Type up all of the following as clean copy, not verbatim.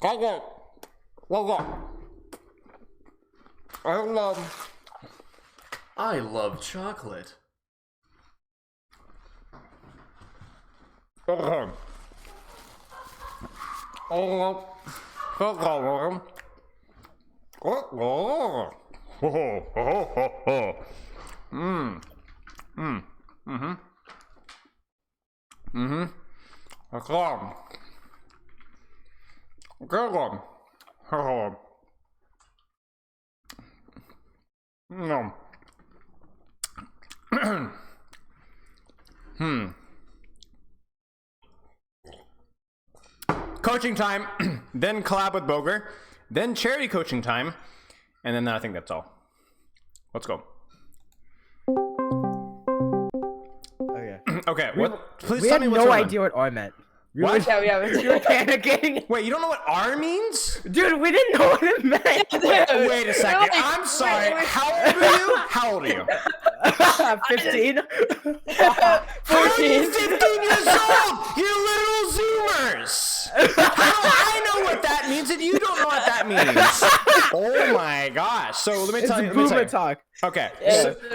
I love chocolate. Coaching time, then collab with Boger, then charity coaching time, and then I think that's all. Let's go. Okay. Okay, what? Please We tell had me what's no going on. idea what R meant. What? Yeah, we were panicking. Wait, you don't know what R means? Dude, we didn't know what it meant. Wait a second. I'm sorry. How old are you? How old are you? 15. 14. How are you 15 years old? You little zoomers. How do I know what that means and you don't know what that means? Oh my gosh. So let me tell you. It's boomer talk. Okay.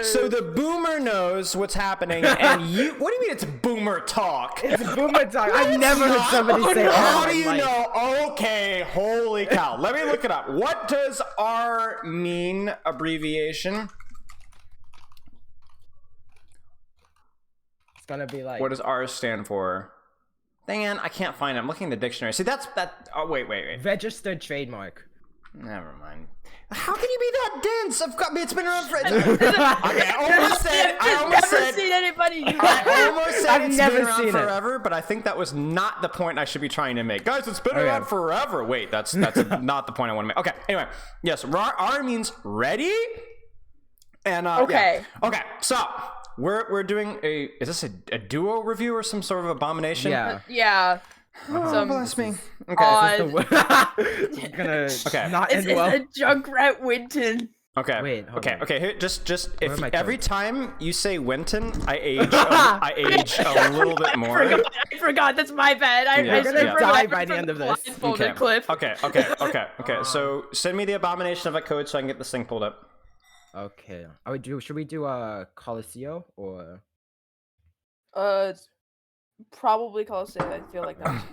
So the boomer knows what's happening and you. What do you mean it's boomer talk? It's boomer talk. I've never heard somebody say R. How do you know? Okay, holy cow. Let me look it up. What does R mean, abbreviation? It's gonna be like. What does R stand for? Dang it, I can't find it. I'm looking in the dictionary. See, that's that. Oh, wait. Registered trademark. Never mind. How can you be that dense? It's been around for. Okay, I almost said. I've never seen anybody do that. I almost said it's never been around seen it. forever, but I think that was not the point I should be trying to make. Guys, it's been around forever. Wait, that's not the point I want to make. Okay, anyway, yes, R means ready, and Okay. yeah. Okay, so we're doing a. Is this a duo review or some sort of abomination? Yeah. Yeah. Oh, bless me. Okay. It's gonna not end well. It's a Junkrat Winston. Okay. Wait, hold okay. on. Okay. Here, just Where if am I every going? time you say Winton, I age a little bit more. I forgot. That's my bad. Yeah, We're gonna die by the end of this. Okay. Clip. Okay. So send me the abomination of a code so I can get this thing pulled up. Okay. Should we do a Coliseum or? Probably Coliseum. I feel like that's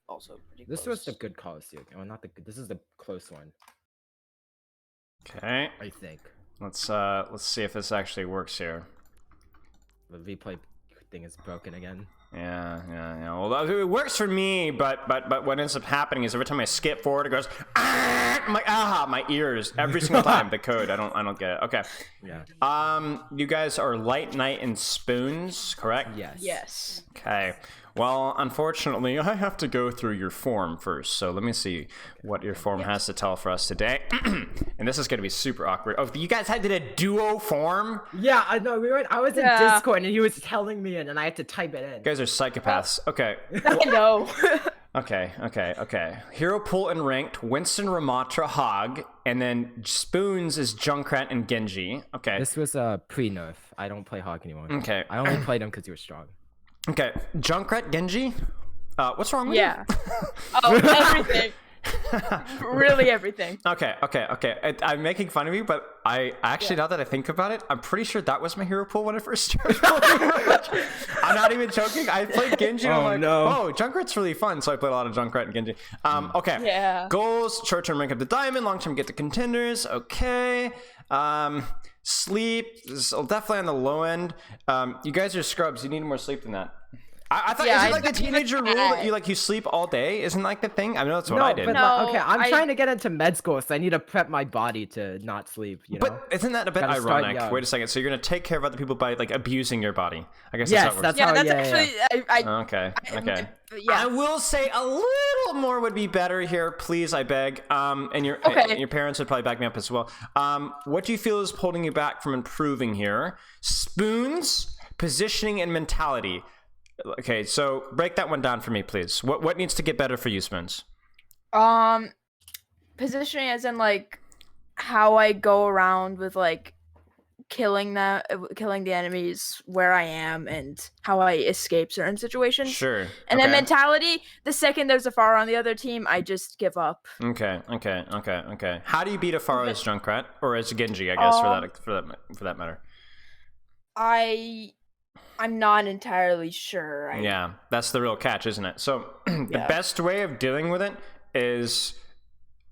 also pretty close. This was the good Coliseum. Well, not the good. This is the close one. Okay. I think. Let's see if this actually works here. The replay thing is broken again. Yeah. Well, it works for me, but what ends up happening is every time I skip forward, it goes. I'm like, my ears every single time. The code, I don't get it. Okay. Yeah. You guys are Light, Night, and Spoons, correct? Yes. Yes. Okay. Well, unfortunately, I have to go through your form first. So let me see what your form has to tell for us today. And this is going to be super awkward. Oh, you guys did a duo form? Yeah, I know. I was in Discord and he was telling me and I had to type it in. You guys are psychopaths. Okay. I know. Okay. Hero pool and ranked, Winston, Ramattra, Hog, and then Spoons is Junkrat and Genji. Okay. This was a pre-nerf. I don't play Hog anymore. Okay. I only played him because he was strong. Okay. Junkrat, Genji? What's wrong with you? Yeah. Oh, everything. Really everything. Okay. I'm making fun of you, but I actually, now that I think about it, I'm pretty sure that was my hero pool when I first started. I'm not even joking. I played Genji. And I'm like, oh, Junkrat's really fun. So I played a lot of Junkrat and Genji. Okay. Yeah. Goals: short-term rank up to diamond, long-term get to contenders. Okay. Sleep is definitely on the low end. You guys are scrubs. You need more sleep than that. I thought, is it like the teenager rule that you sleep all day? Isn't like the thing? I know that's what I did. But okay, I'm trying to get into med school, so I need to prep my body to not sleep. You know? But isn't that a bit ironic? Wait a second. So you're gonna take care of other people by abusing your body? I guess that's how it works. That's Okay. I will say a little more would be better here, please. I beg. And your parents would probably back me up as well. What do you feel is holding you back from improving here? Spoons, positioning, and mentality. Okay, so break that one down for me, please. What needs to get better for you, Spoons? Positioning as in how I go around with killing the enemies where I am and how I escape certain situations. Sure. And then mentality, the second there's a Pharah on the other team, I just give up. Okay. How do you beat a Pharah as Junkrat or as Genji? I guess for that matter. I'm not entirely sure. Yeah, that's the real catch, isn't it? So the best way of dealing with it is,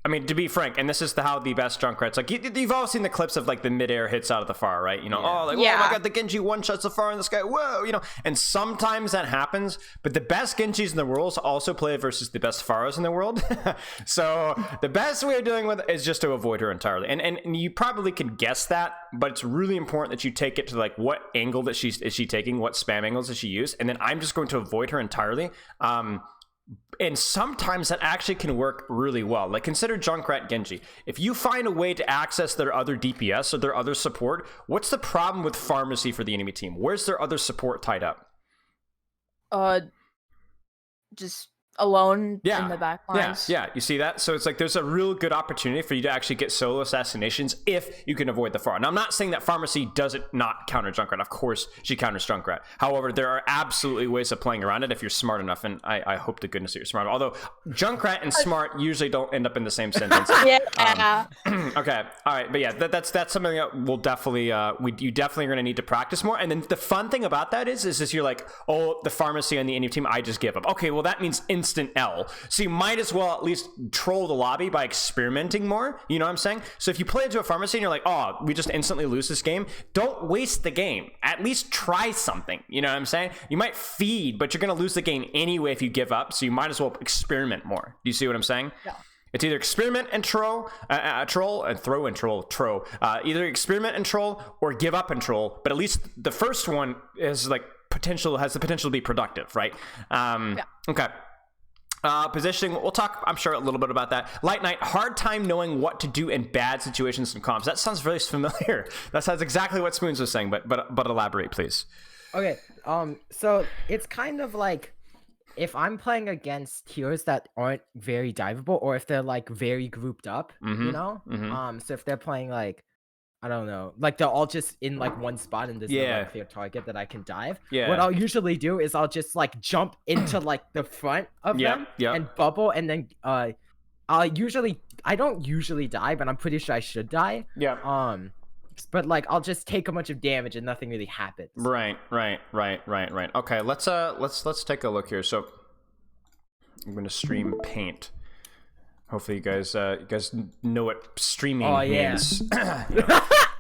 I mean, to be frank, and this is how the best Junkrats, like you've all seen the clips of like the midair hits out of the Pharah, right? You know, oh my god, the Genji one shots the Pharah in the sky, whoa, you know. And sometimes that happens, but the best Genjis in the world also play versus the best Pharahs in the world. So the best way of dealing with it is just to avoid her entirely. And you probably can guess that, but it's really important that you take it to like what angle is she taking, what spam angles does she use, and then I'm just going to avoid her entirely. And sometimes that actually can work really well. Like consider Junkrat Genji. If you find a way to access their other DPS or their other support, what's the problem with pharmacy for the enemy team? Where's their other support tied up? Just alone in the back lines. Yeah, you see that? So it's like there's a real good opportunity for you to actually get solo assassinations if you can avoid the Pharah. Now, I'm not saying that Pharmacy doesn't not counter Junkrat. Of course, she counters Junkrat. However, there are absolutely ways of playing around it if you're smart enough, and I hope to goodness that you're smart. Although Junkrat and smart usually don't end up in the same sentence. Okay, all right, but yeah, that's something that we'll definitely you definitely are going to need to practice more. And then the fun thing about that is you're like, oh, the Pharmacy on the enemy team, I just give up. Okay, well that means instant L. So you might as well at least troll the lobby by experimenting more. You know what I'm saying? So if you play into a Pharmacy and you're like, oh, we just instantly lose this game, don't waste the game. At least try something. You know what I'm saying? You might feed, but you're going to lose the game anyway if you give up. So you might as well experiment more. Do you see what I'm saying? Yeah. It's either experiment and troll, either experiment and troll or give up and troll. But at least the first one is like has the potential to be productive, right? Okay. Positioning, we'll talk, I'm sure, a little bit about that. Light Knight, hard time knowing what to do in bad situations and comps. That sounds very familiar. That sounds exactly what Spoons was saying, but elaborate, please. Okay, so it's kind of like if I'm playing against heroes that aren't very diveable, or if they're like very grouped up, you know? So if they're playing like, I don't know, like they're all just in like one spot and there's no like, clear target that I can dive. What I'll usually do is I'll just like jump into like the front of them and bubble, and then I don't usually die, but I'm pretty sure I should die. But like I'll just take a bunch of damage and nothing really happens. Right. Okay, let's take a look here. So I'm gonna stream Paint. Hopefully you guys know what streaming means.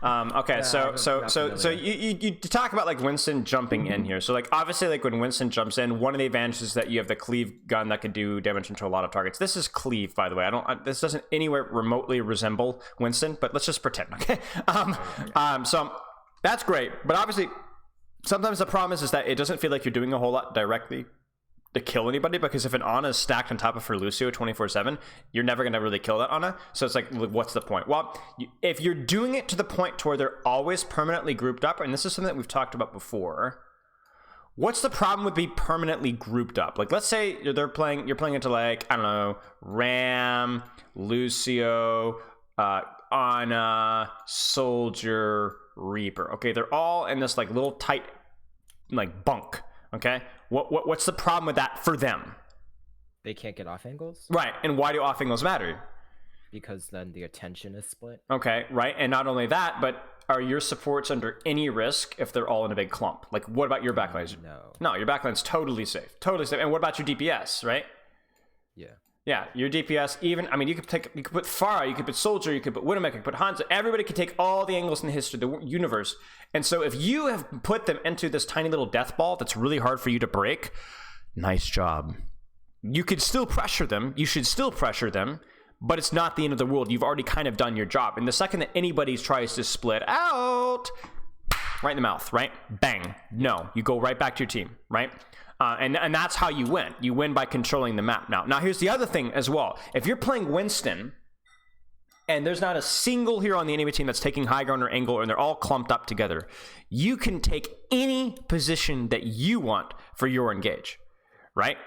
Okay, so you talk about like Winston jumping in here. So like obviously like when Winston jumps in, one of the advantages is that you have the cleave gun that can do damage into a lot of targets. This is cleave, by the way. This doesn't anywhere remotely resemble Winston, but let's just pretend, okay? So that's great, but obviously sometimes the problem is that it doesn't feel like you're doing a whole lot directly to kill anybody, because if an Ana is stacked on top of her Lucio 24/7, you're never going to really kill that Ana. So it's like, what's the point? Well, if you're doing it to the point to where they're always permanently grouped up, and this is something that we've talked about before, what's the problem with being permanently grouped up? Like, let's say you're playing into like, I don't know, Ram, Lucio, Ana, Soldier, Reaper. Okay, they're all in this like little tight like bunk. Okay, what's the problem with that for them? They can't get off angles. Right, and why do off angles matter? Because then the attention is split. Okay, right, and not only that, but are your supports under any risk if they're all in a big clump? Like, what about your backlines? No, your backline's totally safe. And what about your DPS, right? Yeah, your DPS, even, I mean, you could put Pharah, you could put Soldier, you could put Widowmaker, you could put Hanzo. Everybody could take all the angles in the history of the universe. And so if you have put them into this tiny little death ball that's really hard for you to break, nice job. You could still pressure them. You should still pressure them, but it's not the end of the world. You've already kind of done your job. And the second that anybody tries to split out, right in the mouth, right? Bang. No, you go right back to your team, right? And that's how you win. You win by controlling the map. Now here's the other thing as well. If you're playing Winston and there's not a single hero on the enemy team that's taking high ground or angle, and they're all clumped up together, you can take any position that you want for your engage, right?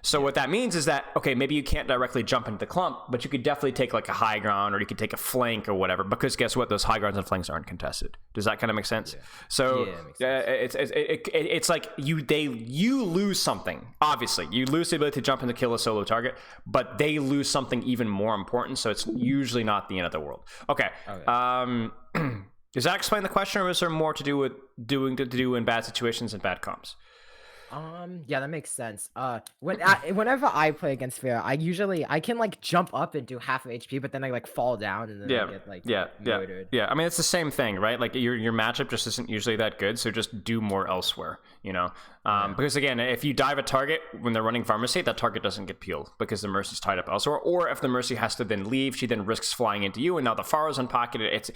So what that means is that, okay, maybe you can't directly jump into the clump, but you could definitely take like a high ground, or you could take a flank or whatever, because guess what? Those high grounds and flanks aren't contested. Does that kind of make sense? Yeah. So Yeah, it makes sense. it's like you lose something. Obviously, you lose the ability to jump and to kill a solo target, but they lose something even more important. So it's usually not the end of the world. Okay. Does that explain the question, or is there more to do with to do in bad situations and bad comps? Yeah, that makes sense. Whenever I play against Fair, I can like jump up and do half of HP, but then I like fall down and then I get like murdered. Yeah. I mean, it's the same thing, right? Like your matchup just isn't usually that good, so just do more elsewhere, you know? Because again, if you dive a target when they're running Pharmacy, that target doesn't get peeled because the Mercy's tied up elsewhere. Or if the Mercy has to then leave, she then risks flying into you, and now the Pharah's unpocketed.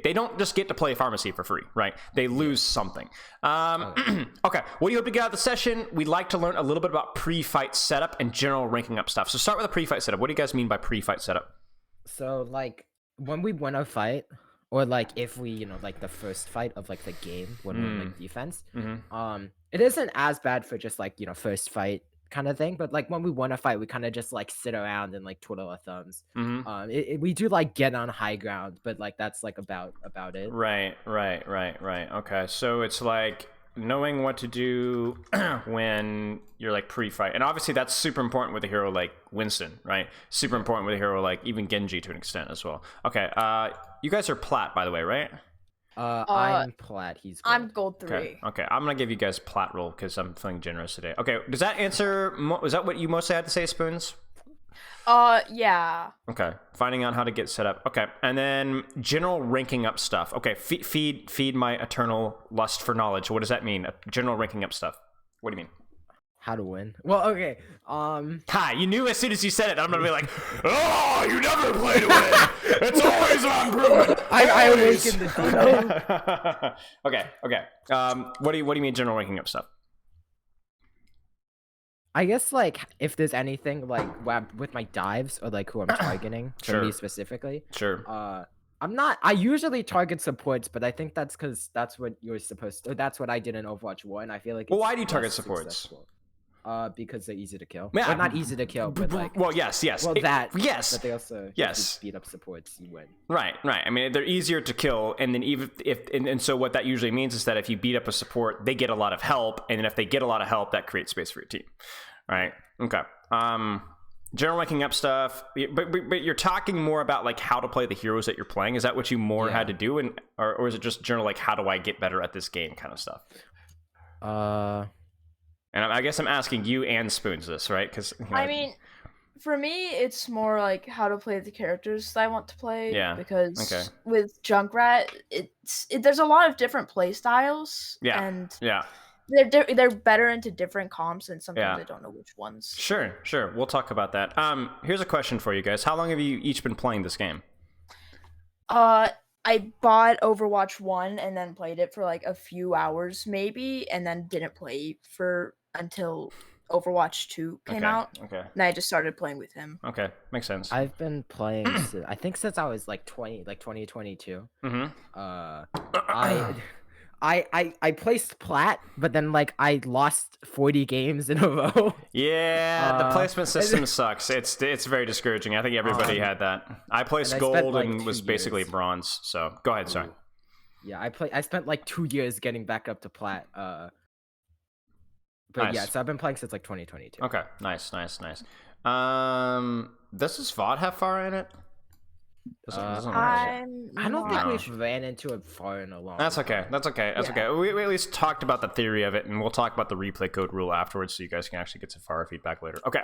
They don't just get to play Pharmacy for free, right? They lose something. Okay, what do you hope to get out of the session? We'd like to learn a little bit about pre-fight setup and general ranking up stuff. So start with a pre-fight setup. What do you guys mean by pre-fight setup? So like when we win a fight, or like if we, you know, like the first fight of like the game when we're in like defense, it isn't as bad for just like, you know, first fight kind of thing, but like when we win a fight, we kind of just like sit around and like twiddle our thumbs. We do like get on high ground, but like that's like about it. Right. Okay, so it's like knowing what to do when you're like pre-fight, and obviously that's super important with a hero like Winston, right? Super important with a hero like even Genji to an extent as well. Okay, you guys are Plat, by the way, right? I'm Plat. He's gold. I'm gold 3. Okay, I'm gonna give you guys Plat roll because I'm feeling generous today. Okay, does that answer? Was that what you mostly had to say, Spoons? Yeah. Okay, finding out how to get set up. Okay, and then general ranking up stuff. Okay, feed my eternal lust for knowledge. What does that mean? General ranking up stuff. What do you mean? How to win? Well, okay. Hi, you knew as soon as you said it. I'm gonna be like, oh, you never play to win. It's always on improvement. I awakened the demon. Okay. What do you mean general ranking up stuff? I guess like if there's anything like with my dives or like who I'm targeting for me specifically. Sure. I usually target supports, but I think that's because that's what you're supposed to. That's what I did in Overwatch 1. I feel like. Well, why do you target supports? Successful. Because they're easy to kill. Yeah. Well, not easy to kill, but like. Well, yes. Well, yes. But they also. Yes. If you beat up supports, you win. Right. I mean, they're easier to kill, and then even and so what that usually means is that if you beat up a support, they get a lot of help, and then if they get a lot of help, that creates space for your team. Right. Okay. General ranking up stuff, but you're talking more about like how to play the heroes that you're playing. Is that what you had to do, and or is it just general like how do I get better at this game kind of stuff? And I guess I'm asking you and Spoons this, right? Because I mean, for me, it's more like how to play the characters that I want to play. Yeah. Because with Junkrat, there's a lot of different play styles. Yeah. And yeah. They're better into different comps, and sometimes I don't know which ones. Sure. We'll talk about that. Here's a question for you guys. How long have you each been playing this game? I bought Overwatch 1 and then played it for like a few hours maybe, and then didn't play until Overwatch 2 came out. Okay. And I just started playing with him. Okay, makes sense. I've been playing I think since I was like 2022. I placed Plat, but then like I lost 40 games in a row. Yeah, the placement system sucks. It's very discouraging. I think everybody had that. I placed gold and was basically bronze. So go ahead, sorry. Yeah, I spent like 2 years getting back up to Plat. But nice. Yeah, so I've been playing since like 2022. Okay, nice. Does this VOD have Pharah in it? I don't think we've ran into it far in a long That's okay. We at least talked about the theory of it, and we'll talk about the replay code rule afterwards, so you guys can actually get some Pharah feedback later. Okay.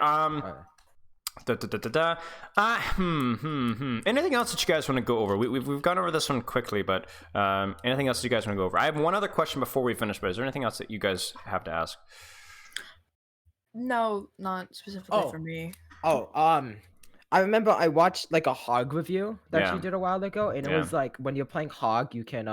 Anything else that you guys want to go over? We've gone over this one quickly, but anything else that you guys want to go over? I have one other question before we finish, but is there anything else that you guys have to ask? No, not specifically for me. I remember I watched like a Hog review that you did a while ago, and it was like when you're playing Hog, you can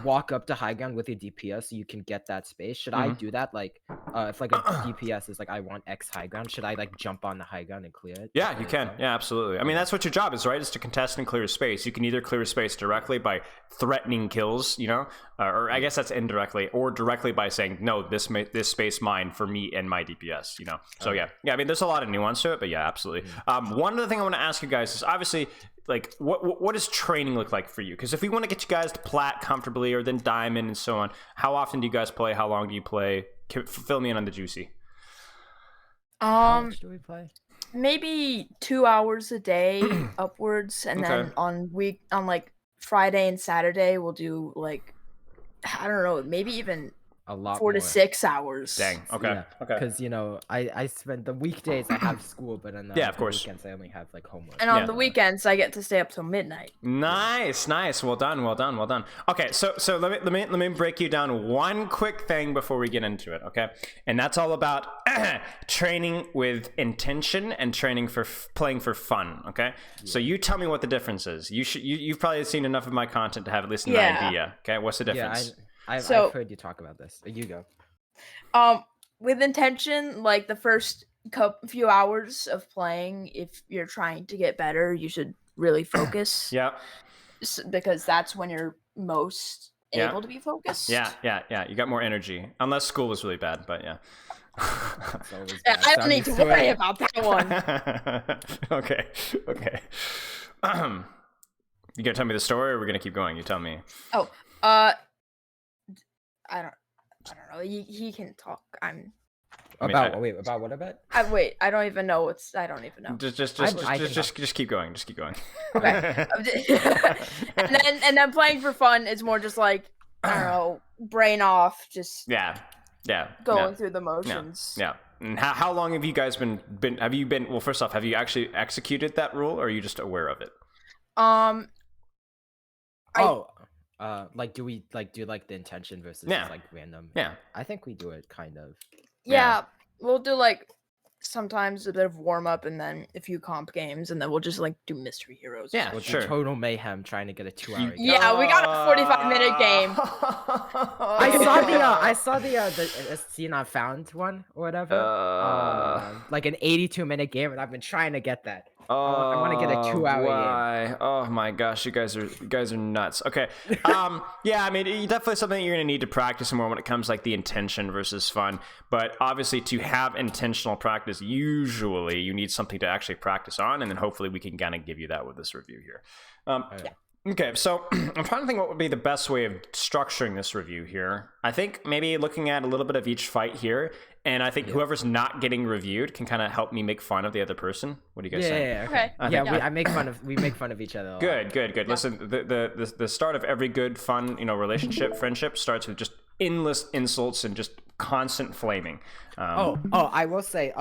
walk up to high ground with your DPS so you can get that space. Should I do that? Like, if like a DPS is like, I want X high ground, should I like jump on the high ground and clear it? Yeah, you can. Yeah, absolutely. I mean, that's what your job is, right? Is to contest and clear space. You can either clear space directly by threatening kills, you know, or I guess that's indirectly, or directly by saying, no, this space mine for me and my DPS, you know. So yeah. I mean, there's a lot of nuance to it, but yeah, absolutely. One other thing I want to ask you guys is obviously, like, what does training look like for you? Because if we want to get you guys to Plat comfortably, or then Diamond and so on, how often do you guys play? How long do you play? Fill me in on the juicy. How much do we play? Maybe 2 hours a day upwards, and then on like Friday and Saturday we'll do like, I don't know, maybe even A lot 4 to more. 6 hours. Dang. Okay. Okay. Because, you know, I spend the weekdays I have school, but on the of course. weekends I only have like homework. And on the weekends I get to stay up till midnight. Nice. Well done. Okay, so let me break you down one quick thing before we get into it, okay? And that's all about training with intention and training for playing for fun, okay? So you tell me what the difference is. You've probably seen enough of my content to have at least an idea, okay? What's the difference? I've heard you talk about this. You go. With intention, like the first few hours of playing, if you're trying to get better, you should really focus. Yeah. Because that's when you're most able to be focused. Yeah. You got more energy. Unless school was really bad, but yeah. I don't need to worry about that one. Okay. You gonna tell me the story, or we're gonna keep going? You tell me. I don't know. He can talk. About what about? Wait, I don't even know I don't even know. Just keep going. Just keep going. Okay. and then playing for fun is more just like, I don't know, brain off, just going through the motions. Yeah. And how long have you guys been well, first off, have you actually executed that rule, or are you just aware of it? Like, do we do like the intention versus like random? Yeah, I think we do it kind of. Yeah, we'll do like sometimes a bit of warm up and then a few comp games, and then we'll just like do mystery heroes. Yeah, we'll sure. do total mayhem trying to get a 2-hour game. Yeah, we got a 45-minute game. I saw the See Not Found one or whatever. Like an 82-minute game, and I've been trying to get that. I want to get a 2-hour game. Oh my gosh, you guys are nuts. Okay. Yeah, I mean, definitely something you're gonna need to practice more when it comes like the intention versus fun. But obviously, to have intentional practice, usually you need something to actually practice on, and then hopefully we can kind of give you that with this review here. Okay, so I'm trying to think what would be the best way of structuring this review here. I think maybe looking at a little bit of each fight here, and I think whoever's not getting reviewed can kind of help me make fun of the other person. What do you guys say? Yeah, okay. We make fun of each other. Good. Yeah. Listen, the start of every good, fun, relationship, friendship starts with just endless insults and just constant flaming. I will say,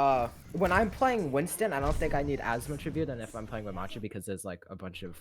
when I'm playing Winston, I don't think I need as much review than if I'm playing Ramattra, because there's like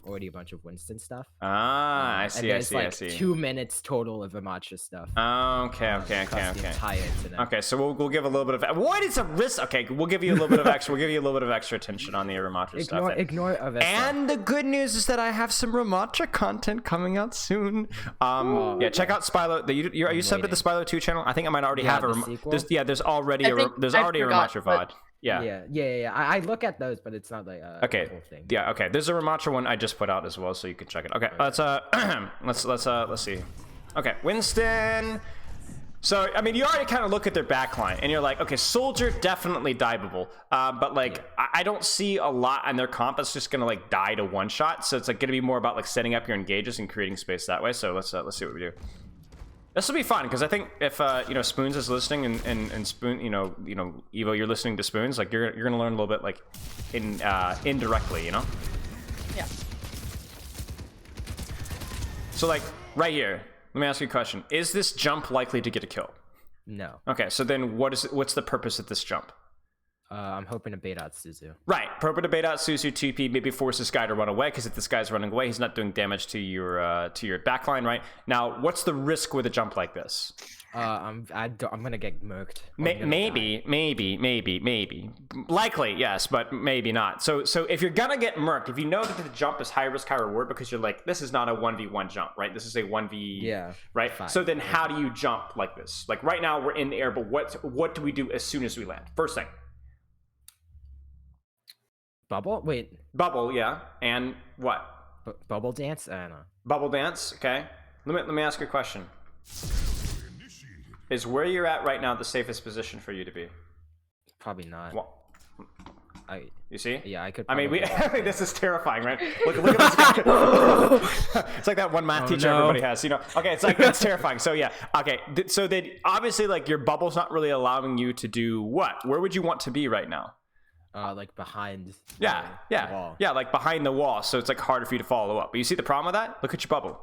already a bunch of Winston stuff. I see. And there's 2 minutes total of Ramattra stuff. Okay. Internet. Okay, so we'll give a little bit of what is a risk? Okay, we'll give you a little bit of extra. We'll give you a little bit of extra attention on the Ramattra stuff. Ignore Avesta. And the good news is that I have some Ramattra content coming out soon. Check out Spylo. Are you subbed to the Spylo 2 channel? I think I might already have a. There's already a Ramattra VOD. Yeah. I look at those, but it's not like the whole thing. Yeah. Okay. There's a Ramattra one I just put out as well, so you can check it. Okay. Let's see. Okay, Winston. So I mean, you already kind of look at their backline, and you're like, okay, Soldier definitely diveable, but like I don't see a lot on their comp that's just gonna like die to one shot. So it's like gonna be more about like setting up your engages and creating space that way. So let's see what we do. This will be fun, because I think if Spoons is listening and Spoon, Evo, you're listening to Spoons, like you're gonna learn a little bit like indirectly, Yeah. So like right here, let me ask you a question: is this jump likely to get a kill? No. Okay, so then what's the purpose of this jump? I'm hoping to bait out Suzu. Right, hoping to bait out Suzu 2P, maybe force this guy to run away, because if this guy's running away, he's not doing damage to your backline, right? Now, what's the risk with a jump like this? I'm gonna get murked. Maybe. Likely, yes, but maybe not. So if you're gonna get murked, if you know that the jump is high risk, high reward, because you're like, this is not a 1v1 jump, right? This is a 1v, right? 5. So then how do you jump like this? Like right now we're in the air, but what do we do as soon as we land? First thing. Bubble? Wait. Bubble, yeah. And what? Bubble dance? I don't know. Bubble dance, okay. Let me ask you a question. Is where you're at right now the safest position for you to be? Probably not. Well, you see? Yeah, I could. I mean, this is terrifying, right? Look at this guy. It's like that one math teacher everybody has, you know? Okay, it's terrifying. So yeah, okay. So then obviously, like, your bubble's not really allowing you to do what? Where would you want to be right now? Like behind. The wall. Yeah, like behind the wall. So it's like harder for you to follow up. But you see the problem with that? Look at your bubble.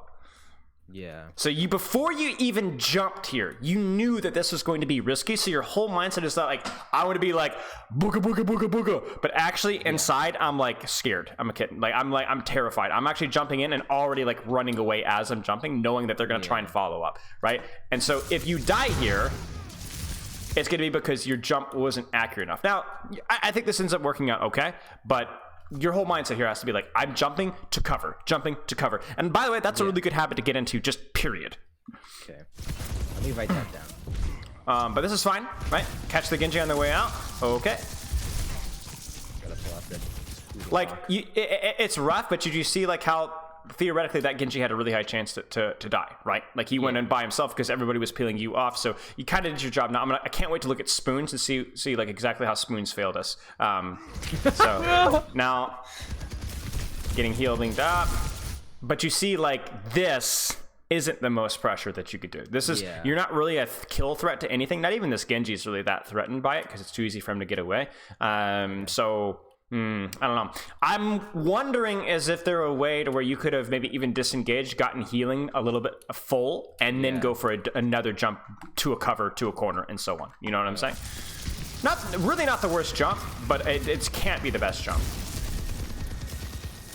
Yeah. So before you even jumped here, you knew that this was going to be risky. So your whole mindset is not like, I want to be like booga booga booga booga. But actually inside, I'm like scared. I'm a kitten. I'm terrified. I'm actually jumping in and already like running away as I'm jumping, knowing that they're going to try and follow up, right? And so if you die here, it's going to be because your jump wasn't accurate enough. Now, I think this ends up working out okay, but your whole mindset here has to be like, I'm jumping to cover. And by the way, that's a really good habit to get into, just period. Okay. Let me write that down. But this is fine, right? Catch the Genji on their way out. Okay. Gotta pull out the like, it's rough, but you see like how theoretically that Genji had a really high chance to die, right? Like he went in by himself because everybody was peeling you off. So you kind of did your job. Now I can't wait to look at Spoons and see like exactly how Spoons failed us. So now getting healed up, but you see like this isn't the most pressure that you could do. This is you're not really a kill threat to anything. Not even this Genji is really that threatened by it because it's too easy for him to get away. So. I don't know. I'm wondering as if there a way to where you could have maybe even disengaged, gotten healing a little bit full, and then go for another jump to a cover, to a corner, and so on. You know what I'm saying? Not the worst jump, but it can't be the best jump.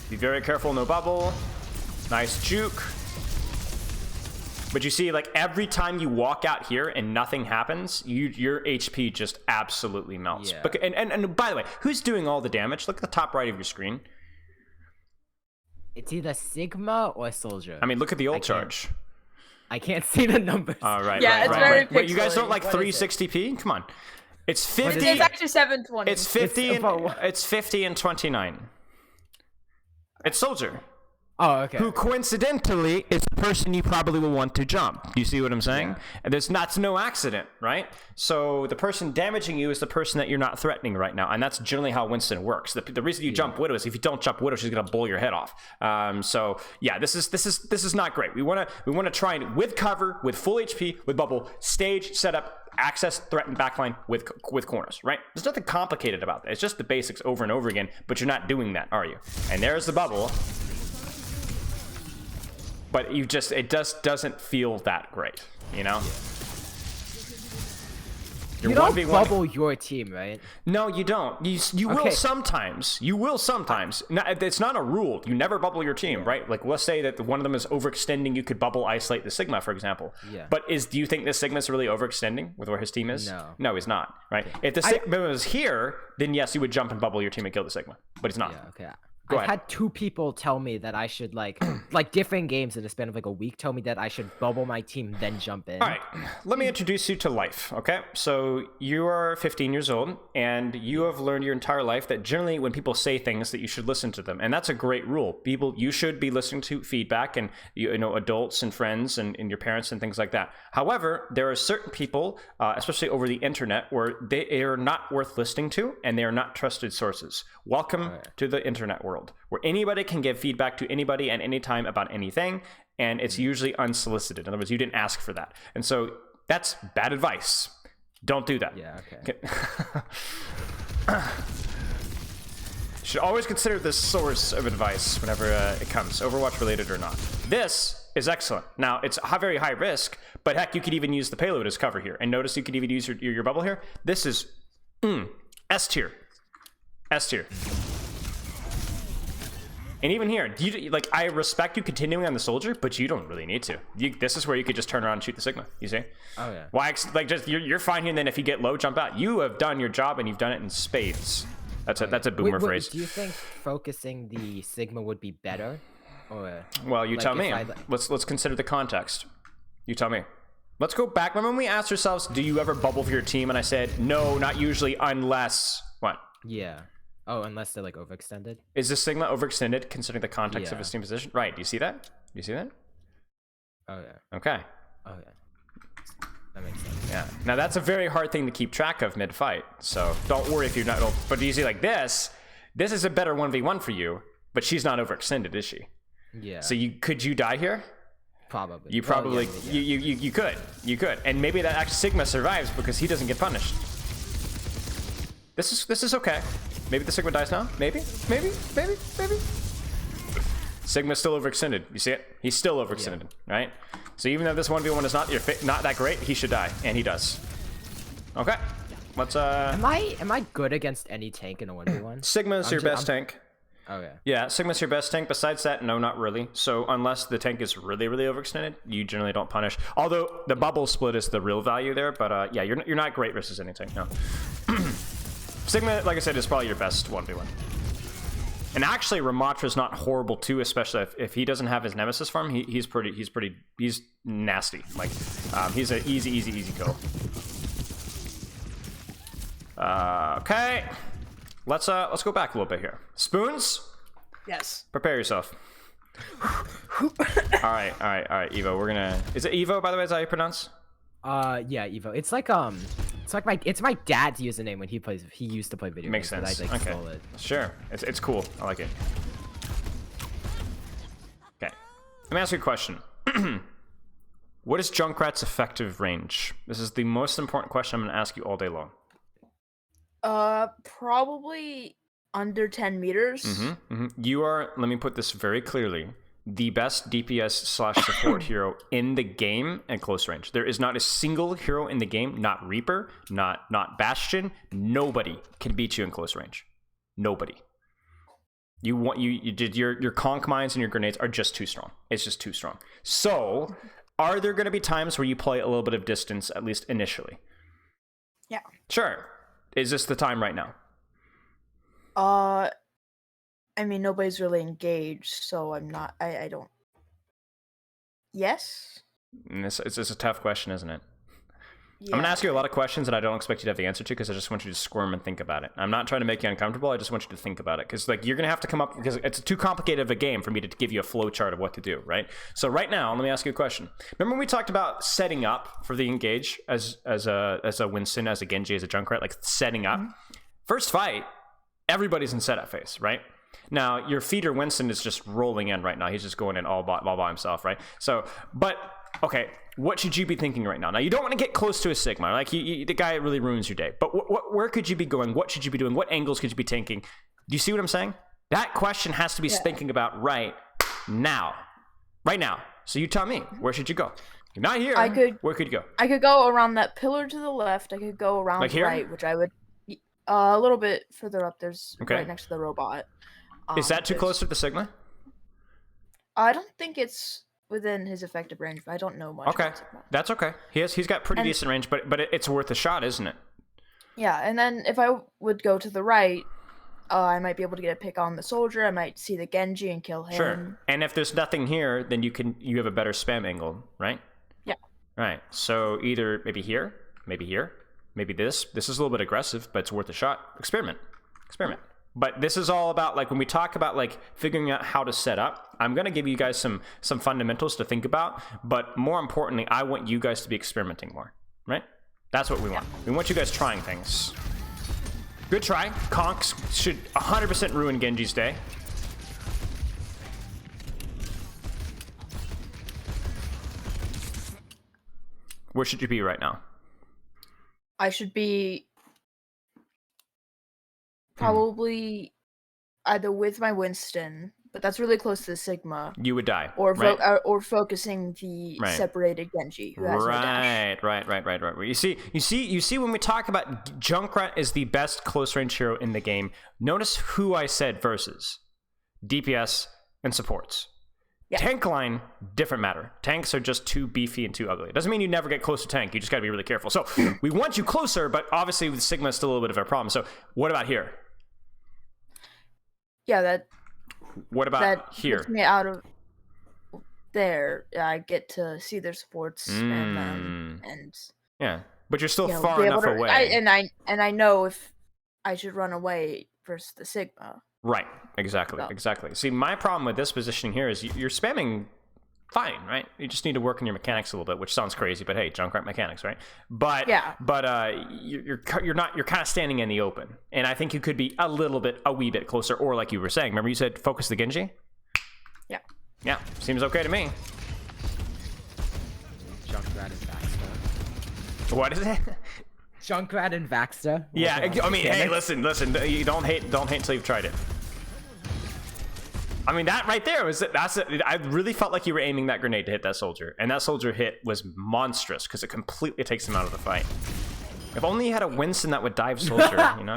Be very careful, no bubble. Nice juke. But you see, like, every time you walk out here and nothing happens, your HP just absolutely melts. Yeah. And by the way, who's doing all the damage? Look at the top right of your screen. It's either Sigma or Soldier. I mean, look at the ult charge. I can't see the numbers. Right, yeah, it's very Wait, you guys don't like What is it? 360p? Come on. It's 50. It's actually 720. It's 50 it's 50 and 29. It's Soldier. Oh, okay. Who coincidentally is the person you probably will want to jump. You see what I'm saying? And that's no accident, right? So the person damaging you is the person that you're not threatening right now, and that's generally how Winston works. The reason you jump Widow is if you don't jump Widow, she's gonna blow your head off. So yeah, this is not great. We wanna try and with cover, with full HP, with bubble, stage, setup, access, threaten backline with corners, right? There's nothing complicated about that. It's just the basics over and over again, but you're not doing that, are you? And there's the bubble. But it just doesn't feel that great, you know? You don't bubble your team, right? No, you don't. You will sometimes. You will sometimes. It's not a rule. You never bubble your team, right? Like, let's say that one of them is overextending. You could bubble isolate the Sigma, for example. Yeah. But do you think this Sigma's really overextending with where his team is? No. No, he's not, right? If the Sigma was here, then yes, you would jump and bubble your team and kill the Sigma. But he's not. Yeah, okay. Go I've ahead. had 2 people tell me that I should like different games in the span of like a week tell me that I should bubble my team then jump in. All right, let me introduce you to life, okay? So you are 15 years old, and you have learned your entire life that generally when people say things that you should listen to them, and that's a great rule. You should be listening to feedback and, you know, adults and friends and your parents and things like that. However, there are certain people, especially over the internet, where they are not worth listening to, and they are not trusted sources. Welcome to the internet world, where anybody can give feedback to anybody at any time about anything, and it's usually unsolicited. In other words, you didn't ask for that. And so that's bad advice. Don't do that. Yeah, okay. Should always consider the source of advice whenever it comes, Overwatch related or not. This is excellent. Now, it's very high risk, but heck, you could even use the payload as cover here. And notice you could even use your bubble here. This is S tier. S tier. And even here, like, I respect you continuing on the soldier, but you don't really need to. This is where you could just turn around and shoot the Sigma. You see? Oh yeah. Why? Like, just you're fine here. And then if you get low, jump out. You have done your job, and you've done it in spades. That's a boomer phrase. Do you think focusing the Sigma would be better? Or well, you like, tell me. Let's consider the context. You tell me. Let's go back. Remember when we asked ourselves, do you ever bubble for your team? And I said, no, not usually, unless what? Yeah. Oh, unless they're like overextended. Is this Sigma overextended considering the context of his team position? Right. Do you see that? Do you see that? Oh yeah. Okay. Oh yeah. That makes sense. Yeah. Now that's a very hard thing to keep track of mid-fight. So don't worry if you're not. But do you see like this? This is a better 1v1 for you, but she's not overextended, is she? Yeah. So could you die here? Probably. You probably yeah. you could, and maybe that actually Sigma survives because he doesn't get punished. This is okay. Maybe the Sigma dies now. Maybe. Sigma's still overextended. You see it? He's still overextended, right? So even though this 1v1 is not that great, he should die, and he does. Okay. Let's Am I good against any tank in a 1v1? Sigma's your best tank. Oh yeah. Yeah, Sigma's your best tank. Besides that, no, not really. So unless the tank is really overextended, you generally don't punish. Although the bubble split is the real value there, but yeah, you're not great versus any tank. No. Sigma, like I said, is probably your best 1v1. And actually, Ramattra's not horrible too, especially if he doesn't have his Nemesis farm. He's nasty. Like, he's an easy kill. Okay. Let's go back a little bit here. Spoons? Yes. Prepare yourself. all right, Evo. We're gonna. Is it Evo, by the way? Is that how you pronounce? Yeah, Evo. It's my dad's username when he used to play video Makes games. sense. But I okay. stole it. Sure. It's cool. I like it. Okay. Let me ask you a question. What is Junkrat's effective range? This is the most important question I'm gonna ask you all day long. Probably under 10 meters. You are, let me put this very clearly, the best DPS/support hero in the game at close range. There is not a single hero in the game, not Reaper, not Bastion, nobody can beat you in close range. Nobody. Your conch mines and your grenades are just too strong. It's just too strong. So, are there going to be times where you play a little bit of distance, at least initially? Yeah. Sure. Is this the time right now? I mean, nobody's really engaged, so I'm not. I don't. Yes. And it's a tough question, isn't it? Yeah. I'm gonna ask you a lot of questions that I don't expect you to have the answer to because I just want you to squirm and think about it. I'm not trying to make you uncomfortable. I just want you to think about it because like you're gonna have to come up because it's too complicated of a game for me to give you a flow chart of what to do, right? So right now, let me ask you a question. Remember when we talked about setting up for the engage as a Winston, as a Genji, as a Junkrat, like setting up. First fight, everybody's in setup phase, right? Now your feeder Winston is just rolling in right now. He's just going in all by himself, right? So, but okay. What should you be thinking right now? Now, you don't want to get close to a Sigma. Like, the guy really ruins your day. But where could you be going? What should you be doing? What angles could you be taking? Do you see what I'm saying? That question has to be thinking about right now. Right now. So you tell me, where should you go? You're not here. Where could you go? I could go around that pillar to the left. I could go around like here? right, which I would... a little bit further up. There's right next to the robot. Is that too close to the Sigma? I don't think it's within his effective range, but I don't know much. Okay, that's okay. He's got pretty decent range, but it's worth a shot, isn't it? Yeah, and then if I would go to the right, I might be able to get a pick on the soldier. I might see the Genji and kill him. Sure. And if there's nothing here, then you have a better spam angle, right? Yeah. Right. So either maybe here, maybe this. This is a little bit aggressive, but it's worth a shot. Experiment. But this is all about, like, when we talk about, like, figuring out how to set up, I'm going to give you guys some fundamentals to think about, but more importantly, I want you guys to be experimenting more, right? That's what we want. We want you guys trying things. Good try. Conks should 100% ruin Genji's day. Where should you be right now? I should be probably either with my Winston but that's really close to the Sigma. You would die. Or right? Or focusing the separated Genji who has no dash. Right. You see when we talk about Junkrat is the best close range hero in the game. Notice who I said versus DPS and supports. Yeah. Tank line, different matter. Tanks are just too beefy and too ugly. It doesn't mean you never get close to tank. You just got to be really careful. So we want you closer, but obviously with Sigma is still a little bit of a problem. So what about here? Yeah, what about here? Puts me out of there. I get to see their supports and them, and yeah, but you're still far enough away. I know if I should run away versus the Sigma. Right, exactly. See, my problem with this positioning here is you're spamming fine, right? You just need to work on your mechanics a little bit, which sounds crazy, but hey, Junkrat mechanics, right? But you're kind of standing in the open, and I think you could be a wee bit closer, or like you were saying. Remember you said focus the Genji? Yeah, seems okay to me. Junkrat and Vaxter. What is it? Junkrat and Vaxter. Yeah, I mean, hey, listen. You don't hate until you've tried it. I mean, that right there I really felt like you were aiming that grenade to hit that soldier, and that soldier hit was monstrous because it completely takes him out of the fight. If only you had a Winston that would dive soldier, you know?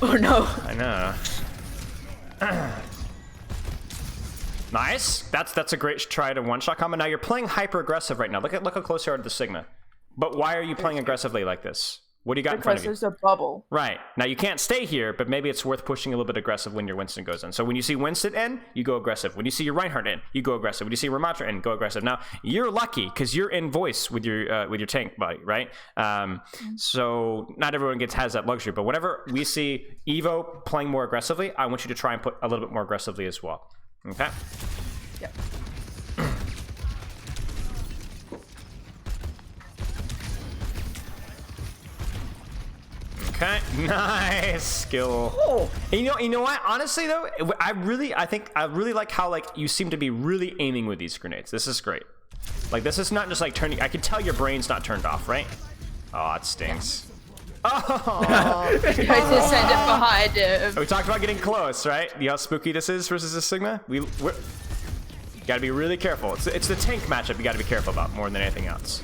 Oh no! I know. Nice. That's a great try to one-shot combo. Now you're playing hyper aggressive right now. Look how close you are to the Sigma. But why are you playing aggressively like this? What do you got in front of you? Because there's a bubble. Right. Now, you can't stay here, but maybe it's worth pushing a little bit aggressive when your Winston goes in. So when you see Winston in, you go aggressive. When you see your Reinhardt in, you go aggressive. When you see Ramattra in, go aggressive. Now, you're lucky because you're in voice with your tank buddy, right? So not everyone has that luxury. But whenever we see Evo playing more aggressively, I want you to try and put a little bit more aggressively as well. Okay? Yep. Okay, nice skill. Oh. And you know what? Honestly though, I really like how you seem to be really aiming with these grenades. This is great. Like this is not just like turning. I can tell your brain's not turned off, right? Oh, it stinks. Oh, I just send it behind him. We talked about getting close, right? You know how spooky this is versus a Sigma. You gotta be really careful. It's the tank matchup you gotta be careful about more than anything else.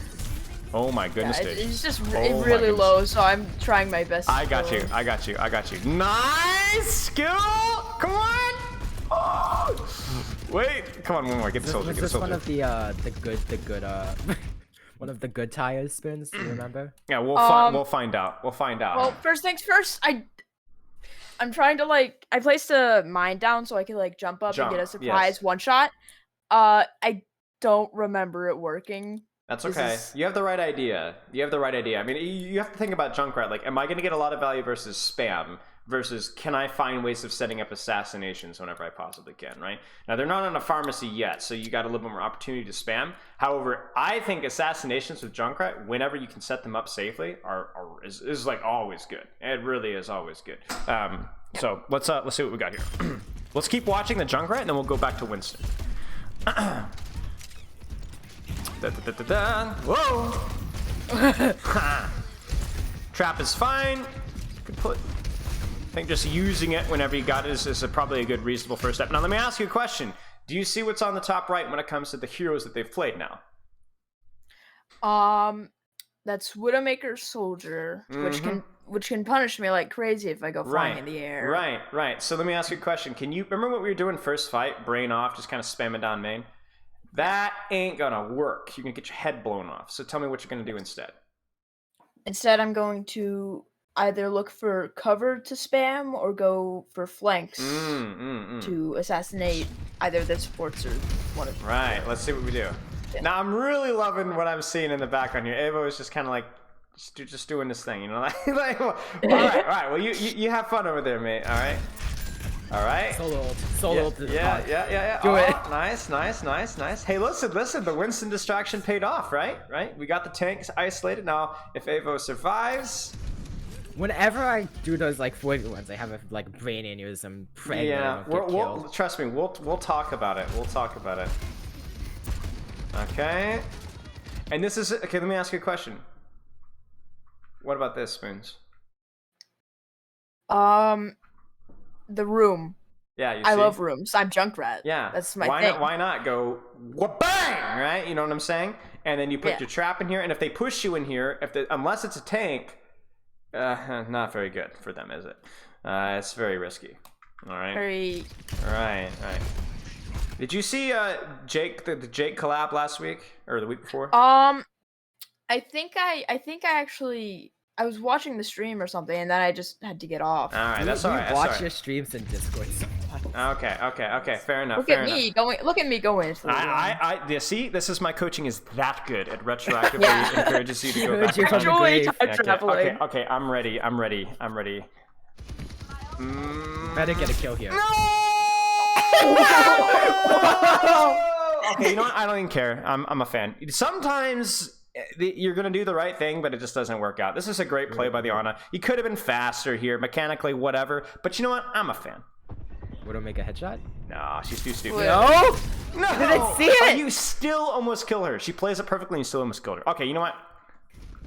Oh my goodness, dude. It's just really low, so I'm trying my best. I got you. Nice skill. Come on. Oh. Wait. Come on, one more. Get the soldier. Was this one of the good one of the good tires spins? Do you remember? Yeah, we'll find out. Well, first things first. I'm trying to I placed a mine down so I can jump up and get a surprise one shot. I don't remember it working. That's okay. You have the right idea. I mean, you have to think about Junkrat. Like, am I going to get a lot of value versus spam? Versus, can I find ways of setting up assassinations whenever I possibly can, right? Now, they're not on a pharmacy yet, so you got a little bit more opportunity to spam. However, I think assassinations with Junkrat, whenever you can set them up safely, is always good. It really is always good. So let's see what we got here. Let's keep watching the Junkrat, and then we'll go back to Winston. Whoa! Trap is fine. Good put. I think just using it whenever you got it is probably a good, reasonable first step. Now, let me ask you a question. Do you see what's on the top right when it comes to the heroes that they've played now? That's Widowmaker Soldier, which can punish me like crazy if I go flying in the air. Right. So let me ask you a question. Can you remember what we were doing first fight? Brain off, just kind of spamming down main. That ain't gonna work. You're gonna get your head blown off. So tell me what you're gonna do instead. Instead, I'm going to either look for cover to spam or go for flanks to assassinate either the supports or one of them. Right, let's see what we do. Yeah. Now, I'm really loving what I'm seeing in the background here. Avo is just kind of just doing this thing, you know? All right. Well, you have fun over there, mate, all right? Solo. Yeah. Do it. Nice. Hey, listen. The Winston distraction paid off, right? We got the tanks isolated. Now, if Avo survives... Whenever I do those 40 ones, I have a brain aneurysm. We'll trust me. We'll talk about it. Okay. And this is okay. Let me ask you a question. What about this, Spoons? The room. Yeah, you see? I love rooms. I'm Junkrat. Yeah. That's my why thing. Not, why not go bang, right? You know what I'm saying? And then you put Yeah. your trap in here, and if they push you in here, unless it's a tank, not very good for them, is it? It's very risky. All right. All right. Did you see Jake the Jake collab last week or the week before? I think I actually I was watching the stream or something, and then I just had to get off. All right, that's all right. Watch your streams in Discord sometimes. Okay. Fair enough. Look at me going into the room. Yeah, see, this is my coaching is that good. It retroactively encourages you to go back. You're from the grave. Traveling. Okay, I'm ready. Better get a kill here. Okay, you know what? I don't even care. I'm a fan. Sometimes you're gonna do the right thing, but it just doesn't work out. This is a great play by the Ana. He could have been faster here, mechanically, whatever. But you know what? I'm a fan. Would it make a headshot? No, she's too stupid. No! No! I didn't see it! You still almost kill her. She plays it perfectly and you still almost killed her. Okay, you know what?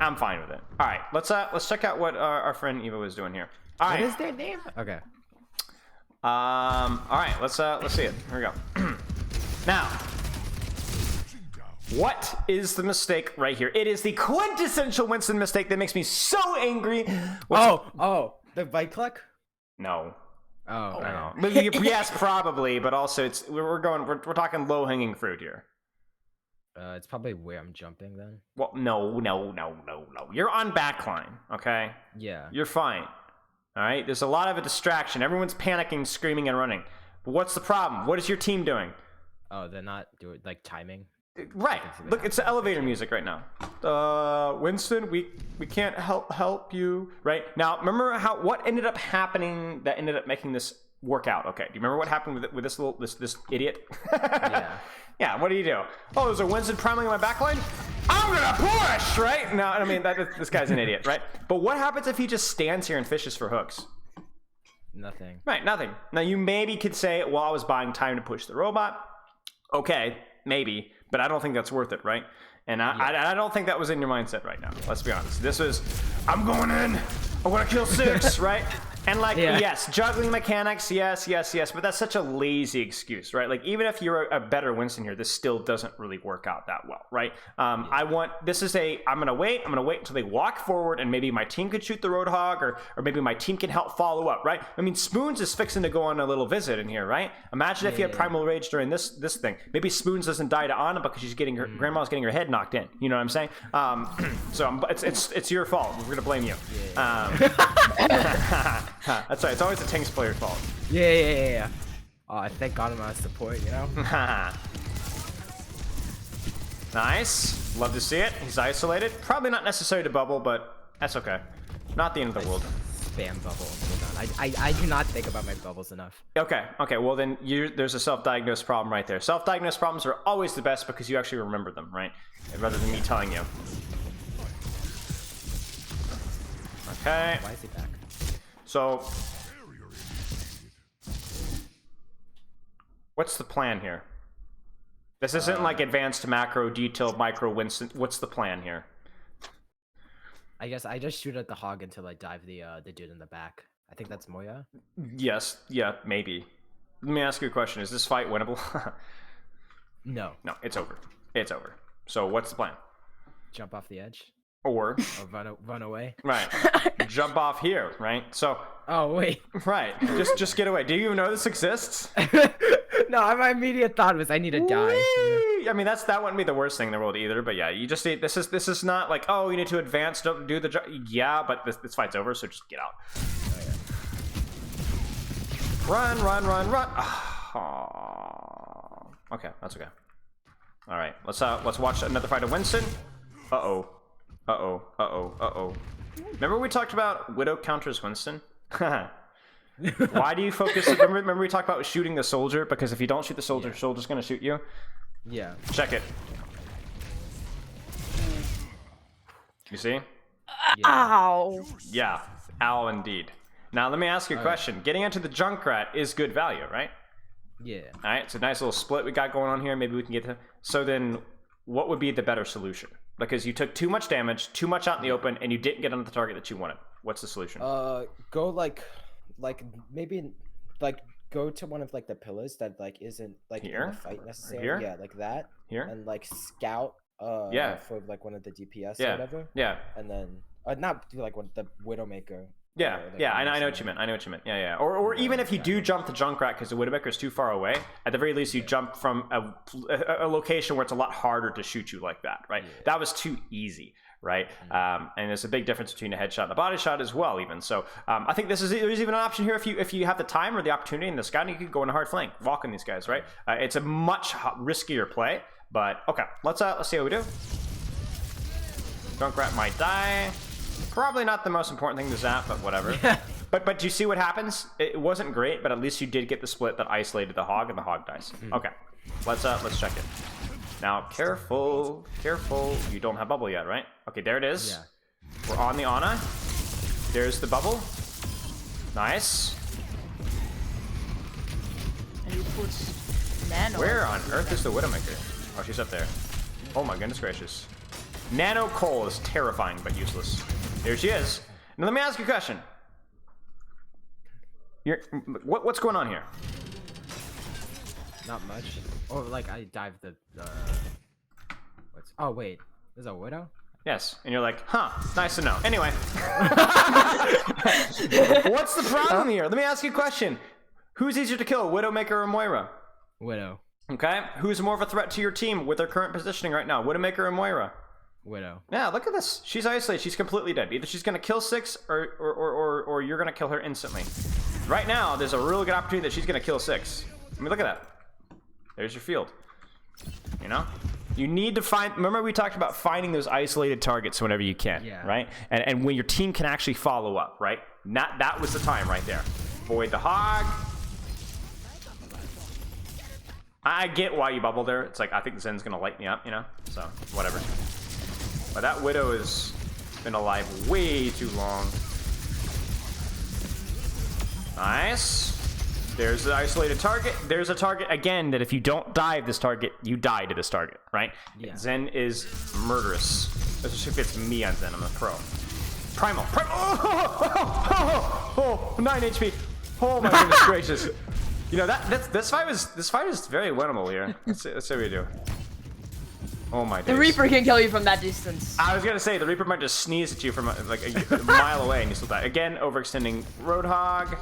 I'm fine with it. All right, let's check out what our friend Eva was doing here. All right. What is their name? Okay. All right, let's see it. Here we go. Now, what is the mistake right here? It is the quintessential Winston mistake that makes me so angry. Oh, the bike click? No. Oh, No. Yes, probably, but also we're talking low hanging fruit here. It's probably where I'm jumping then. Well, no. You're on backline, okay? Yeah. You're fine. All right? There's a lot of a distraction. Everyone's panicking, screaming, and running. But what's the problem? What is your team doing? Oh, they're not doing like timing. Right. Look, it's the elevator music right now. Winston, we can't help you. Right now, remember what ended up happening that ended up making this work out? Okay. Do you remember what happened with this idiot? Yeah. Yeah. What do you do? Oh, there's a Winston priming on my backline. I'm gonna push. Right. No, I mean this guy's an idiot. Right. But what happens if he just stands here and fishes for hooks? Nothing. Right. Nothing. Now you maybe could say, well, I was buying time to push the robot. Okay, maybe. But I don't think that's worth it, right? And I don't think that was in your mindset right now. Let's be honest. This was, I'm going in. I want to kill 6, right? And yes, juggling mechanics, yes. But that's such a lazy excuse, right? Like even if you're a better Winston here, this still doesn't really work out that well, right? I'm gonna wait until they walk forward, and maybe my team could shoot the Roadhog, or maybe my team can help follow up, right? I mean, Spoons is fixing to go on a little visit in here, right? Imagine if you had Primal Rage during this thing. Maybe Spoons doesn't die to Ana because she's getting grandma's getting her head knocked in. You know what I'm saying? So it's your fault. We're gonna blame you. That's right. It's always the tank's player's fault. Yeah. Oh, I thank God I'm on support, you know? Nice. Love to see it. He's isolated. Probably not necessary to bubble, but that's okay. Not the end of the world. Spam bubble. I do not think about my bubbles enough. Okay. Well, then there's a self-diagnosed problem right there. Self-diagnosed problems are always the best because you actually remember them, right? Rather than me telling you. Okay. Why is he back? So, what's the plan here? This isn't like advanced macro, detailed micro Winston. What's the plan here? I guess I just shoot at the hog until I dive the dude in the back. I think that's Moya. Yes. Yeah. Maybe. Let me ask you a question. Is this fight winnable? No. No. It's over. It's over. So what's the plan? Jump off the edge. Or run away. Right. Jump off here, right? So. Oh wait. Right. Just get away. Do you even know this exists? No, my immediate thought was I need to die. I mean, that wouldn't be the worst thing in the world either. But yeah, you just need, this is not like, oh, you need to advance, don't do the job. Yeah, but this fight's over, so just get out. Oh, yeah. Run. Oh. Okay, that's okay. All right, let's watch another fight of Winston. Uh-oh. Remember we talked about Widow counters Winston? Why do you focus? Remember we talked about shooting the soldier? Because if you don't shoot the soldier, soldier's gonna shoot you. Yeah. Check it. You see? Ow. Yeah. Ow, indeed. Now let me ask you a question. Getting into the Junkrat is good value, right? Yeah. All right. It's a nice little split we got going on here. Maybe we can get to. So then, what would be the better solution? Because you took too much damage, too much out in the open, and you didn't get on the target that you wanted. What's the solution? Go like maybe like go to one of like the pillars that like isn't like in Here? the fight necessarily. Here? Yeah, like that. Here? And like scout Yeah. for like one of the DPS Yeah. or whatever. Yeah. And then not do like what the Widowmaker. Yeah, like, yeah, I know what you meant. I know what you meant. Yeah, yeah. Or even if you do jump to Junkrat because the Widowmaker is too far away, at the very least you jump from a location where it's a lot harder to shoot you like that, right? Yeah. That was too easy, right? And there's a big difference between a headshot and a body shot as well, even. So I think there's even an option here if you have the time or the opportunity and the scouting, you could go in a hard flank, walk on these guys, right? It's a much riskier play, but okay, let's see how we do. Junkrat might die. Probably not the most important thing to zap, but whatever. But do you see what happens? It wasn't great, but at least you did get the split that isolated the hog, and the hog dies. Okay, let's check it. Now, careful. You don't have bubble yet, right? Okay, there it is. Yeah. We're on the Ana. There's the bubble. Nice. And he puts Nano. Where on earth is the Widowmaker? Oh, she's up there. Oh my goodness gracious. Nano Cole is terrifying but useless. There she is. Now let me ask you a question. What's going on here? Not much. Or like I dived the oh wait, there's a Widow? Yes, and you're like, huh, nice to know. Anyway. What's the problem here? Let me ask you a question. Who's easier to kill, Widowmaker or Moira? Widow. Okay, who's more of a threat to your team with their current positioning right now, Widowmaker or Moira? Widow. Yeah, look at this. She's isolated. She's completely dead. Either she's gonna kill 6 or you're gonna kill her instantly. Right now, there's a really good opportunity that she's gonna kill 6. I mean, look at that. There's your field. You know? You need to find, remember we talked about finding those isolated targets whenever you can, right? And when your team can actually follow up, right? That was the time right there. Void the hog. I get why you bubbled there. It's like, I think Zen's gonna light me up, you know? So, whatever. But that Widow has been alive way too long. Nice. There's the isolated target. There's a target, again, that if you don't dive this target, you die to this target, right? Yeah. Zen is murderous. Especially if it's me on Zen, I'm a pro. Primal. Oh, 9 HP. Oh my goodness gracious. You know, this fight is very winnable here. Let's see what we do. Oh my days. The Reaper can kill you from that distance. I was gonna say, the Reaper might just sneeze at you from like a mile away and you still die. Again, overextending Roadhog.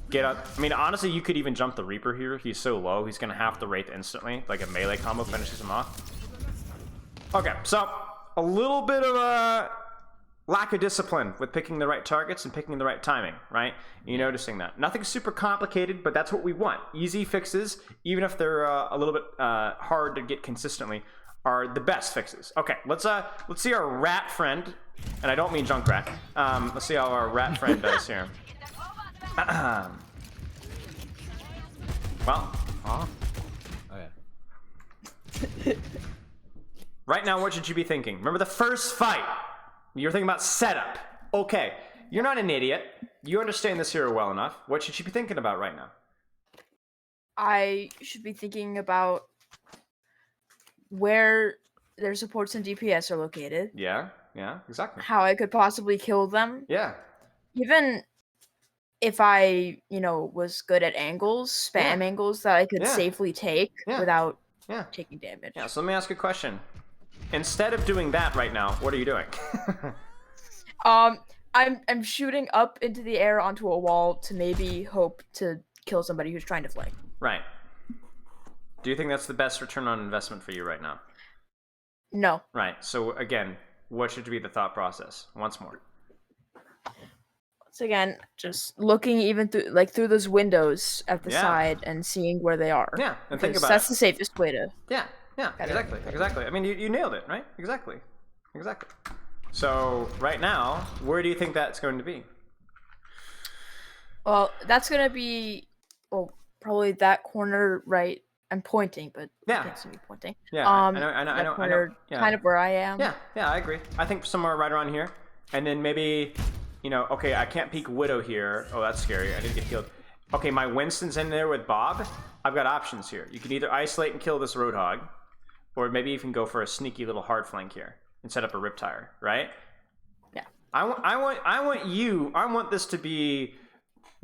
Get up. I mean, honestly, you could even jump the Reaper here. He's so low, he's gonna have to Wraith instantly. Like a melee combo finishes him off. Okay, so a little bit of a lack of discipline with picking the right targets and picking the right timing, right? You're noticing that. Nothing super complicated, but that's what we want. Easy fixes, even if they're a little bit hard to get consistently, are the best fixes. Okay, let's see our rat friend, and I don't mean Junkrat. Let's see how our rat friend does here. Well, Okay. right now, what should you be thinking? Remember the first fight? You're thinking about setup. Okay, you're not an idiot. You understand this hero well enough. What should you be thinking about right now? I should be thinking about where their supports and DPS are located. Yeah, exactly. How I could possibly kill them. Yeah. Even if I, was good at angles, spam angles that I could safely take without taking damage. Yeah, so let me ask you a question. Instead of doing that right now, what are you doing? I'm shooting up into the air onto a wall to maybe hope to kill somebody who's trying to flank. Right. Do you think that's the best return on investment for you right now? No. Right. So again, what should be the thought process? Once more. Once again, just looking even through those windows at the side and seeing where they are. Yeah, and think about that's the safest way to. Yeah, exactly. I mean, you nailed it, right? Exactly. So right now, where do you think that's going to be? Well, that's going to be, probably that corner right. I'm pointing, but you can't see me pointing. Yeah, I know. Yeah. Kind of where I am. Yeah, I agree. I think somewhere right around here, and then maybe, okay, I can't peek Widow here. Oh, that's scary. I need to get healed. Okay, my Winston's in there with Bob. I've got options here. You can either isolate and kill this Roadhog, or maybe you can go for a sneaky little hard flank here and set up a Riptire, right? Yeah. I want this to be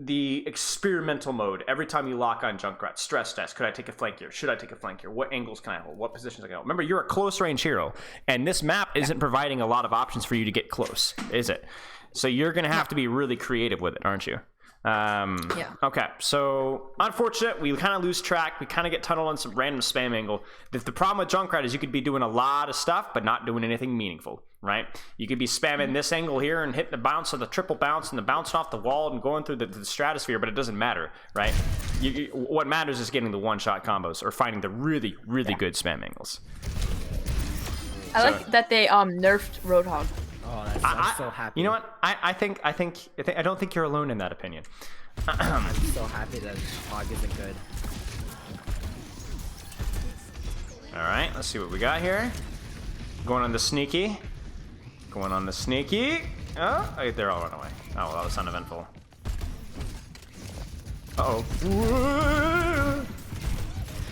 the experimental mode every time you lock on Junkrat. Stress test. Could I take a flank here? Should I take a flank here? What angles can I hold? What positions can I hold? Remember, you're a close range hero, and this map isn't providing a lot of options for you to get close, is it? So you're going to have to be really creative with it, aren't you? Yeah. Okay, so unfortunate, we kind of lose track. We kind of get tunneled on some random spam angle. The problem with Junkrat is you could be doing a lot of stuff, but not doing anything meaningful, right? You could be spamming this angle here and hitting the bounce of the triple bounce and the bouncing off the wall and going through the stratosphere, but it doesn't matter, right? What matters is getting the one-shot combos or finding the really, really good spam angles. I like that they nerfed Roadhog. Oh, I'm so happy. You know what? I don't think you're alone in that opinion. I'm so happy that Hog isn't good. All right, let's see what we got here. Going on the sneaky. Going on the sneaky. Oh, they're all run away. Oh, well, that was uneventful. Uh-oh.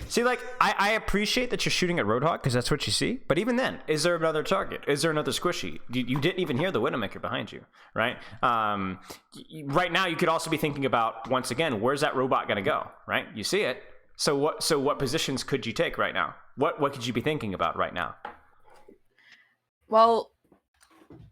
See, like, I appreciate that you're shooting at Roadhog because that's what you see. But even then, is there another target? Is there another squishy? You didn't even hear the Widowmaker behind you, right? Right now, you could also be thinking about, once again, where's that robot going to go, right? You see it. So what positions could you take right now? What could you be thinking about right now? Well,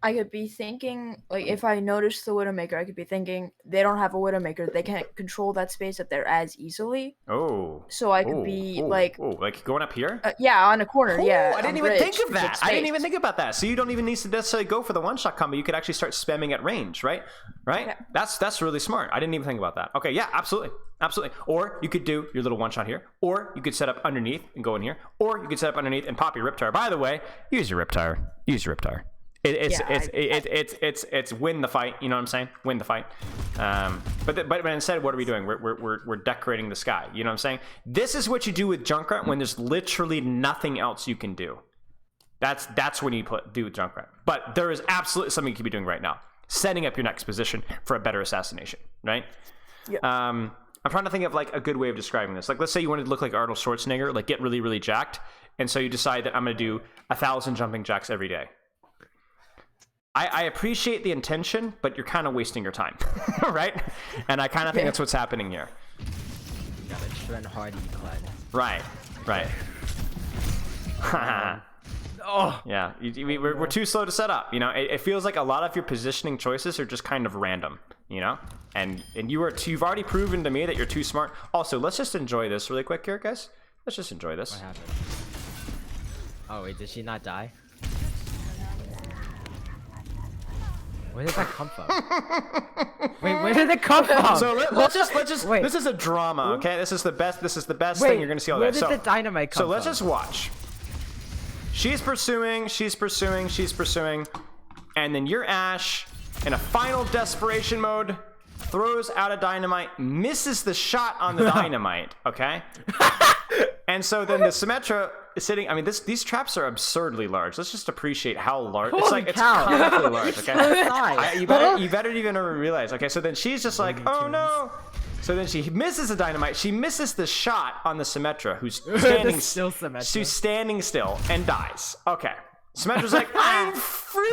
I could be thinking, like, if I notice the Widowmaker, I could be thinking they don't have a Widowmaker. They can't control that space up there as easily. Oh. So I could be like going up here? Yeah, on a corner. Yeah. I didn't even think of that. I didn't even think about that. So you don't even need to necessarily go for the one-shot combo. You could actually start spamming at range, right? Right? Okay. That's really smart. I didn't even think about that. Okay, yeah, absolutely. Absolutely. Or you could do your little one-shot here. Or you could set up underneath and go in here. Or you could set up underneath and pop your Riptire. By the way, use your Riptire. Use your Riptire. It's win the fight. You know what I'm saying? Win the fight. But instead, what are we doing? We're decorating the sky. You know what I'm saying? This is what you do with Junkrat when there's literally nothing else you can do. That's when you do with Junkrat. But there is absolutely something you could be doing right now. Setting up your next position for a better assassination, right? Yeah. I'm trying to think of like a good way of describing this. Like, let's say you wanted to look like Arnold Schwarzenegger, like get really, really jacked, and so you decide that I'm going to do 1,000 jumping jacks every day. I appreciate the intention, but you're kind of wasting your time, right? And I kind of think that's what's happening here. You gotta trend hardy, Plat. Right. Yeah, we're too slow to set up. You know, it feels like a lot of your positioning choices are just kind of random. You know, and you've already proven to me that you're too smart. Also, let's just enjoy this really quick here, guys. Let's just enjoy this. What happened? Oh wait, did she not die? Where did that come from? Wait, where did it come from? So let's just wait. This is a drama, okay? This is the best thing you're gonna see all day. Where did the dynamite come from? So let's just watch. She's pursuing, and then your Ashe, in a final desperation mode, throws out a dynamite, misses the shot on the dynamite, okay? And so then the Symmetra is sitting. I mean, these traps are absurdly large. Let's just appreciate how large. It's comically large. Okay, you better even realize. Okay, so then she's just like, oh no. So then she misses the dynamite. She misses the shot on the Symmetra, who's standing still. She's standing still and dies. Okay, Symmetra's like, I'm free.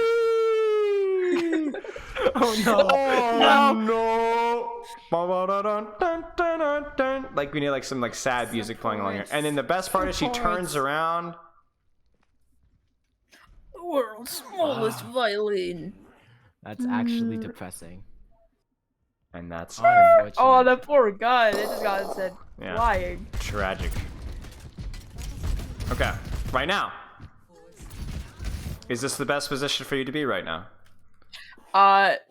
Oh no! No! Like we need like some like sad music playing along here. And then the best part is she turns around. The world's smallest violin. That's actually depressing. And that's oh, that poor guy. They just got said flying. Tragic. Okay, right now. Is this the best position for you to be right now?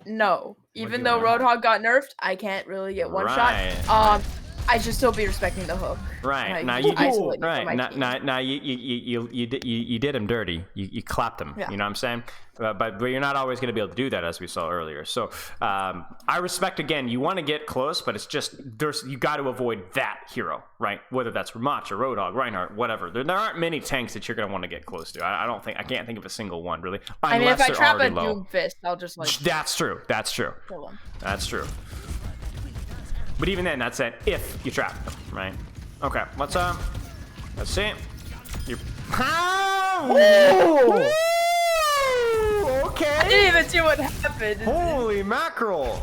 No. Even though Roadhog got nerfed, I can't really get one shot. I should still be respecting the hook. Right. Now you did him dirty. You clapped him. Yeah. You know what I'm saying? But you're not always going to be able to do that, as we saw earlier. So I respect, again, you want to get close, but it's just you got to avoid that hero, right? Whether that's Ramattra, Roadhog, Reinhardt, whatever. There aren't many tanks that you're going to want to get close to. I can't think of a single one, really. I mean, if I trap a Doomfist, I'll just like. That's true. Kill him. That's true. But even then, that's it if you trap them, right? Okay, let's see. You're... Oh! Okay. I didn't even see what happened. Holy mackerel!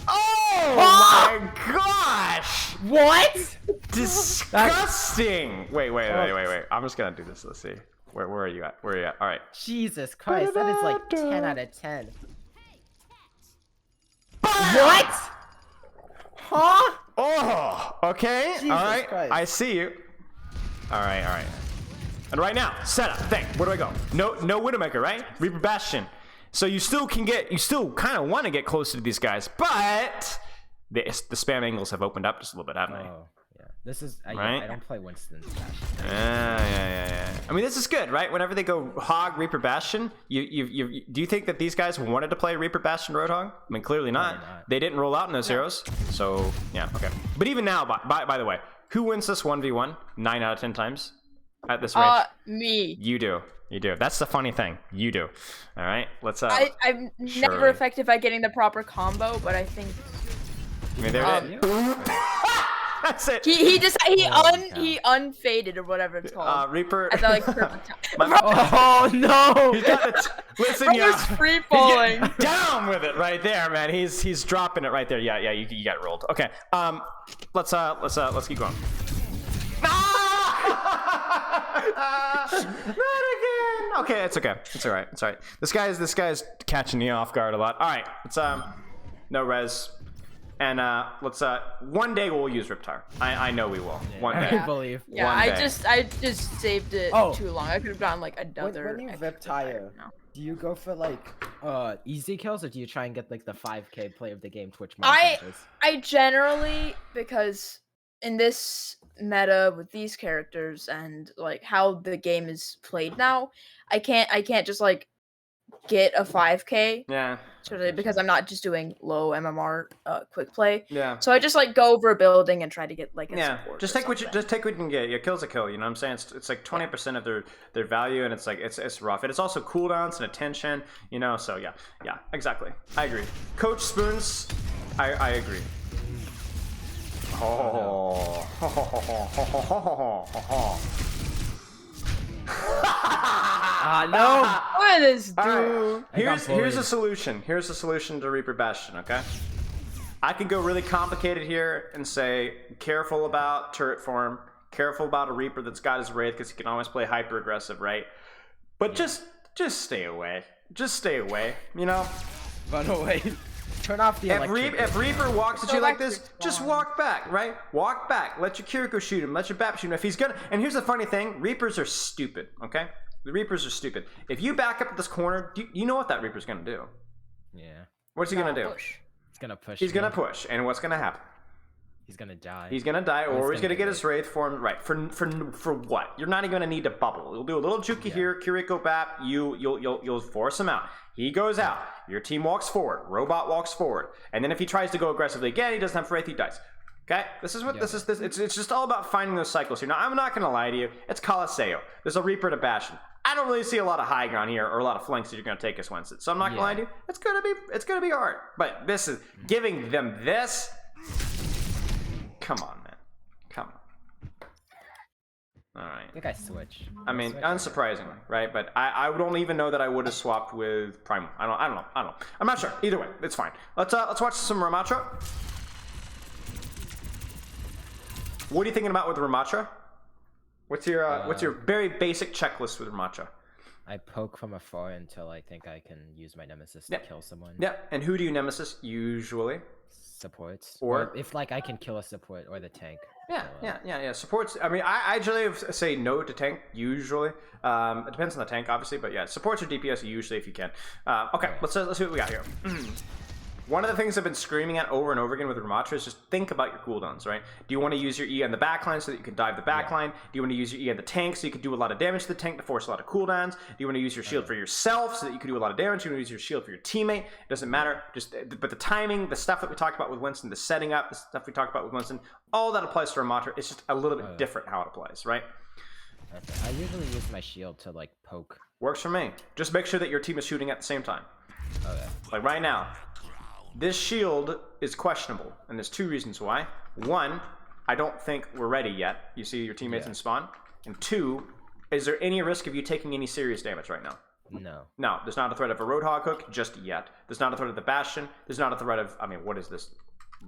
Oh! Oh my gosh! What? Disgusting! Wait. I'm just gonna do this. Let's see. Where are you at? Where are you at? All right. Jesus Christ, that is like 10 out of 10. What? Huh? Oh, okay. Jesus All right. Christ. I see you. All right. And right now, setup thing. Where do I go? No Widowmaker, right? Reaper Bastion. So you still kind of want to get closer to these guys, but the spam angles have opened up just a little bit, haven't they? Oh, yeah. This is I don't play Winston's Bastion. Yeah. I mean, this is good, right? Whenever they go Hog Reaper Bastion, do you think that these guys wanted to play Reaper Bastion Roadhog? I mean, clearly not. They didn't roll out in those heroes, so yeah, okay. But even now, by the way, who wins this 1v1 9 out of 10 times at this range? Me. You do. That's the funny thing. You do. All right. Let's. I'm never effective at getting the proper combo, but I think. I mean, there it is. That's it. He unfaded or whatever it's called. Reaper. At the, like, perfect time. Oh no! He's got listen, yeah. Free falling. Down with it right there, man. He's dropping it right there. Yeah. You got rolled. Okay. Let's keep going. Not again. Okay, it's okay. It's all right. This guy's catching me off guard a lot. All right. Let's no res. And let's one day we'll use Riptire. I know we will. Yeah, one day. I believe. Yeah, I just saved it too long. I could have gotten like another. When you Riptire, do you go for like easy kills or do you try and get like the 5K play of the game Twitch montages? I generally, because in this meta with these characters and like how the game is played now, I can't just like get a 5K. Yeah. Because I'm not just doing low MMR quick play. Yeah. So I just like go over a building and try to get like a support. Just take what you can get. Yeah, kill's a kill. You know what I'm saying? It's like 20% of their value, and it's like it's rough. And it's also cooldowns and attention. You know, so yeah, exactly. I agree. Coach Spoons, I agree. Oh. No. What is this dude? Right. Here's a solution. Here's a solution to Reaper Bastion, okay? I can go really complicated here and say, careful about turret form, careful about a Reaper that's got his Wraith, because he can always play hyper aggressive, right? But just stay away. Just stay away, you know? Run away. Turn off the electric. If Reaper walks at you like this, just walk back, right? Walk back. Let your Kiriko shoot him. Let your Bap shoot him. If he's gonna, and here's the funny thing: Reapers are stupid. Okay, the Reapers are stupid. If you back up at this corner, you know what that Reaper's gonna do? Yeah. What's he gonna do? Push. He's gonna push. He's gonna push, and what's gonna happen? He's gonna die. He's gonna die, or he's gonna get his Wraith form. Right? For what? You're not even gonna need to bubble. You'll do a little Juki here, Kiriko Bap. You'll force him out. He goes out. Your team walks forward. Robot walks forward, and then if he tries to go aggressively again, he doesn't have Wraith. He dies. Okay, this is what this is. It's just all about finding those cycles here. Now, I'm not gonna lie to you. It's Colosseo. There's a Reaper to Bastion. I don't really see a lot of high ground here or a lot of flanks that you're gonna take us Winston. So I'm not gonna lie to you. It's gonna be hard. But this is giving them this. Come on, man. Come on. All right. I think I switch. I mean, unsurprisingly, right? But I don't even know that I would have swapped with Primal. I don't know. I'm not sure. Either way, it's fine. Let's watch some Ramattra. What are you thinking about with Ramattra? What's your very basic checklist with Ramattra? I poke from afar until I think I can use my nemesis to kill someone. Yeah. And who do you nemesis usually? Supports. Or if like I can kill a support or the tank. Yeah. Supports. I mean, I generally say no to tank usually. It depends on the tank, obviously, but yeah, supports or DPS usually if you can. Okay, let's see what we got here. One of the things I've been screaming at over and over again with Ramattra is just think about your cooldowns, right? Do you want to use your E on the backline so that you can dive the backline? Do you want to use your E on the tank so you can do a lot of damage to the tank to force a lot of cooldowns? Do you want to use your shield for yourself so that you can do a lot of damage? Do you want to use your shield for your teammate? It doesn't matter. But the timing, the stuff that we talked about with Winston, the setting up, the stuff we talked about with Winston, all that applies to Ramattra. It's just a little bit different how it applies, right? I usually use my shield to like poke. Works for me. Just make sure that your team is shooting at the same time. Okay. Like right now. This shield is questionable, and there's two reasons why. One, I don't think we're ready yet. You see your teammates in spawn. And two, is there any risk of you taking any serious damage right now? No. No, there's not a threat of a Roadhog hook just yet. There's not a threat of the Bastion. There's not a threat of, I mean, what is this?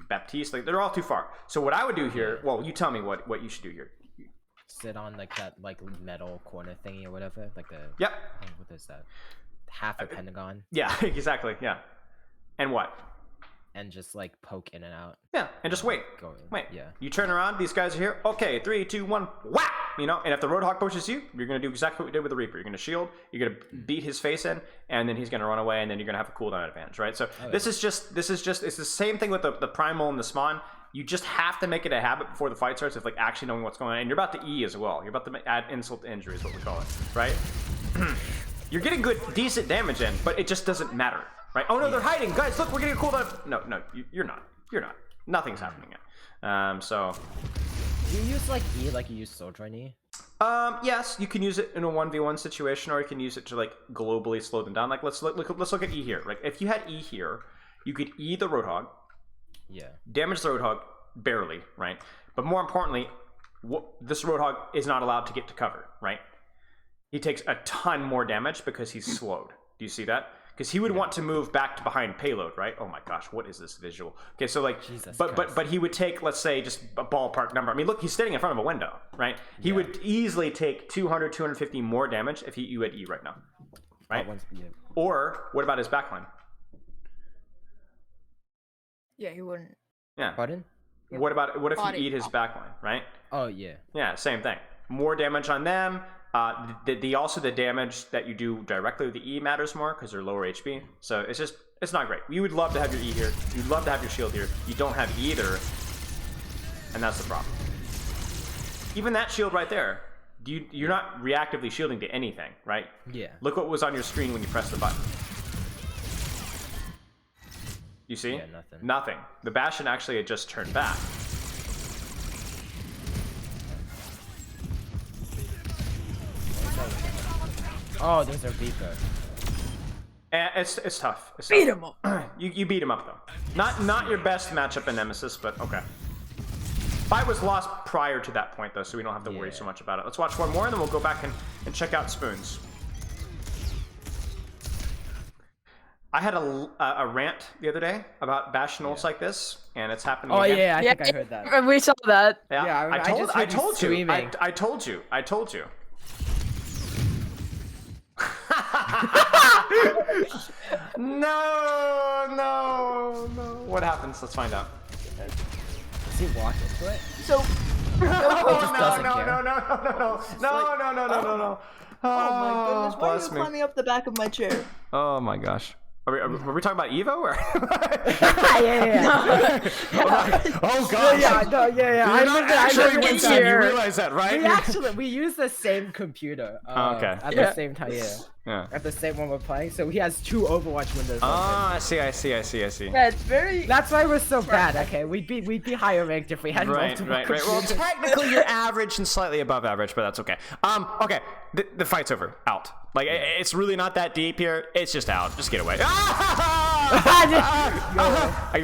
Baptiste. Like they're all too far. So what I would do here, well, you tell me what you should do here. Sit on like that like metal corner thingy or whatever, like a Yep. what is that? Half a pentagon. Yeah, exactly. Yeah. And what? And just like poke in and out. Yeah, and just wait. Wait. Yeah. You turn around. These guys are here. Okay, 3, 2, 1. Whack! You know, and if the Roadhog pushes you, you're gonna do exactly what we did with the Reaper. You're gonna shield. You're gonna beat his face in, and then he's gonna run away, and then you're gonna have a cooldown advantage, right? So this is just it's the same thing with the primal and the spawn. You just have to make it a habit before the fight starts of like actually knowing what's going on. And you're about to E as well. You're about to add insult to injury is what we call it, right? You're getting decent damage in, but it just doesn't matter, right? Oh no, they're hiding, guys! Look, we're getting a cooldown. No, you're not. You're not. Nothing's happening yet. So. Do you use like E like you use Soldier on E? Yes, you can use it in a 1v1 situation, or you can use it to like globally slow them down. Like let's look at E here. Like if you had E here, you could E the Roadhog. Yeah. Damage the Roadhog barely, right? But more importantly, this Roadhog is not allowed to get to cover, right? He takes a ton more damage because he's slowed. Do you see that? Because he would want to move back to behind payload, right? Oh my gosh, what is this visual? Okay, so like, but he would take, let's say, just a ballpark number. I mean, look, he's standing in front of a window, right? He would easily take 200, 250 more damage if you had E right now, right? Or what about his backline? Yeah, he wouldn't. Yeah. Pardon? What if you eat his backline, right? Oh yeah. Yeah, same thing. More damage on them. Also the damage that you do directly with the E matters more because they're lower HP. So it's not great. You would love to have your E here. You'd love to have your shield here. You don't have either, and that's the problem. Even that shield right there, you're not reactively shielding to anything, right? Yeah. Look what was on your screen when you pressed the button. You see? Yeah, nothing. Nothing. The Bastion actually had just turned back. Oh, there's a Reaper. It's tough. Beat him up. You beat him up though. Not your best matchup in Nemesis, but okay. Fight was lost prior to that point though, so we don't have to worry so much about it. Let's watch one more and then we'll go back and check out Spoons. I had a rant the other day about Bastion ults like this, and it's happening again. Yeah, I think I heard that. We saw that. Yeah, I told you. I told you. No. What happens? Let's find out. Does he walk into it? So. No. Oh my goodness! Why are you bless me. climbing up the back of my chair? Oh my gosh. Are we talking about Evo or? Yeah. Oh god. Yeah. You're not actually Winston. You here. realize that, right? We use the same computer. Okay. At the same time, Yeah. At the same one we're playing, so he has 2 Overwatch windows. I see. Yeah, it's very. That's why we're so bad. Okay, we'd be higher ranked if we had multiple Right. Well, computers. technically you're average and slightly above average, but that's okay. Okay. The fight's over. Out. Like it's really not that deep here. It's just out. Just get away. You're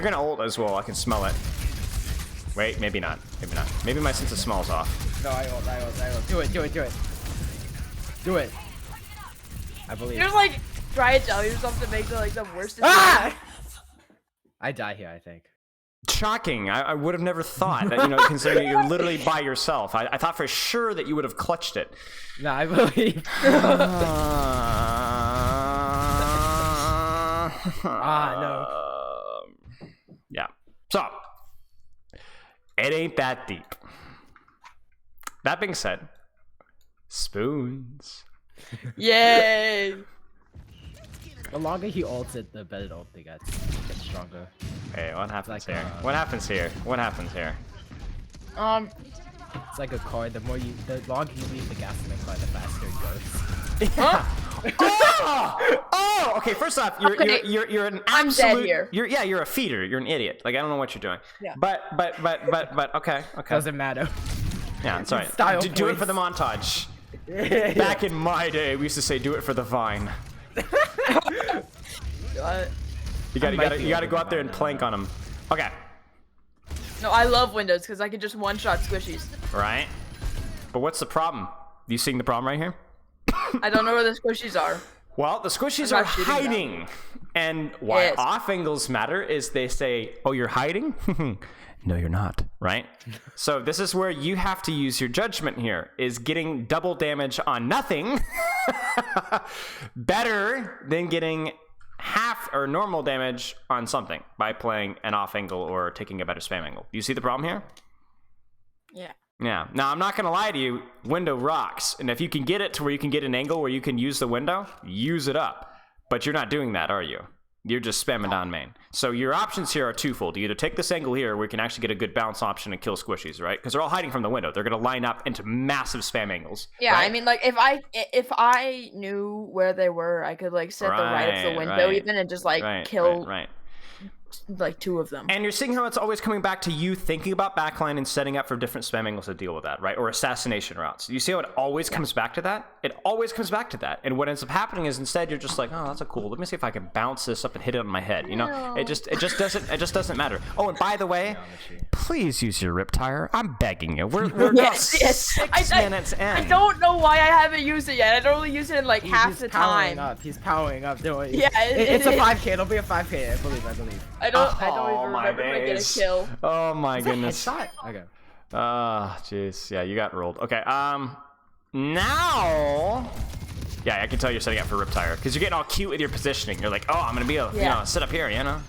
gonna ult as well. I can smell it. Wait, maybe not. Maybe my sense of smell's off. No, I ult. Do it. I believe. You're like try to tell yourself to make the worst. I die here, I think. Shocking. I would have never thought that, considering you're literally by yourself. I thought for sure that you would have clutched it. No, I believe. No. Yeah. So, it ain't that deep. That being said, Spoons. Yay! The longer he ults it, the better the ult gets stronger. Hey, what happens like, here? What happens here? It's like a car. The longer you leave the gas in the car, the faster it goes. Oh! Okay. First off, you're an I'm absolute. dead here. You're a feeder. You're an idiot. Like I don't know what you're doing. Yeah. But okay. Doesn't matter. Yeah, that's right. Style Do it points. for the montage. Back in my day, we used to say, "Do it for the vine." You gotta go out there and plank on them. Okay. No, I love Windows because I can just one-shot squishies. Right. But what's the problem? You seeing the problem right here? I don't know where the squishies are. Well, the squishies I'm are not shooting hiding And why Yes. off angles matter is they say, oh, you're hiding? No, you're not, right? So this is where you have to use your judgment here. Is getting double damage on nothing better than getting half or normal damage on something by playing an off angle or taking a better spam angle? Do you see the problem here? Yeah. Yeah. Now, I'm not going to lie to you. Window rocks. And if you can get it to where you can get an angle where you can use the window, use it up. But you're not doing that, are you? You're just spamming down main. So your options here are twofold. You either take this angle here where you can actually get a good bounce option and kill squishies, right? Because they're all hiding from the window. They're going to line up into massive spam angles. Yeah, right? I mean, like, if I knew where they were, I could, like, set the right of the window even and just, like, kill, like, 2 of them. And you're seeing how it's always coming back to you thinking about backline and setting up for different spam angles to deal with that, right? Or assassination routes. You see how it always comes back to that? It always comes back to that. And what ends up happening is instead you're just like, oh, that's a cool. Let me see if I can bounce this up and hit it on my head. You know, it just doesn't matter. Oh, and by the way, please use your rip tire. I'm begging you. We're about 6 minutes in. I don't know why I haven't used it yet. I only use it in like half the time. He's powering up. Don't Yeah, it's a 5K. It'll be a 5K. I believe. I don't even remember if I get a kill. Oh my goodness. Headshot. Okay. Jeez. Yeah, you got rolled. Okay. Now. Yeah, I can tell you're setting up for rip tire because you're getting all cute with your positioning. You're like, oh, I'm gonna be able, sit up here, you know.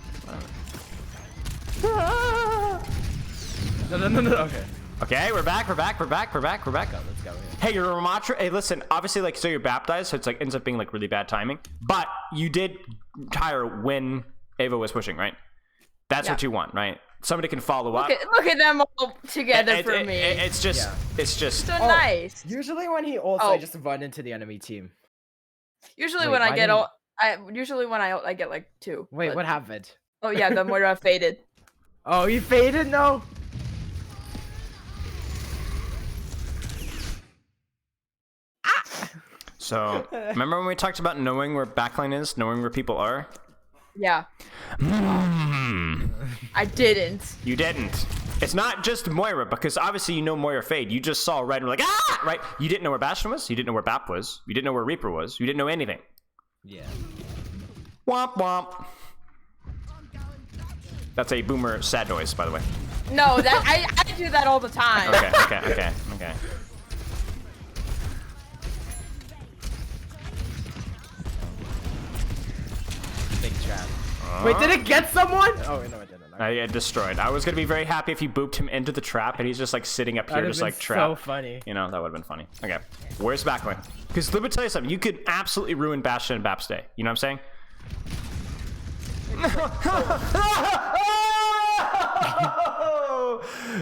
No. Okay. Okay, we're back. Go, let's go. Hey, you're a Ramattra. Hey, listen. Obviously, like, so you're baptized, so it's like ends up being like really bad timing. But you did tire when Ava was pushing, right? That's what you want, right? Somebody can follow up. Look at them all together for me. It's just so nice. Usually when he ults, I just run into the enemy team. Usually when I get ult, I get like 2. Wait, but... what happened? Oh yeah, the Moira faded. Oh, he faded? No. So, remember when we talked about knowing where backline is, knowing where people are? Yeah. I didn't. You didn't. It's not just Moira, because obviously you know Moira fade. You just saw red and were like, ah! Right? You didn't know where Bastion was. You didn't know where Bap was. You didn't know where Reaper was. You didn't know anything. Yeah. Womp womp. That's a boomer sad noise, by the way. No, that I do that all the time. Okay. Big trap. Wait, did it get someone? Oh, no, it didn't. I get destroyed. I was gonna be very happy if you booped him into the trap and he's just like sitting up here, just like trapped. So funny. You know, that would have been funny. Okay, where's backline? Because let me tell you something. You could absolutely ruin Bastion and Bap's day. You know what I'm saying?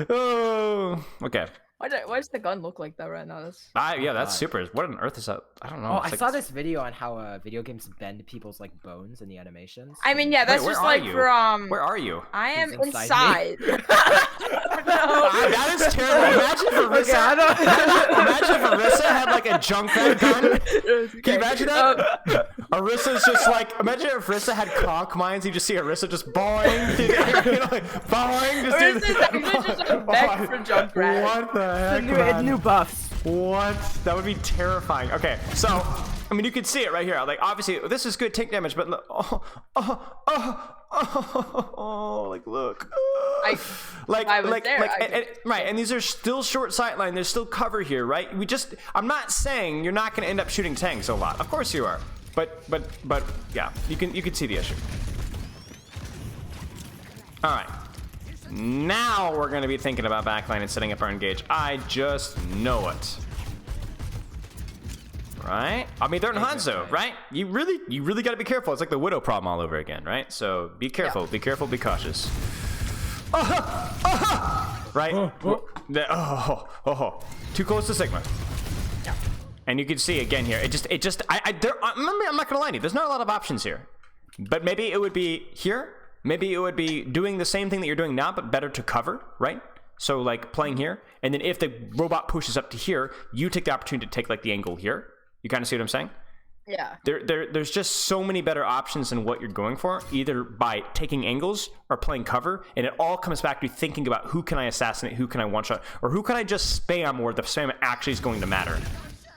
Oh, okay. Why does the gun look like that right now? Yeah, that's super. What on earth is that? I don't know. Oh, I saw this video on how video games bend people's like bones in the animations. I mean, yeah, that's just like for Where are you? I am He's inside. inside That is terrible. Imagine if Arissa had like a Junkrat gun. Can you imagine that? Arissa's just like, imagine if Arissa had conch mines. You just see Arissa just boing, you know, like, boing. Arissa's actually just a mech for Junkrat. What the heck? New buffs. What? That would be terrifying. Okay, so I mean, you can see it right here. Like, obviously, this is good tank damage, but like, look. Right, and these are still short sightline. There's still cover here, right? I'm not saying you're not going to end up shooting tanks a lot. Of course you are, but yeah, you can see the issue. All right. Now we're going to be thinking about backline and setting up our engage. I just know it. Right? I mean, they're in Hanzo, right? You really got to be careful. It's like the Widow problem all over again, right? So be careful, be careful, be cautious. Right? Too close to Sigma. Yeah. And you can see again here. I'm not going to lie to you. There's not a lot of options here. But maybe it would be here. Maybe it would be doing the same thing that you're doing now, but better to cover, right? So like playing here, and then if the robot pushes up to here, you take the opportunity to take like the angle here. You kind of see what I'm saying? Yeah. There's just so many better options than what you're going for, either by taking angles or playing cover, and it all comes back to thinking about who can I assassinate, who can I one-shot, or who can I just spam where the spam actually is going to matter.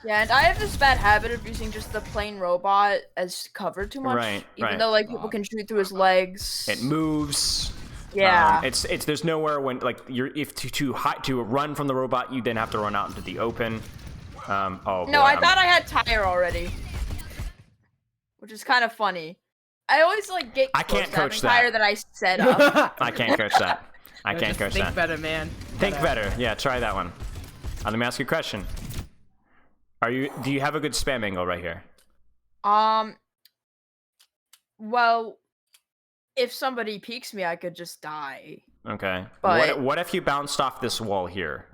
Yeah, and I have this bad habit of using just the plain robot as cover too much. Right, even though like people can shoot through his legs. It moves. Yeah. It's there's nowhere when like you're to run from the robot, you then have to run out into the open. Oh boy, no, I thought I had tire already, which is kind of funny. I always like get I can't coach that. tire that I set up. I can't coach that. I can't coach think that. better, man. Think better. Yeah, try that one. Let me ask you a question. Do you have a good spam angle right here? Well, if somebody peeks me, I could just die. Okay. But what if you bounced off this wall here?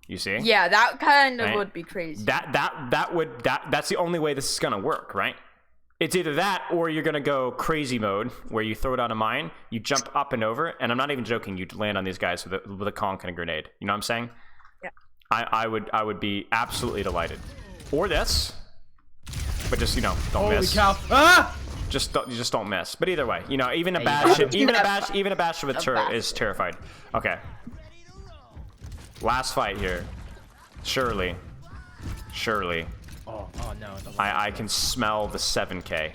You see? Yeah, that kind of Right. would be crazy. That's the only way this is gonna work, right? It's either that or you're gonna go crazy mode where you throw it on a mine, you jump up and over, and I'm not even joking, you land on these guys with a conch and a grenade. You know what I'm saying? Yeah. I would be absolutely delighted. Or this, but just don't Holy miss. cow! Ah! Just don't miss. But either way, even a bash, even a bash with a turret is terrified. Okay. Last fight here. Surely. Oh no. I can smell the 7K.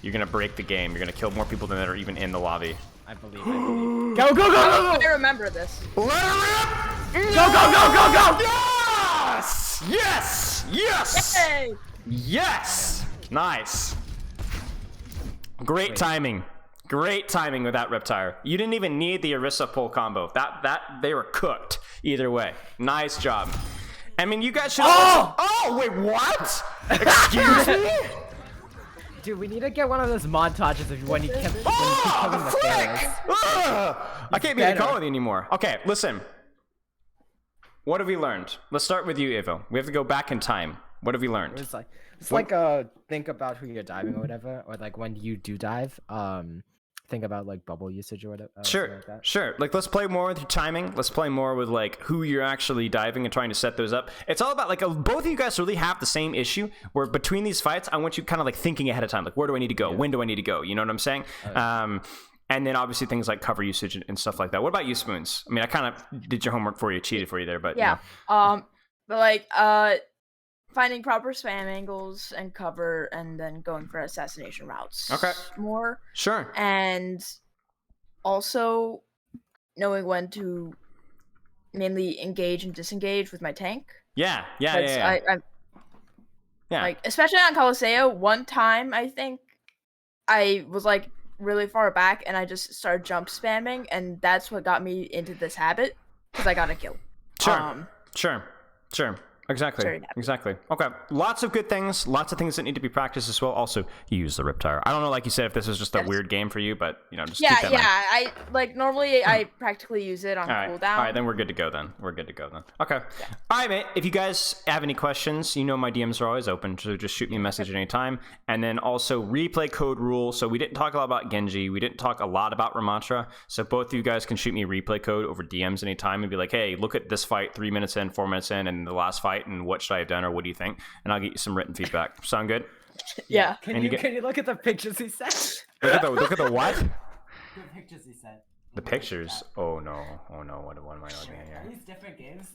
You're gonna break the game. You're gonna kill more people than that are even in the lobby. I believe. Go! I remember this. Let her rip! Go! Yes! Hey! Yes! Nice. Great timing. Great timing with that Riptire. You didn't even need the Orisa pull combo. That they were cooked either way. Nice job. I mean, you guys should. Oh wait, what? Excuse me. Dude, we need to get one of those montages of when you keep killing the frick! players. I can't be in the call with you anymore. Okay, listen. What have we learned? Let's start with you, Evo. We have to go back in time. What have we learned? It's like think about who you're diving or whatever, or like when you do dive, think about like bubble usage or whatever. Sure. Like, let's play more with your timing. Let's play more with like who you're actually diving and trying to set those up. It's all about like both of you guys really have the same issue where between these fights, I want you kind of like thinking ahead of time, like where do I need to go? Yeah. When do I need to go? You know what I'm saying? And then obviously things like cover usage and stuff like that. What about you, Spoons? I mean, I kind of did your homework for you, cheated for you there, but yeah. But like finding proper spam angles and cover, and then going for assassination routes. Okay. More. Sure. And also knowing when to mainly engage and disengage with my tank. Yeah. I'm like, especially on Coliseo, one time I think I was like really far back and I just started jump spamming, and that's what got me into this habit because I got a kill. Sure. Exactly. Okay. Lots of good things. Lots of things that need to be practiced as well. Also, use the Riptire. I don't know, like you said, if this is just a weird game for you, but just keep that in mind. I like normally I practically use it on cooldown. All right, then we're good to go then. Okay. Yeah. All right, mate. If you guys have any questions, my DMs are always open, so just shoot me a message at any time. And then also replay code rule. So we didn't talk a lot about Genji. We didn't talk a lot about Ramattra. So both of you guys can shoot me replay code over DMs anytime and be like, hey, look at this fight 3 minutes in, 4 minutes in, and the last fight, and what should I have done, or what do you think? And I'll get you some written feedback. Sound good? Yeah. Can you look at the pictures he sent? Look at the what? The pictures he sent. The pictures? Oh no. What am I looking at here? These different games.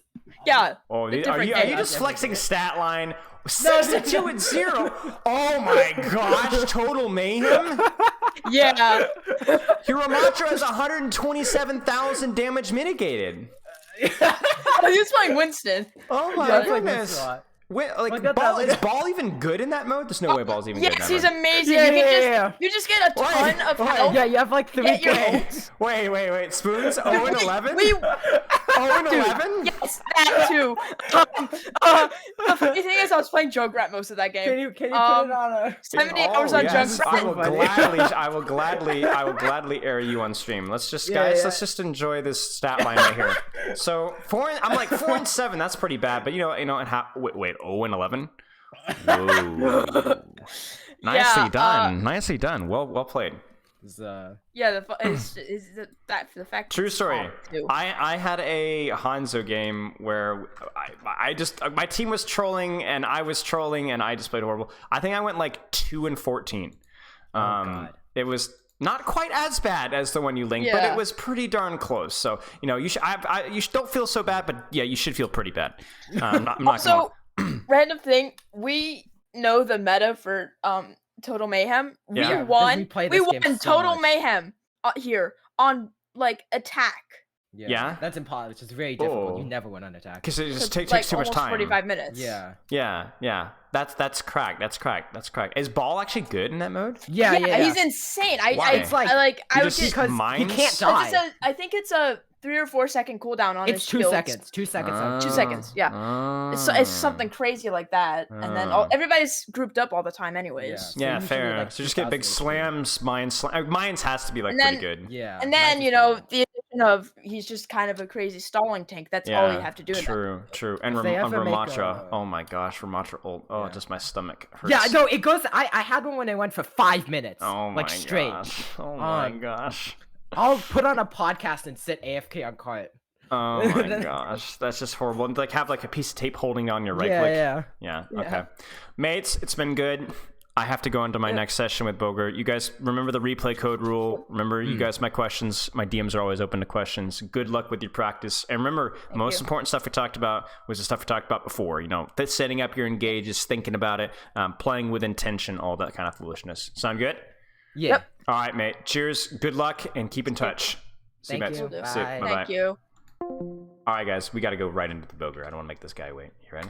Yeah. Oh, are you just flexing stat line? 62 and 0. Oh my gosh! Total mayhem. Yeah. Your Ramattra has 127,000 damage mitigated. Oh, he was playing Winston. Oh my goodness. Wait, is Ball even good in that mode? There's no way Ball's even good in that he's mode. amazing. You just get a ton of health. Yeah, you have like 3 games. Wait. Spoons 0 and 11? 0 and 11? Yes, that too. The funny thing is, I was playing Junkrat most of that game. Can you put it on a 70 hours on Junkrat? I will gladly air you on stream. Let's just let's just enjoy this stat line right here. So I'm like 4 and 7. That's pretty bad, but wait. 0 and 11. Whoa. Nicely done. Well played. The fact. True story. I had a Hanzo game where I just my team was trolling and I was trolling and I just played horrible. I think I went like 2 and 14. God. It was not quite as bad as the one you linked, but it was pretty darn close. So you should don't feel so bad, but yeah, you should feel pretty bad. I'm not also, gonna... Random thing. We know the meta for Total Mayhem. Yeah. We won. We play We this game won so Total much. Mayhem here on like attack. Yeah? That's impossible. It's just very difficult. Oh. You never win on attack. Because it just like, takes too much almost time. 45 minutes. Yeah. Yeah. That's cracked. That's cracked. Is Ball actually good in that mode? Yeah. He's insane. Why? It's like I would just just because mines? he can't It's die. I think it's a 3 or 4 second cooldown on his It's 2 skills. seconds. 2 seconds. 2 seconds. Yeah. It's something crazy like that, and then everybody's grouped up all the time, anyways. Yeah. Yeah, So fair. usually, like, So just get big 2,000 slams, mines has to be like And then- pretty good. Yeah. And then Mine's just the addition of he's just kind of a crazy stalling tank. That's all you have to do. in that. True. And If they ever make Ramattra. a- Oh my gosh, Ramattra ult. Oh, Yeah. just my stomach hurts. Yeah, no, it goes. I had one when I went for 5 minutes. Oh my like straight. gosh. Oh my Um, gosh. I'll put on a podcast and sit AFK on cart. Oh my gosh, that's just horrible. And like have like a piece of tape holding on your right click. Yeah. Okay, mates, it's been good. I have to go into my next session with Boger. You guys remember the replay code rule. Remember, you guys, my questions, my DMs are always open to questions. Good luck with your practice. And remember, most important stuff we talked about was the stuff we talked about before. You know, setting up your engages, thinking about it, playing with intention, all that kind of foolishness. Sound good? Yeah. Yep. All right, mate. Cheers. Good luck and keep in touch. See you, Thank mates. you. See you. Bye. Bye-bye. Thank you. All right, guys, we got to go right into the Boger. I don't want to make this guy wait. You ready?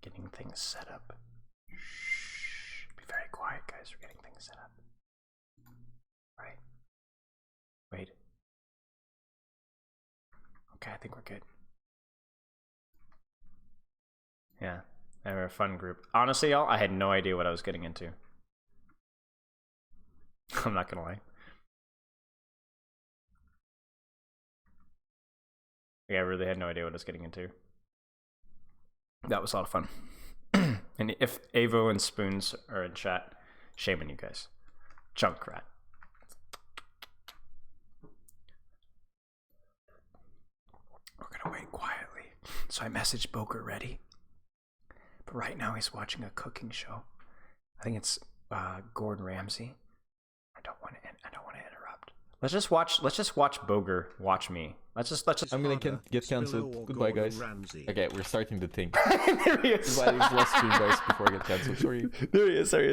Getting things set up. Shh. Be very quiet, guys. We're getting things set up. Right. Wait. Okay, I think we're good. Yeah, they were a fun group. Honestly, y'all, I had no idea what I was getting into. I'm not gonna lie. Yeah, I really had no idea what I was getting into. That was a lot of fun. And if Avo and Spoons are in chat, shame on you guys. Junkrat. We're gonna wait quietly. So I messaged Boger ready. But right now he's watching a cooking show. I think it's Gordon Ramsay. I don't want to interrupt. Let's just watch Boger watch me. Let's just I'm gonna get cancelled. Goodbye, guys. Okay, we're starting the thing. There he is. Goodbye, this is last stream, guys, before I get cancelled. Sorry. There he is. Sorry.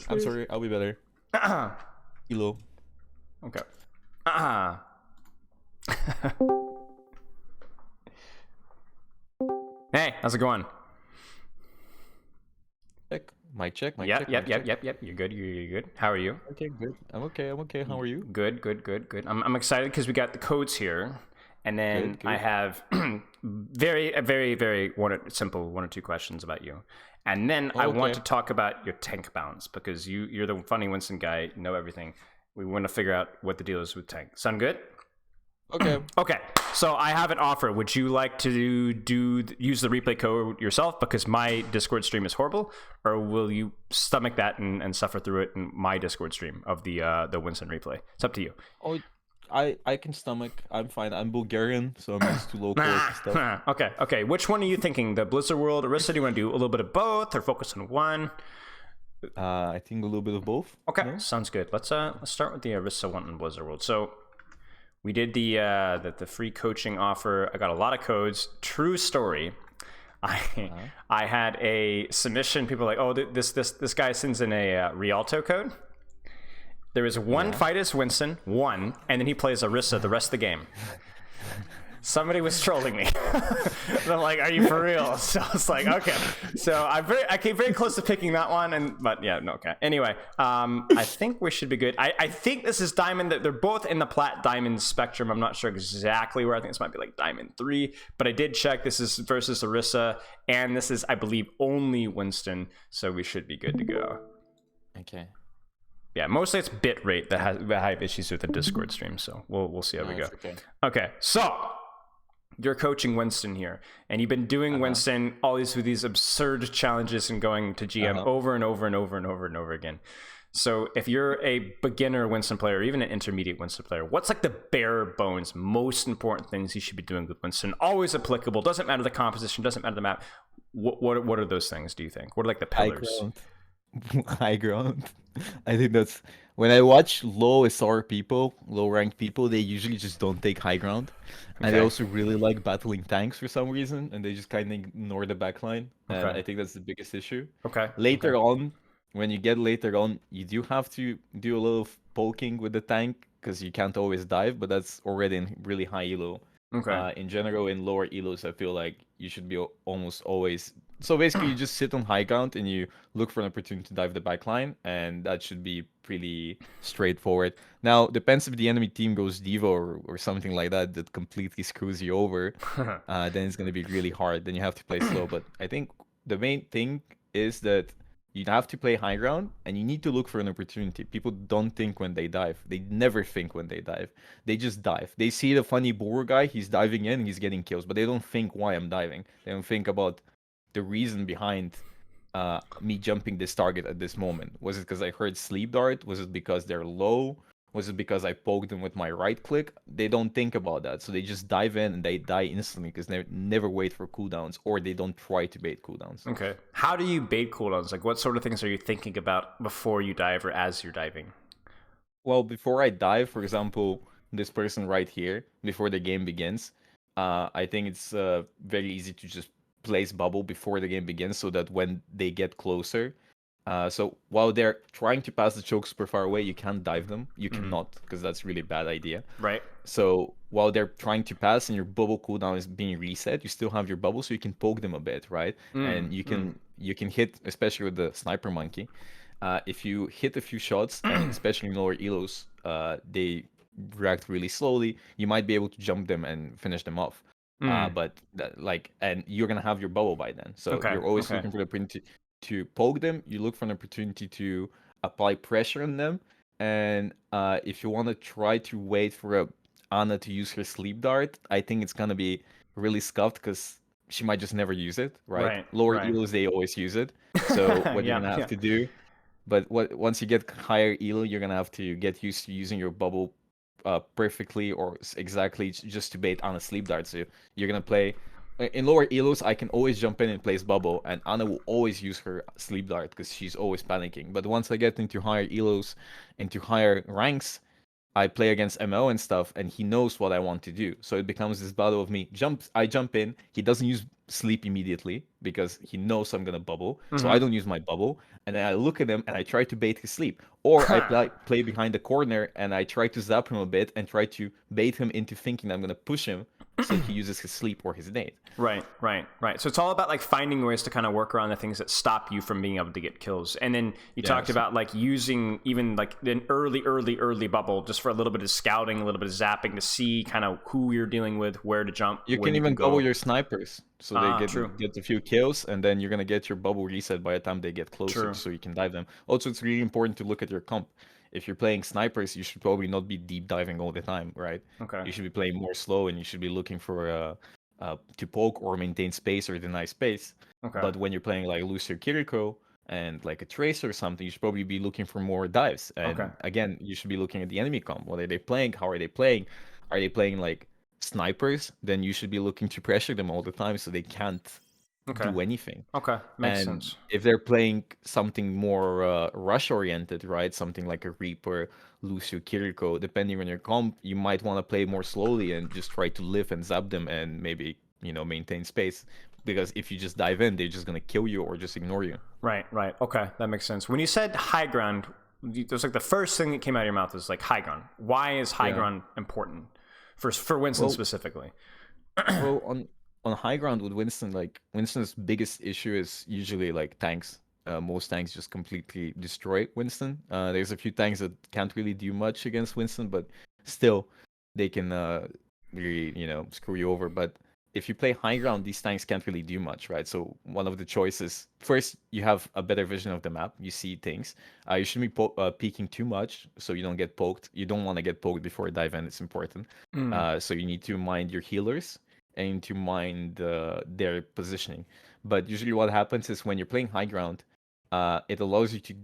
I'm sorry. I'll be better. Elo. Okay. Hey, how's it going? Check. Mic check. Yep. You're good. You're good. How are you? Okay, good. I'm okay. How are you? Good. I'm excited because we got the codes here, and then Good. I have very simple 1 or 2 questions about you, and then I want to talk about your tank bounce because you're the funny Winston guy, you know everything. We want to figure out what the deal is with tank. Sound good? Okay. Okay, so I have an offer. Would you like to use the replay code yourself because my Discord stream is horrible, or will you stomach that and suffer through it in my Discord stream of the Winston replay? It's up to you. Oh, I can stomach. I'm fine. I'm Bulgarian, so I'm used to local stuff. Okay. Which one are you thinking? The Blizzard World, Arista? Do you want to do a little bit of both, or focus on one? I think a little bit of both. Okay, No? sounds good. Let's start with the Arista one and Blizzard World. So we did the free coaching offer. I got a lot of codes. True story. I had a submission. People were like, oh, this guy sends in a Rialto code. There is one fight as Winston, one, and then he plays Arista the rest of the game. Somebody was trolling me. And I'm like, are you for real? So I was like, okay. So I came very close to picking that one, but yeah, no, okay. Anyway, I think we should be good. I think this is Diamond. They're both in the Plat Diamond spectrum. I'm not sure exactly where. I think this might be like Diamond 3, but I did check. This is versus Arissa, and this is, I believe, only Winston, so we should be good to go. Okay. Yeah, mostly it's bit rate that I have issues with the Discord stream, so we'll see how we go. Okay. Okay, so you're coaching Winston here, and you've been doing Winston all these absurd challenges and going to GM over and over again. So if you're a beginner Winston player, or even an intermediate Winston player, what's like the bare bones, most important things you should be doing with Winston? Always applicable, doesn't matter the composition, doesn't matter the map. What are those things? Do you think? What are like the High pillars? ground. High ground. I think that's when I watch low SR people, low ranked people, they usually just don't take high ground. And they Okay. also really like battling tanks for some reason, and they just kind of ignore the backline. And Okay. I think that's the biggest issue. Okay. Later Okay. on, when you get later on, you do have to do a little poking with the tank because you can't always dive, but that's already in really high elo. Okay. In general, in lower elos, I feel like you should be almost always. So basically, you just sit on high ground and you look for an opportunity to dive the back line, and that should be pretty straightforward. Now, depends if the enemy team goes Diva or something like that that completely screws you over, then it's going to be really hard. Then you have to play slow. But I think the main thing is that you have to play high ground and you need to look for an opportunity. People don't think when they dive. They never think when they dive. They just dive. They see the funny Boger guy, he's diving in, he's getting kills, but they don't think why I'm diving. They don't think about the reason behind me jumping this target at this moment. Was it because I heard sleep dart? Was it because they're low? Was it because I poked them with my right click? They don't think about that. So they just dive in and they die instantly because they never wait for cooldowns or they don't try to bait cooldowns. Okay. How do you bait cooldowns? Like, what sort of things are you thinking about before you dive or as you're diving? Well, before I dive, for example, this person right here, before the game begins, I think it's very easy to just place bubble before the game begins so that when they get closer, so while they're trying to pass the choke super far away, you can't dive them. You cannot, because that's really bad idea. Right. So while they're trying to pass and your bubble cooldown is being reset, you still have your bubble, so you can poke them a bit, right? And you can hit, especially with the sniper monkey. If you hit a few shots, and especially in lower elos, they react really slowly. You might be able to jump them and finish them off. But and you're gonna have your bubble by then. So Okay. you're always Okay. looking for the opportunity to poke them. You look for an opportunity to apply pressure on them. And if you want to try to wait for Anna to use her sleep dart, I think it's gonna be really scuffed because she might just never use it, right? Right. Lower Right. elos, they always use it. So what you're Yeah. gonna have Yeah. to do, but once you get higher elo, you're gonna have to get used to using your bubble perfectly or exactly just to bait Anna's sleep dart. So you're gonna play in lower elos. I can always jump in and place bubble, and Anna will always use her sleep dart because she's always panicking. But once I get into higher elos, into higher ranks, I play against MO and stuff, and he knows what I want to do. So it becomes this battle of me. I jump in. He doesn't use sleep immediately because he knows I'm gonna bubble. So I don't use my bubble, and then I look at him and I try to bait his sleep. Or I play behind the corner and I try to zap him a bit and try to bait him into thinking I'm gonna push him, so he uses his sleep or his nade. Right, right, right. So it's all about like finding ways to kind of work around the things that stop you from being able to get kills. And then you talked about like using even like an early bubble just for a little bit of scouting, a little bit of zapping to see kind of who you're dealing with, where to jump. You when can even go. bubble your snipers, so they True. get a few kills, and then you're gonna get your bubble reset by the time they get closer, True. so you can dive them. Also, it's really important to look at your comp. If you're playing snipers, you should probably not be deep diving all the time, right? Okay. You should be playing more slow, and you should be looking for to poke or maintain space or deny space. Okay. But when you're playing like Lucio Kiriko and like a Tracer or something, you should probably be looking for more dives. And again, you should be looking at the enemy comp. What are they playing? How are they playing? Are they playing like snipers? Then you should be looking to pressure them all the time so they can't do anything. Okay, makes sense. If they're playing something more rush oriented, right? Something like a Reaper, Lucio, Kiriko, depending on your comp, you might want to play more slowly and just try to live and zap them and maybe, maintain space. Because if you just dive in, they're just going to kill you or just ignore you. Right, right. Okay, that makes sense. When you said high ground, there's like the first thing that came out of your mouth is like high ground. Why is high ground important for Winston specifically? Well, on high ground with Winston, like Winston's biggest issue is usually like tanks. Most tanks just completely destroy Winston. There's a few tanks that can't really do much against Winston, but still they can really screw you over. But if you play high ground, these tanks can't really do much, right? So one of the choices, first, you have a better vision of the map. You see things. You shouldn't be peeking too much so you don't get poked. You don't want to get poked before dive in. It's important. So you need to mind your healers and to mind their positioning. But usually what happens is when you're playing high ground, it allows you to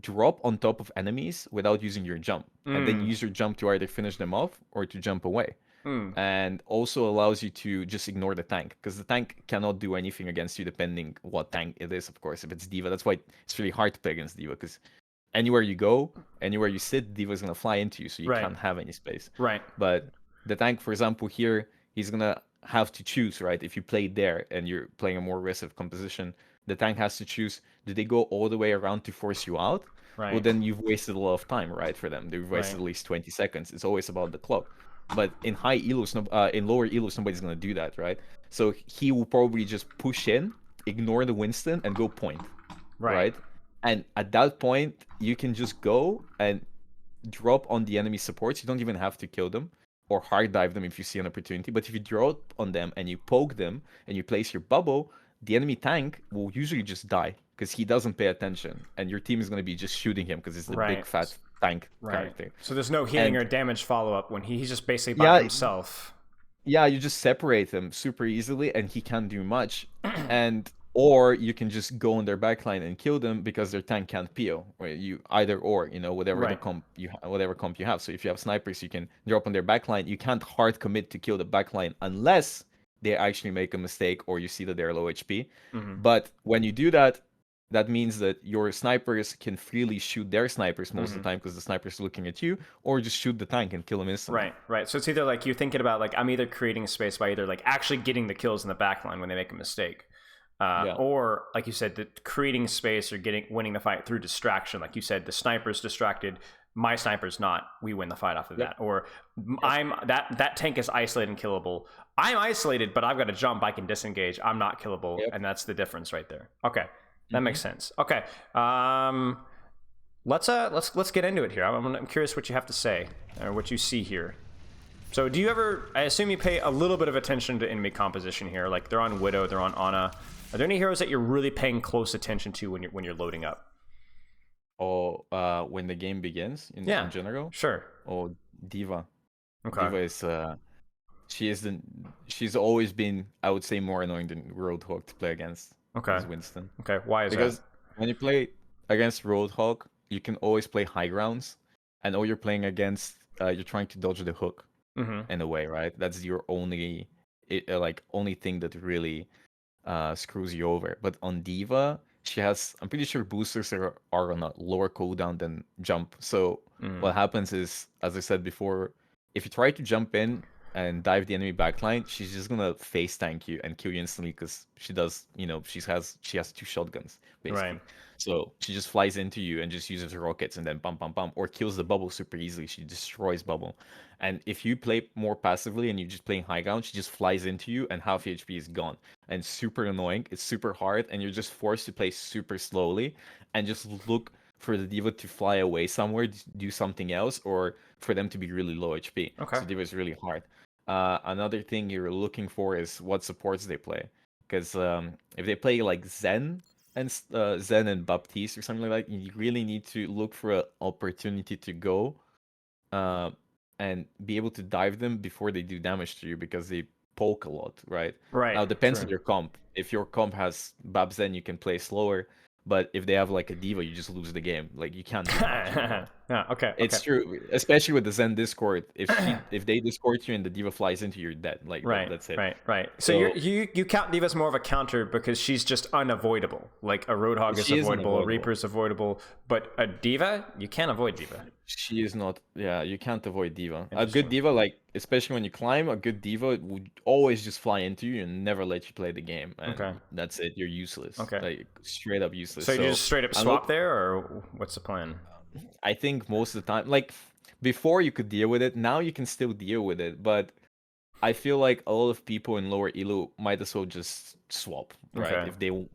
drop on top of enemies without using your jump. And then use your jump to either finish them off or to jump away. and also allows you to just ignore the tank, because the tank cannot do anything against you depending what tank it is, of course. If it's D.Va, that's why it's really hard to play against D.Va, because anywhere you go, anywhere you sit, D.Va's gonna fly into you, so you can't have any space. Right. But the tank, for example, here, he's gonna have to choose, right? If you play there and you're playing a more aggressive composition, the tank has to choose, do they go all the way around to force you out? Right. Well, then you've wasted a lot of time, right, for them. They've wasted at least 20 seconds. It's always about the clock. But in high elos, in lower elos, nobody's gonna do that, right? So he will probably just push in, ignore the Winston, and go point, right? And at that point, you can just go and drop on the enemy supports. You don't even have to kill them or hard dive them if you see an opportunity. But if you drop on them and you poke them and you place your bubble, the enemy tank will usually just die because he doesn't pay attention, and your team is going to be just shooting him because it's the big fat tank character. So there's no healing or damage follow-up when he's just basically by himself. Yeah, you just separate him super easily, and he can't do much. Or you can just go on their backline and kill them because their tank can't PO. Right? You either or, whatever the comp whatever comp you have. So if you have snipers, you can drop on their backline. You can't hard commit to kill the backline unless they actually make a mistake or you see that they're low HP. But when you do that, that means that your snipers can freely shoot their snipers most of the time because the sniper's looking at you, or just shoot the tank and kill them instantly. Right. So it's either like you're thinking about like I'm either creating space by either like actually getting the kills in the backline when they make a mistake. Or like you said, creating space or winning the fight through distraction. Like you said, the sniper's distracted, my sniper's not. We win the fight off of that. Or that tank is isolated and killable. I'm isolated, but I've got to jump. I can disengage. I'm not killable, and that's the difference right there. Okay, that makes sense. Okay, let's get into it here. I'm curious what you have to say or what you see here. So do you ever? I assume you pay a little bit of attention to enemy composition here. Like they're on Widow, they're on Ana. Are there any heroes that you're really paying close attention to when you're loading up? Or when the game begins in general? Sure. Or D.Va. Okay. D.Va is she's always been, I would say, more annoying than Roadhog to play against. Okay. As Winston. Okay. Why is because that? When you play against Roadhog, you can always play high grounds, and all you're playing against, you're trying to dodge the hook in a way, right? That's your only thing that really screws you over. But on D.Va, she has, I'm pretty sure boosters are on a lower cooldown than jump. So what happens is, as I said before, if you try to jump in and dive the enemy backline, she's just gonna face tank you and kill you instantly because she does, she has 2 shotguns basically. Right. So she just flies into you and just uses rockets and then bum bum bum, or kills the bubble super easily. She destroys bubble. And if you play more passively and you're just playing high ground, she just flies into you and half HP is gone. And super annoying. It's super hard, and you're just forced to play super slowly and just look for the D.Va to fly away somewhere, do something else, or for them to be really low HP. Okay. So D.Va is really hard. Another thing you're looking for is what supports they play. Because if they play like Zen and Baptiste or something like that, you really need to look for an opportunity to go and be able to dive them before they do damage to you, because they poke a lot, right? Right. Now, it depends on your comp. If your comp has Bab Zen, you can play slower. But if they have like a D.Va, you just lose the game. Like, you can't do much. Okay. It's true, especially with the Zen Discord. If they Discord you and the D.Va flies into you, you're dead. Like, that's it. Right. So you count D.Va as more of a counter because she's just unavoidable. Like a Roadhog is avoidable, a Reaper is avoidable, but a D.Va, you can't avoid D.Va. She is not. Yeah, you can't avoid D.Va. A good D.Va, like, especially when you climb, a good D.Va would always just fly into you and never let you play the game. And that's it. You're useless. Okay. Like, straight up useless. So you just straight up swap there, or what's the plan? I think most of the time, like, before you could deal with it, now you can still deal with it, but I feel like a lot of people in lower elo might as well just swap, right? Okay.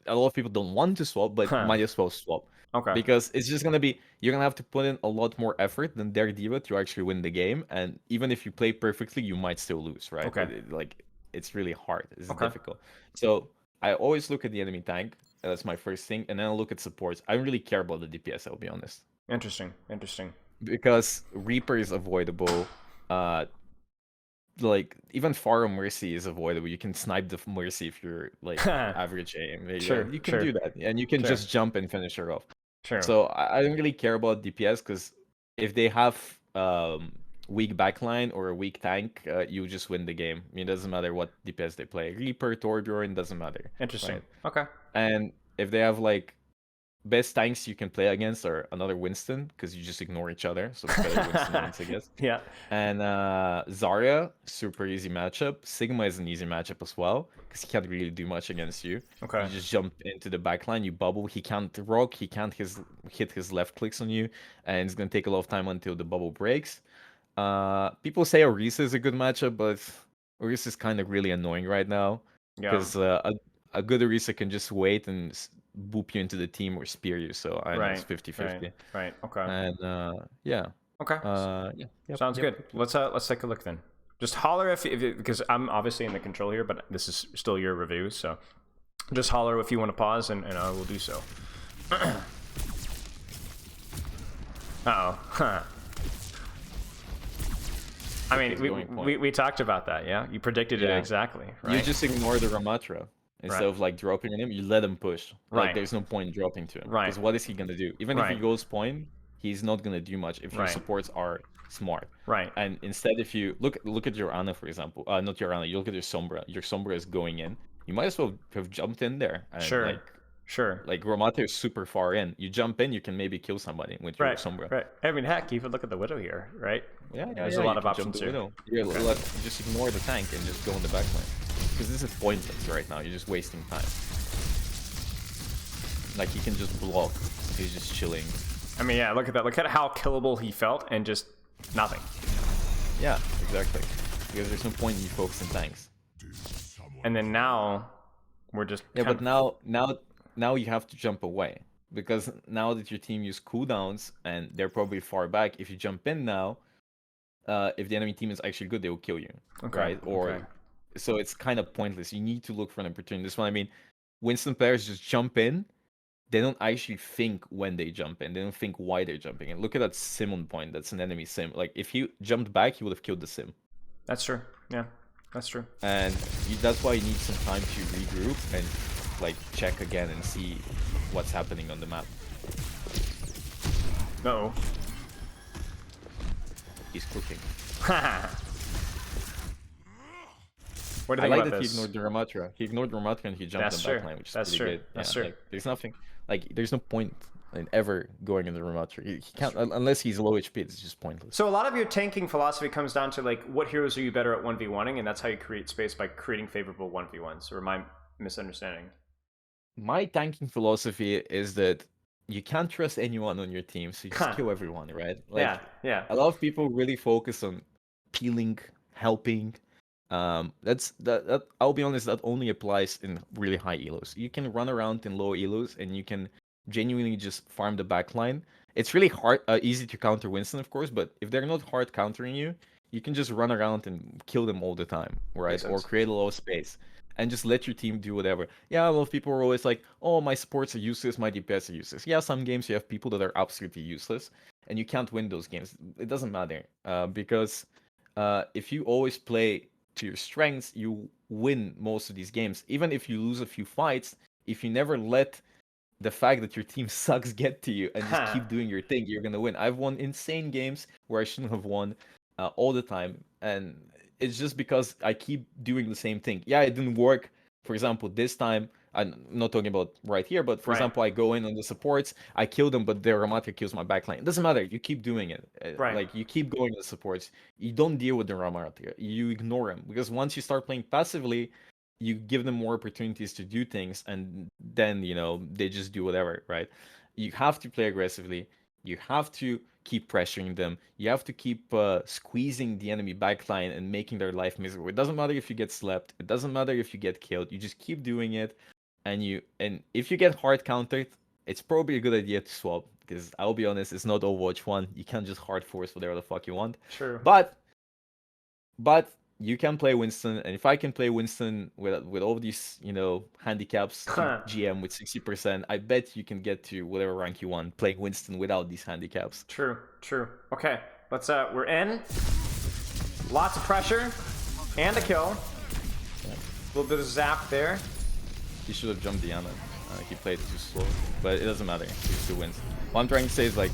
A lot of people don't want to swap, but might as well swap. Okay. Because it's just gonna be, you're gonna have to put in a lot more effort than their D.Va to actually win the game, and even if you play perfectly, you might still lose, right? Okay. Like, it's really hard. It's difficult. So I always look at the enemy tank. That's my first thing, and then I'll look at supports. I don't really care about the DPS, I'll be honest. Interesting. Because Reaper is avoidable. Like, even Pharaoh Mercy is avoidable. You can snipe the Mercy if you're like average aim. Sure, you can do that, and you can just jump and finish her off. Sure. So I don't really care about DPS, because if they have weak backline or a weak tank, you just win the game. I mean, it doesn't matter what DPS they play. Reaper, Torbjorn, doesn't matter. Interesting. Right? Okay. And if they have like best tanks you can play against are another Winston, because you just ignore each other. So better Winston wins, I guess. Yeah. And Zarya, super easy matchup. Sigma is an easy matchup as well, because he can't really do much against you. Okay. You just jump into the backline, you bubble. He can't rock, he can't hit his left clicks on you, and it's gonna take a lot of time until the bubble breaks. People say Orisa is a good matchup, but Orisa is kind of really annoying right now, because a good Orisa can just wait and boop you into the team or spear you. So I know it's 50-50. Right. Okay. And yeah. Okay. Yeah. Yep, Sounds yep. good. Let's take a look then. Just holler if because I'm obviously in the control here, but this is still your review, so just holler if you want to pause, and I will do so. Uh-oh. I mean, we talked about that, yeah? You predicted it exactly, right? You just ignore the Ramattra. Instead of like dropping on him, you let him push. Like there's no point in dropping to him. Right. Because what is he gonna do? Even if he goes point, he's not gonna do much if your supports are smart. Right. And instead, if you look at your Ana, for example, not your Ana, you look at your Sombra. Your Sombra is going in. You might as well have jumped in there. And Sure. Like Ramattra is super far in. You jump in, you can maybe kill somebody with your Sombra. Right. I mean, heck, even look at the Widow here, right? Yeah. There's a lot of options here. Just ignore the tank and just go in the backline. Because this is pointless right now. You're just wasting time. Like, he can just block. He's just chilling. I mean, yeah, look at that. Look at how killable he felt and just nothing. Yeah, exactly. Because there's no point in you focusing tanks. And then now, we're just... Yeah, but now you have to jump away. Because now that your team use cooldowns, and they're probably far back, if you jump in now, if the enemy team is actually good, they will kill you. Okay. Right? Or... So it's kind of pointless. You need to look for an opportunity. This one, I mean, Winston players just jump in. They don't actually think when they jump in. They don't think why they're jumping in. Look at that Simon point. That's an enemy sim. Like, if he jumped back, he would have killed the sim. That's true. Yeah, that's true. And that's why you need some time to regroup and, like, check again and see what's happening on the map. Uh-oh. He's cooking. What do you think about that this? he ignored the Ramattra. He ignored Ramattra and he jumped in the backline, which is pretty good. That's true. Like, there's nothing. Like, there's no point in ever going in the Ramattra. He can't unless he's low HP. It's just pointless. So a lot of your tanking philosophy comes down to like what heroes are you better at 1v1ing, and that's how you create space by creating favorable 1v1s. Or am I misunderstanding? My tanking philosophy is that you can't trust anyone on your team, so you just kill everyone, right? Like, yeah. A lot of people really focus on peeling, helping. That I'll be honest, that only applies in really high elos. You can run around in low elos and you can genuinely just farm the backline. It's really easy to counter Winston, of course, but if they're not hard countering you, you can just run around and kill them all the time, right? Or create a lot of space and just let your team do whatever. Yeah, a lot of people are always like, oh, my supports are useless, my DPS are useless. Yeah, some games you have people that are absolutely useless and you can't win those games. It doesn't matter because if you always play to your strengths, you win most of these games. Even if you lose a few fights, if you never let the fact that your team sucks get to you and just keep doing your thing, you're gonna win. I've won insane games where I shouldn't have won all the time, and it's just because I keep doing the same thing. Yeah, it didn't work. For example, this time, I'm not talking about right here, but for example, I go in on the supports, I kill them, but their Ramattra kills my backline. It doesn't matter. You keep doing it. Like, you keep going to the supports. You don't deal with the Ramattra. You ignore them. Because once you start playing passively, you give them more opportunities to do things, and then, they just do whatever, right? You have to play aggressively. You have to keep pressuring them. You have to keep squeezing the enemy backline and making their life miserable. It doesn't matter if you get slept. It doesn't matter if you get killed. You just keep doing it. And if you get hard countered, it's probably a good idea to swap. Because I'll be honest, it's not Overwatch 1. You can't just hard force whatever the fuck you want. True. But you can play Winston, and if I can play Winston with all these, handicaps, GM with 60%, I bet you can get to whatever rank you want playing Winston without these handicaps. True. Okay, let's we're in. Lots of pressure and a kill. A little bit of zap there. He should have jumped Diana. He played too slow, but it doesn't matter. He still wins. What I'm trying to say is, like,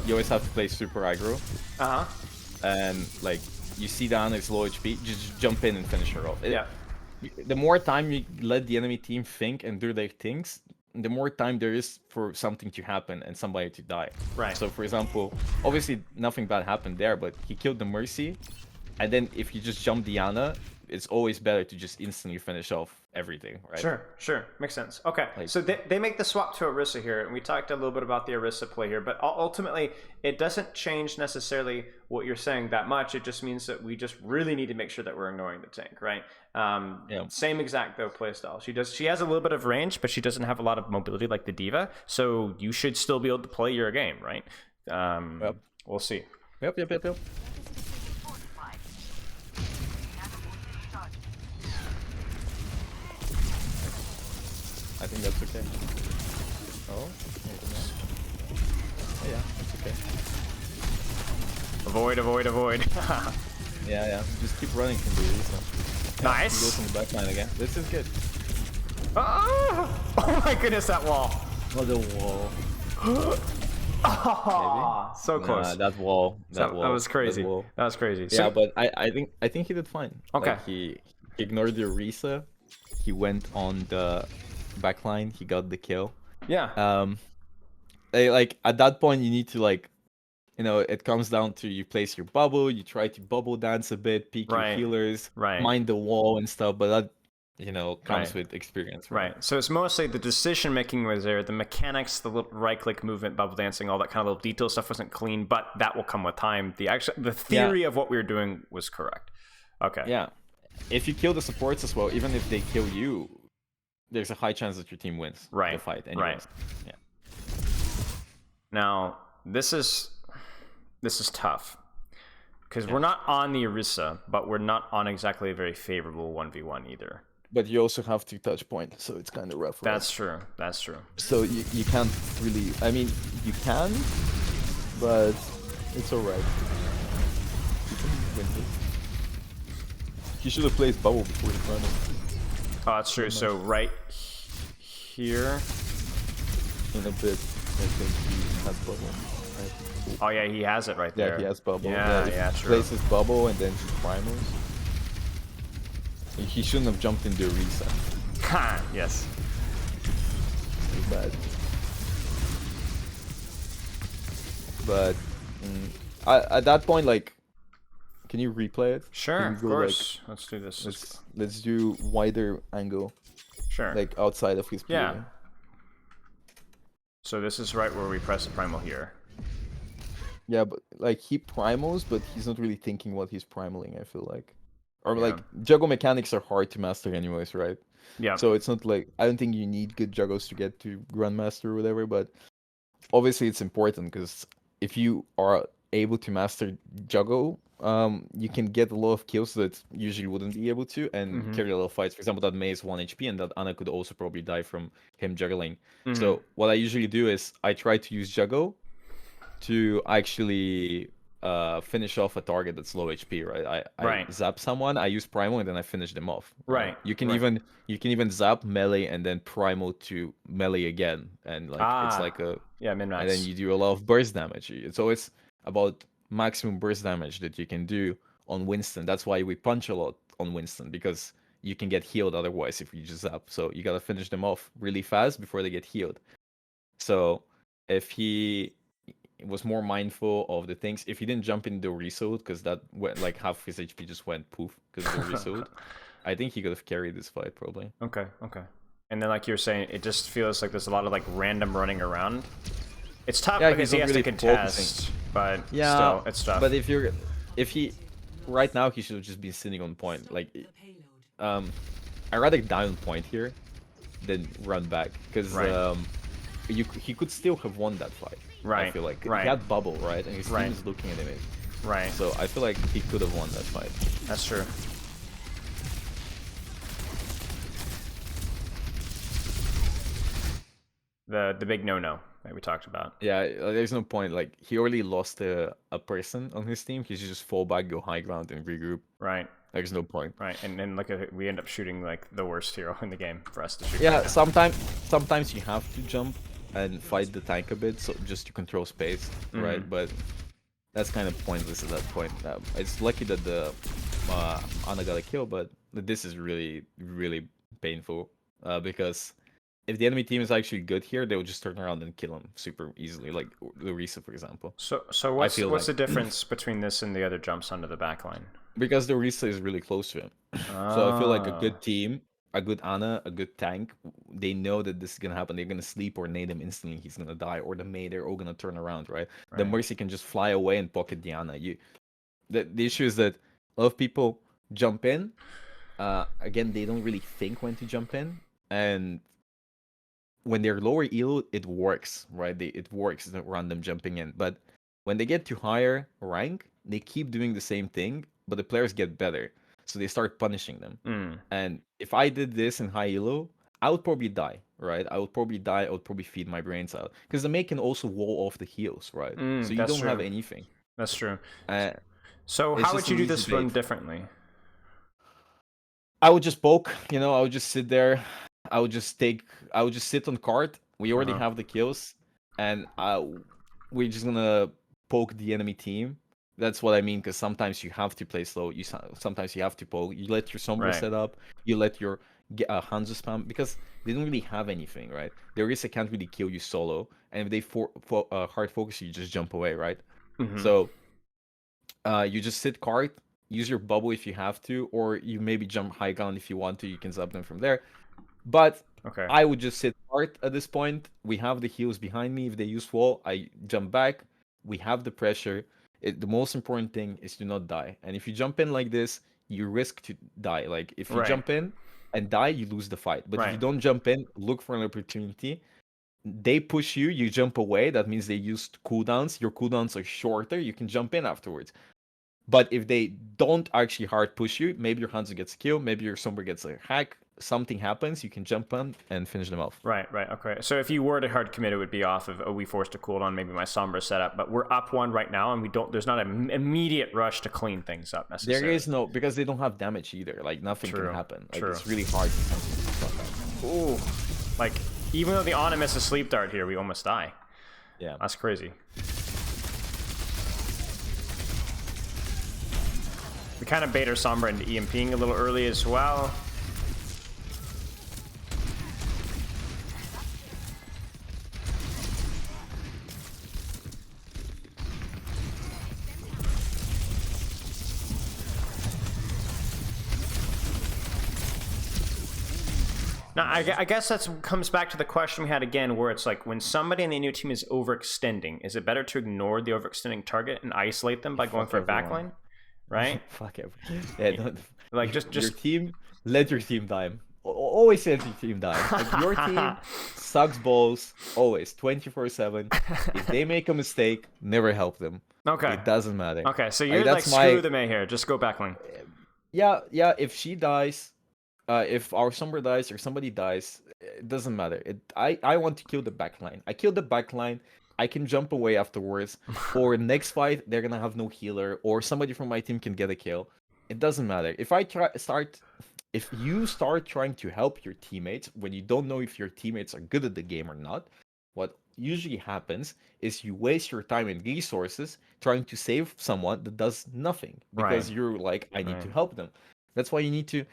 you always have to play super aggro. and like you see the Ana is low HP, just jump in and finish her off. Yeah. The more time you let the enemy team think and do their things, the more time there is for something to happen and somebody to die. Right. So for example, obviously nothing bad happened there, but he killed the Mercy, and then if you just jump the Ana, it's always better to just instantly finish off everything, right? Sure. Makes sense. Okay, so they make the swap to Orisa here, and we talked a little bit about the Orisa play here, but ultimately, it doesn't change necessarily what you're saying that much. It just means that we just really need to make sure that we're ignoring the tank, right? Same exact, though, playstyle. She has a little bit of range, but she doesn't have a lot of mobility like the D.Va, so you should still be able to play your game, right? We'll see. Yep. I think that's okay. Oh, yeah, it's okay. Avoid. Yeah. Just keep running from the Orisa. Nice. He goes in the backline again. This is good. Oh my goodness, that wall. Oh, the wall. So close. Nah, that wall. That was crazy. That was crazy. Yeah, but I think he did fine. Okay. Like, he ignored the Orisa. He went on the backline. He got the kill. Yeah. Like at that point, you need to like, it comes down to you place your bubble. You try to bubble dance a bit, peek your healers, mind the wall and stuff. But that, comes with experience. Right. So it's mostly the decision making was there, the mechanics, the little right click movement, bubble dancing, all that kind of little detail stuff wasn't clean, but that will come with time. The theory of what we were doing was correct. Okay. Yeah. If you kill the supports as well, even if they kill you, there's a high chance that your team wins the fight anyways. Right. Yeah. Now, this is tough. Because we're not on the Orisa, but we're not on exactly a very favorable 1v1 either. But you also have to touch point, so it's kind of rough. That's true. So you can't really... I mean, you can, but it's alright. You can win this. You should have placed bubble before you run it. Oh, that's true. So right here... In a bit, I think he has bubble. Right? Oh yeah, he has it right there. Yeah, he has bubble. Yeah, he true. places bubble and then he primals. He shouldn't have jumped into Orisa. Ha! Yes. Too bad. But at that point, like, can you replay it? Sure, of course. Like, let's do this. Let's do wider angle. Sure. Like outside of his play. Yeah. So this is right where we press the primal here. Yeah, but like he primals, but he's not really thinking what he's primaling, I feel like. Or like juggle mechanics are hard to master anyways, right? Yeah. So it's not like I don't think you need good juggles to get to Grandmaster or whatever, but obviously it's important because if you are able to master juggle, you can get a lot of kills that usually wouldn't be able to and carry a lot of fights. For example, that Mei is 1 HP and that Ana could also probably die from him juggling. So what I usually do is I try to use juggle to actually finish off a target that's low HP, right? I zap someone, I use primal, and then I finish them off. Right. You can even zap melee and then primal to melee again, and like it's like a min-max. And then you do a lot of burst damage. It's always about maximum burst damage that you can do on Winston. That's why we punch a lot on Winston, because you can get healed otherwise if you just zap. So you gotta finish them off really fast before they get healed. So if he was more mindful of the things, if he didn't jump into the resold, because that went like half his HP just went poof because of the resold, I think he could have carried this fight probably. Okay. And then like you were saying, it just feels like there's a lot of like random running around. It's tough because he has to contest, but still, it's tough. But if he right now he should have just been sitting on point. Like, I'd rather die on point here than run back, because he could still have won that fight. Right. I feel like he had bubble, right, and his team is looking at him. Right. So I feel like he could have won that fight. That's true. The big no-no that we talked about. Yeah, there's no point. Like, he already lost a person on his team. He should just fall back, go high ground, and regroup. Right. There's no point. Right, and then like we end up shooting like the worst hero in the game for us to shoot. Yeah, sometimes you have to jump and fight the tank a bit, so just to control space, right? But that's kind of pointless at that point. It's lucky that the Ana got a kill, but this is really, really painful because if the enemy team is actually good here, they will just turn around and kill him super easily, like Larissa, for example. So what's the difference between this and the other jumps onto the backline? Because the Larissa is really close to him. So I feel like a good team, a good Ana, a good tank, they know that this is gonna happen. They're gonna sleep or nade him instantly. He's gonna die, or the Mei, they're all gonna turn around, right? The Mercy can just fly away and pocket the Ana. The issue is that a lot of people jump in. Again, they don't really think when to jump in, and when they're lower elo, it works, right? It works around them jumping in. But when they get to higher rank, they keep doing the same thing, but the players get better. So they start punishing them. And if I did this in high elo, I would probably die, right? I would probably die. I would probably feed my brains out. Because the Mei can also wall off the heals, right? So you don't have anything. That's true. So how would you do this run differently? I would just poke, I would just sit there. I would just sit on cart. We already have the kills, and we're just gonna poke the enemy team. That's what I mean, because sometimes you have to play slow. Sometimes you have to poke. You let your Sombra set up. You let your Hanzo spam, because they don't really have anything, right? The Orisa can't really kill you solo, and if they hard focus you, just jump away, right? So you just sit cart. Use your bubble if you have to, or you maybe jump high ground if you want to. You can zap them from there. But I would just sit hard at this point. We have the heals behind me. If they use wall, I jump back. We have the pressure. The most important thing is to not die. And if you jump in like this, you risk to die. Like, if you jump in and die, you lose the fight. But if you don't jump in, look for an opportunity. They push you, you jump away. That means they used cooldowns. Your cooldowns are shorter. You can jump in afterwards. But if they don't actually hard push you, maybe your Hanzo gets a kill, maybe your Sombra gets a hack, something happens, you can jump on and finish them off. Right, okay. So if you were to hard commit, it would be off of, we forced a cooldown, maybe my Sombra setup, but we're up one right now, and there's not an immediate rush to clean things up necessarily. There is no, because they don't have damage either. Like, nothing can happen. Like, it's really hard to Ooh. Like, even though the Ana misses sleep dart here, we almost die. Yeah. That's crazy. We kind of bait our Sombra into EMPing a little early as well. Now, I guess that comes back to the question we had again, where it's like, when somebody in the new team is overextending, is it better to ignore the overextending target and isolate them by going for a backline? Right? Fuck everyone. Yeah, don't, like just your team, let your team die. Always let your team die. Like, your team sucks balls, always, 24/7. If they make a mistake, never help them. Okay. It doesn't matter. Okay, so you're like, screw the Mei here, just go backline. Yeah, if she dies, if our Sombra dies or somebody dies, it doesn't matter. I want to kill the backline. I kill the backline. I can jump away afterwards, or next fight they're gonna have no healer, or somebody from my team can get a kill. It doesn't matter. If you start trying to help your teammates when you don't know if your teammates are good at the game or not, what usually happens is you waste your time and resources trying to save someone that does nothing, because you're like, I need to help them. That's why you need to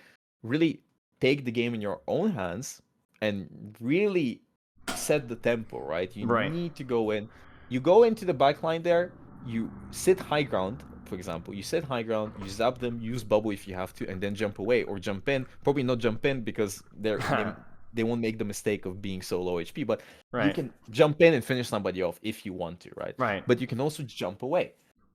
really take the game in your own hands and really set the tempo, right? You need to go in. You go into the backline there, you sit high ground, for example. You sit high ground, you zap them, use bubble if you have to, and then jump away or jump in. Probably not jump in, because they won't make the mistake of being so low HP, but you can jump in and finish somebody off if you want to, right? But you can also jump away.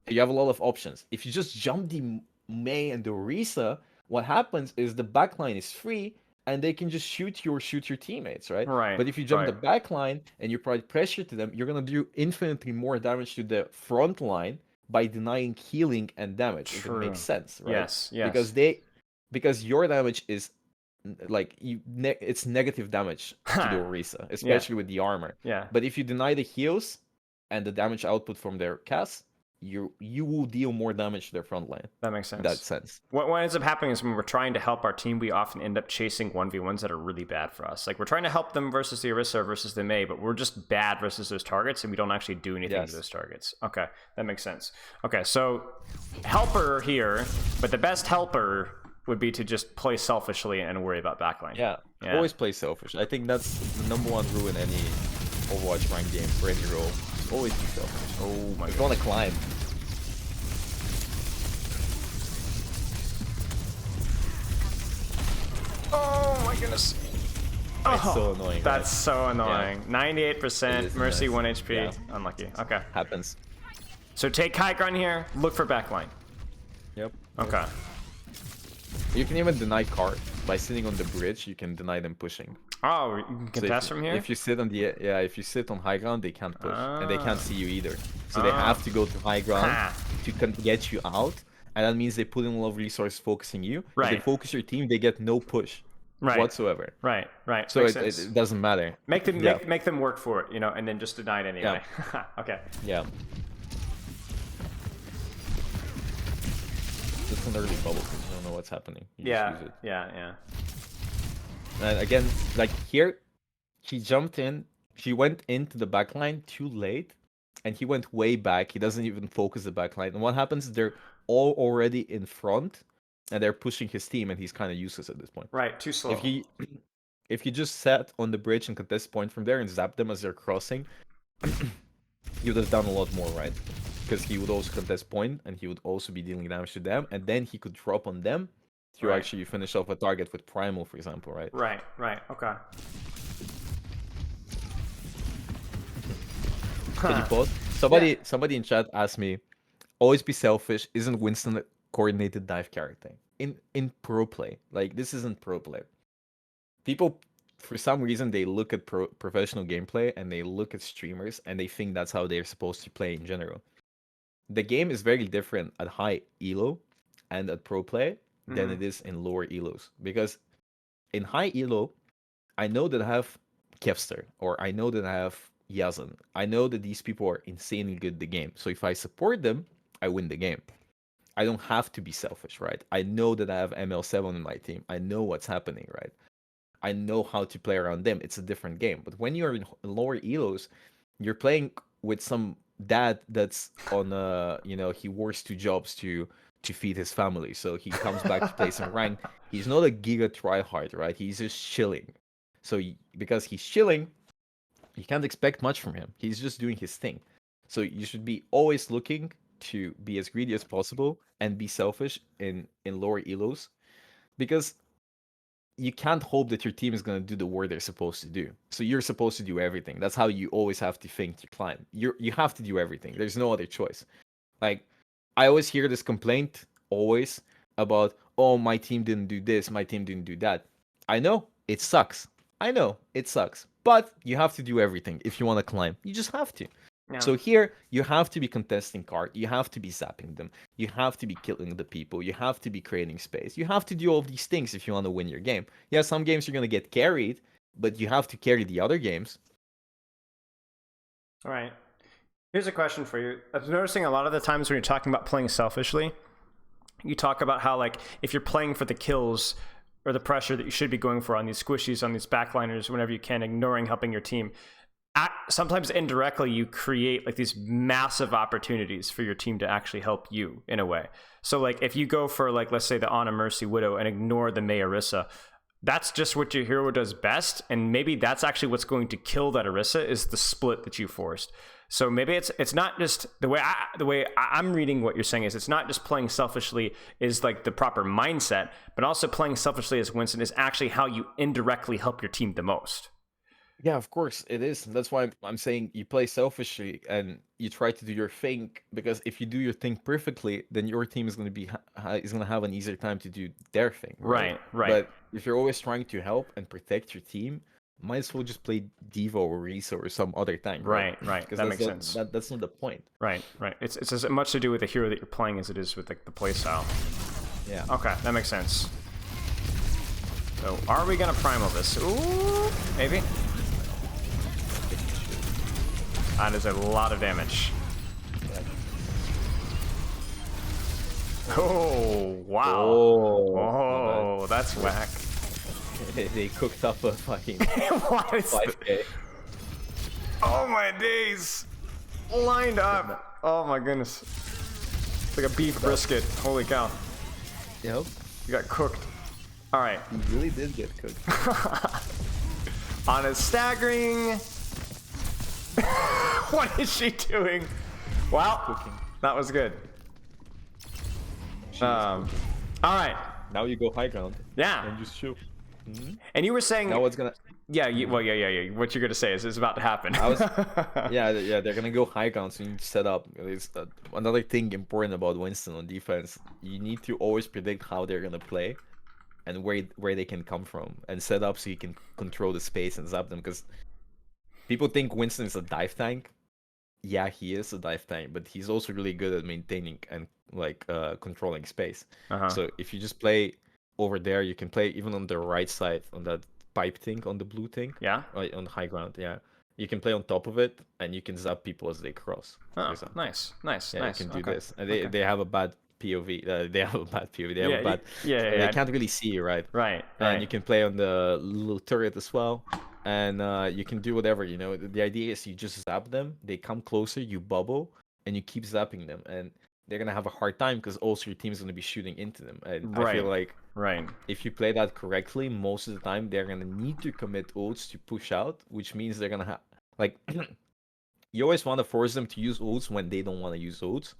You have a lot of options. If you just jump the Mei and the Orisa, what happens is the backline is free, and they can just shoot your teammates, right? But if you jump the backline and you provide pressure to them, you're gonna do infinitely more damage to the front line by denying healing and damage. If it makes sense, right? Yes. Because your damage is like it's negative damage to the Orisa, especially with the armor. But if you deny the heals and the damage output from their cast, you will deal more damage to their front line. That makes sense. In that sense. What ends up happening is when we're trying to help our team, we often end up chasing 1v1s that are really bad for us. Like, we're trying to help them versus the Orisa versus the Mei, but we're just bad versus those targets, and we don't actually do anything to those targets. Okay, that makes sense. Okay, so helper here, but the best helper would be to just play selfishly and worry about backline. Yeah, always play selfish. I think that's the #1 rule in any Overwatch ranked game for any role. Always be selfish. Oh my god. If you want to climb. Oh my goodness. It's so annoying. That's so annoying. Yeah. 98%, Mercy nice. 1 HP. Yeah. Unlucky. Okay. Happens. So take high ground here, look for backline. Yep. Okay. You can even deny card. By sitting on the bridge, you can deny them pushing. Oh, you can contest from here? If you sit on the if you sit on high ground, they can't push, and they can't see you either. So they have to go to high ground to get you out, and that means they put in a lot of resources focusing you. Right. If they focus your team, they get no push whatsoever. Right. So it doesn't matter. Make them make them work for it, and then just deny it anyway. Yeah. Okay. Yeah. It's an early bubble because you don't know what's happening. You just use it. Yeah. And again, like here, he jumped in. He went into the backline too late, and he went way back. He doesn't even focus the backline. And what happens is they're all already in front, and they're pushing his team, and he's kind of useless at this point. Right, too slow. If he just sat on the bridge and contest point from there and zap them as they're crossing, he would have done a lot more, right? Because he would also contest point, and he would also be dealing damage to them, and then he could drop on them to actually finish off a target with Primal, for example, right? Right, okay. Can you pause? Somebody in chat asked me, always be selfish, isn't Winston a coordinated dive character? In pro play, like, this isn't pro play. People, for some reason, they look at professional gameplay, and they look at streamers, and they think that's how they're supposed to play in general. The game is very different at high elo and at pro play than it is in lower elos. Because in high elo, I know that I have Kevster, or I know that I have Yazan. I know that these people are insanely good at the game. So if I support them, I win the game. I don't have to be selfish, right? I know that I have ML7 in my team. I know what's happening, right? I know how to play around them. It's a different game. But when you're in lower elos, you're playing with some dad that's on he works 2 jobs to feed his family, so he comes back to play some rank. He's not a giga tryhard, right? He's just chilling. So because he's chilling, you can't expect much from him. He's just doing his thing. So you should be always looking to be as greedy as possible and be selfish in lower elos, because you can't hope that your team is going to do the work they're supposed to do. So you're supposed to do everything. That's how you always have to think to climb. You have to do everything. There's no other choice. Like, I always hear this complaint, always, about, oh, my team didn't do this, my team didn't do that. I know, it sucks. But you have to do everything if you want to climb. You just have to. Yeah. So here, you have to be contesting card, you have to be zapping them, you have to be killing the people, you have to be creating space, you have to do all of these things if you want to win your game. Yeah, some games you're going to get carried, but you have to carry the other games. All right. Here's a question for you. I was noticing a lot of the times when you're talking about playing selfishly, you talk about how, like, if you're playing for the kills or the pressure that you should be going for on these squishies, on these backliners, whenever you can, ignoring helping your team, sometimes indirectly you create like these massive opportunities for your team to actually help you in a way. So like if you go for, like, let's say the Ana Mercy Widow and ignore the Mei Orisa, that's just what your hero does best, and maybe that's actually what's going to kill that Orisa, is the split that you forced. So maybe it's not just the way I'm reading what you're saying is it's not just playing selfishly is like the proper mindset, but also playing selfishly as Winston is actually how you indirectly help your team the most. Yeah, of course it is. That's why I'm saying you play selfishly and you try to do your thing, because if you do your thing perfectly, then your team is going to have an easier time to do their thing. Right. But if you're always trying to help and protect your team, might as well just play Diva or Risa or some other tank. Right. That makes sense. That's not the point. Right. It's as much to do with the hero that you're playing as it is with, like, the playstyle. Yeah. Okay, that makes sense. So are we gonna primal this? Ooh, maybe. That is a lot of damage. Oh, wow. Oh, Oh, that's whack. they cooked up a fucking What is 5K. Oh my days! Lined up. Oh my goodness. It's like a beef brisket. Holy cow. Yep. You got cooked. All right. He really did get cooked. On a staggering. What is she doing? Wow. Cooking. That was good. All right. Now you go high ground. Yeah. And just shoot. And you were saying. Now what's gonna? Yeah. Yeah. What you're gonna say is about to happen. Yeah, they're gonna go high ground, so you need to set up. It's another thing important about Winston on defense. You need to always predict how they're gonna play, and where they can come from, and set up so you can control the space and zap them. Because people think Winston is a dive tank. Yeah, he is a dive tank, but he's also really good at maintaining and controlling space. So if you just play over there, you can play even on the right side on that pipe thing, on the blue thing. Yeah. On the high ground, yeah. You can play on top of it, and you can zap people as they cross. Oh, nice. Yeah, you can do this. And they have a bad POV. They have a bad POV. They have a bad. Yeah. They can't really see you, right? Right. And you can play on the little turret as well. And you can do whatever, you know. The idea is you just zap them. They come closer, you bubble, and you keep zapping them. And they're gonna have a hard time because also your team's gonna be shooting into them. And I feel like if you play that correctly, most of the time they're gonna need to commit ults to push out, which means they're gonna have you always want to force them to use ults when they don't want to use ults.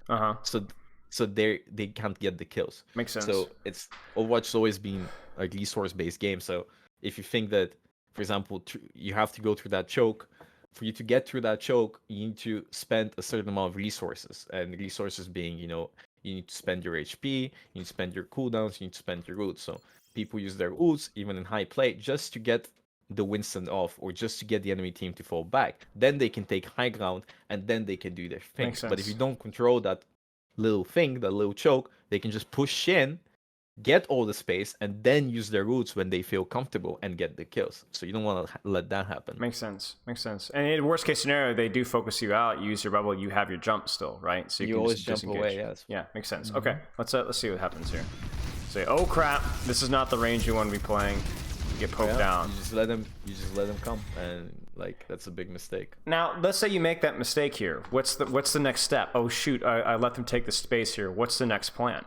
So they can't get the kills. Makes sense. So it's Overwatch's always been a resource based game. So if you think that, for example, you have to go through that choke. For you to get through that choke, you need to spend a certain amount of resources. And resources being, you need to spend your HP, you need to spend your cooldowns, you need to spend your ults. So people use their ults, even in high play, just to get the Winston off, or just to get the enemy team to fall back. Then they can take high ground, and then they can do their thing. But if you don't control that little thing, that little choke, they can just push in, get all the space, and then use their roots when they feel comfortable and get the kills. So you don't want to let that happen. Makes sense. And in worst case scenario, they do focus you out. You use your bubble. You have your jump still, right? So you can always just jump disengage. away. Yes. Yeah, makes sense. Okay, let's see what happens here. Say, oh crap, this is not the range you want to be playing. You get poked down. You just let them come, and that's a big mistake. Now, let's say you make that mistake here. What's the next step? Oh shoot, I let them take the space here. What's the next plan?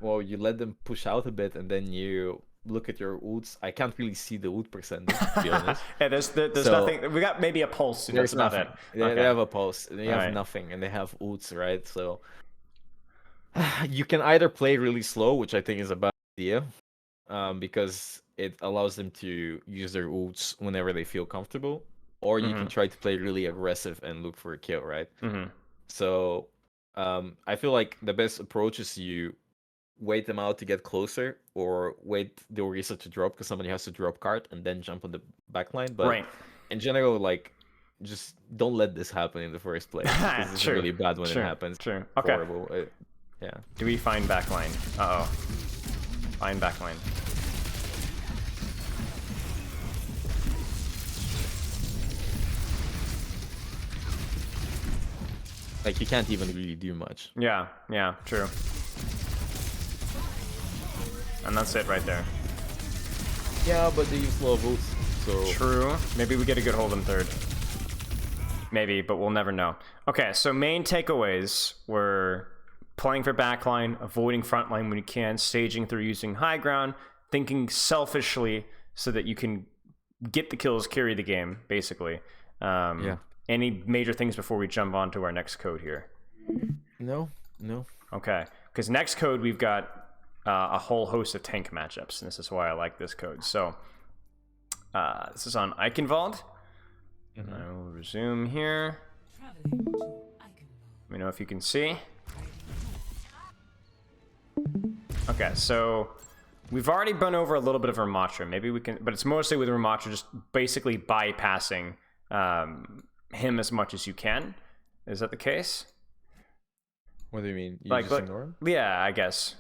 Well, you let them push out a bit, and then you look at your ults. I can't really see the ult percentage, to be honest. Yeah, there's nothing. We got maybe a pulse. That's about it. They have a pulse. They have nothing, and they have ults, right? So you can either play really slow, which I think is a bad idea, because it allows them to use their ults whenever they feel comfortable, or you can try to play really aggressive and look for a kill, right? So I feel like the best approach is you wait them out to get closer, or wait the Orisa to drop because somebody has to drop card and then jump on the backline. But in general, just don't let this happen in the first place. This is really bad when it happens. True. Okay. Horrible. Yeah. Do we find backline? Uh-oh. Find backline. You can't even really do much. Yeah, true. And that's it right there. Yeah, but they use low votes, so... True. Maybe we get a good hold in third. Maybe, but we'll never know. Okay, so main takeaways were playing for backline, avoiding frontline when you can, staging through using high ground, thinking selfishly so that you can get the kills, carry the game, basically. Yeah. Any major things before we jump on to our next code here? No. Okay, because next code we've got a whole host of tank matchups, and this is why I like this code. So this is on Eichenwald. I will resume here. Let me know if you can see. Okay, so we've already been over a little bit of Ramattra. Maybe we can, but it's mostly with Ramattra just basically bypassing him as much as you can. Is that the case? What do you mean? You just ignore him? Yeah, I guess.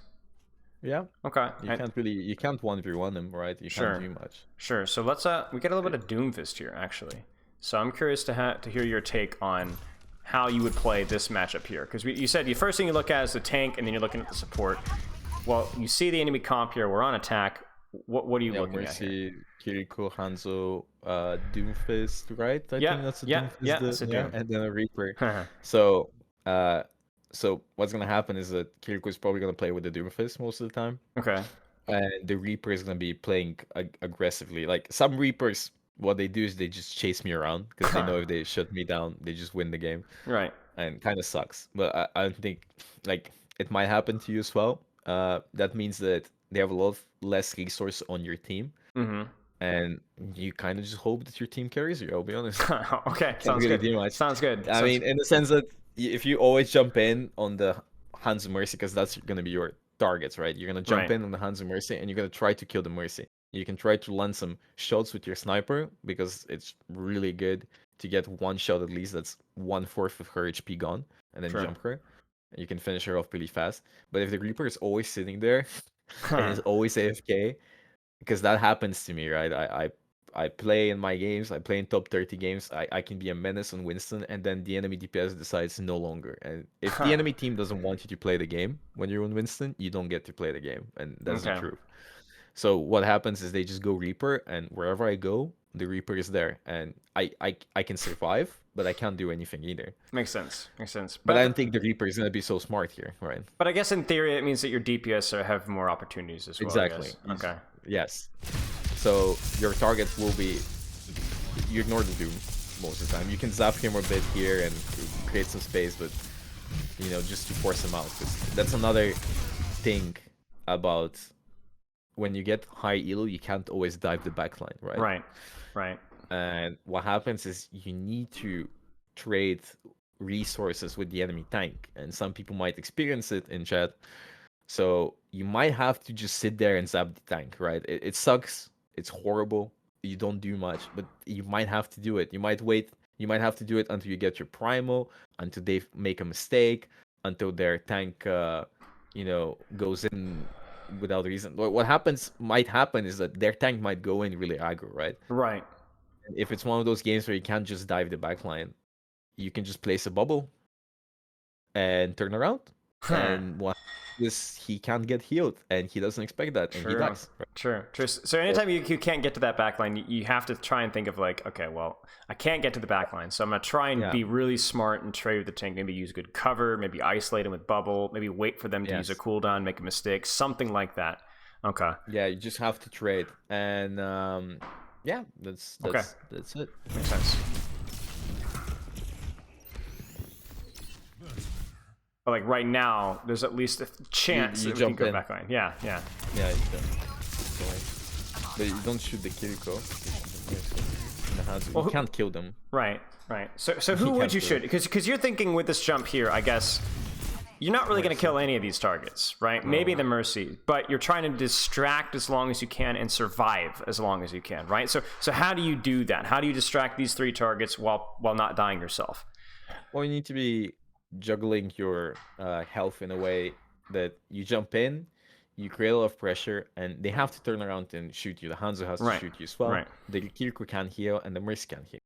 Yeah. Okay. You can't 1v1 him, right? You can't do much. Sure. So let's we get a little bit of Doomfist here, actually. So I'm curious to hear your take on how you would play this matchup here? Because you said the first thing you look at is the tank, and then you're looking at the support. Well, you see the enemy comp here. We're on attack. What are you looking at here? Mercy, Kiriko, Hanzo, Doomfist, right? I think that's a Doomfist. And then a Reaper. So what's gonna happen is that Kiriko is probably gonna play with the Doomfist most of the time. Okay. And the Reaper is gonna be playing aggressively. Like some Reapers, what they do is they just chase me around because they know if they shut me down, they just win the game. Right. And kind of sucks. But I think like it might happen to you as well. That means that they have a lot less resource on your team. Mm-hmm. And you kind of just hope that your team carries you, I'll be honest. Okay, sounds really good. Sounds good. I mean, in the sense that if you always jump in on the Hands of Mercy, because that's going to be your targets, right? You're going to jump in on the Hands of Mercy, and you're going to try to kill the Mercy. You can try to land some shots with your sniper, because it's really good to get one shot at least that's 1/4 of her HP gone, and then jump her. And you can finish her off pretty fast. But if the Reaper is always sitting there, and is always AFK, because that happens to me, right? I play in my games, I play in top 30 games, I can be a menace on Winston, and then the enemy DPS decides no longer. And if the enemy team doesn't want you to play the game when you're on Winston, you don't get to play the game, and that's the truth. So what happens is they just go Reaper, and wherever I go, the Reaper is there, and I can survive, but I can't do anything either. Makes sense. But I don't think the Reaper is going to be so smart here, right? But I guess in theory it means that your DPS have more opportunities as well. Exactly. Okay. Yes. So your target will be, you ignore the Doom most of the time. You can zap him a bit here and create some space, but just to force him out. Because that's another thing about when you get high elo, you can't always dive the backline, right? Right. And what happens is you need to trade resources with the enemy tank, and some people might experience it in chat. So you might have to just sit there and zap the tank, right? It sucks. It's horrible. You don't do much, but you might have to do it. You might wait. You might have to do it until you get your primal, until they make a mistake, until their tank, goes in without reason. What might happen is that their tank might go in really aggro, right? Right. If it's one of those games where you can't just dive the backline, you can just place a bubble and turn around. And what is he can't get healed, and he doesn't expect that, and he dies. True. So anytime you can't get to that backline, you have to try and think of like, okay, well, I can't get to the backline, so I'm gonna try and be really smart and trade with the tank. Maybe use good cover, maybe isolate him with bubble, maybe wait for them to use a cooldown, make a mistake, something like that. Okay. Yeah, you just have to trade, and that's it. Makes sense. But like right now, there's at least a chance that we can go back line. Yeah. Yeah, but you don't shoot the Kiriko. You can't kill them. Right. So who would you shoot? Because you're thinking with this jump here, I guess you're not really going to kill any of these targets, right? Maybe the Mercy, but you're trying to distract as long as you can and survive as long as you can, right? So how do you do that? How do you distract these 3 targets while not dying yourself? Well, you need to be juggling your health in a way that you jump in, you create a lot of pressure, and they have to turn around and shoot you. The Hanzo has to shoot you as well. The Kiriko can heal, and the Mercy can heal.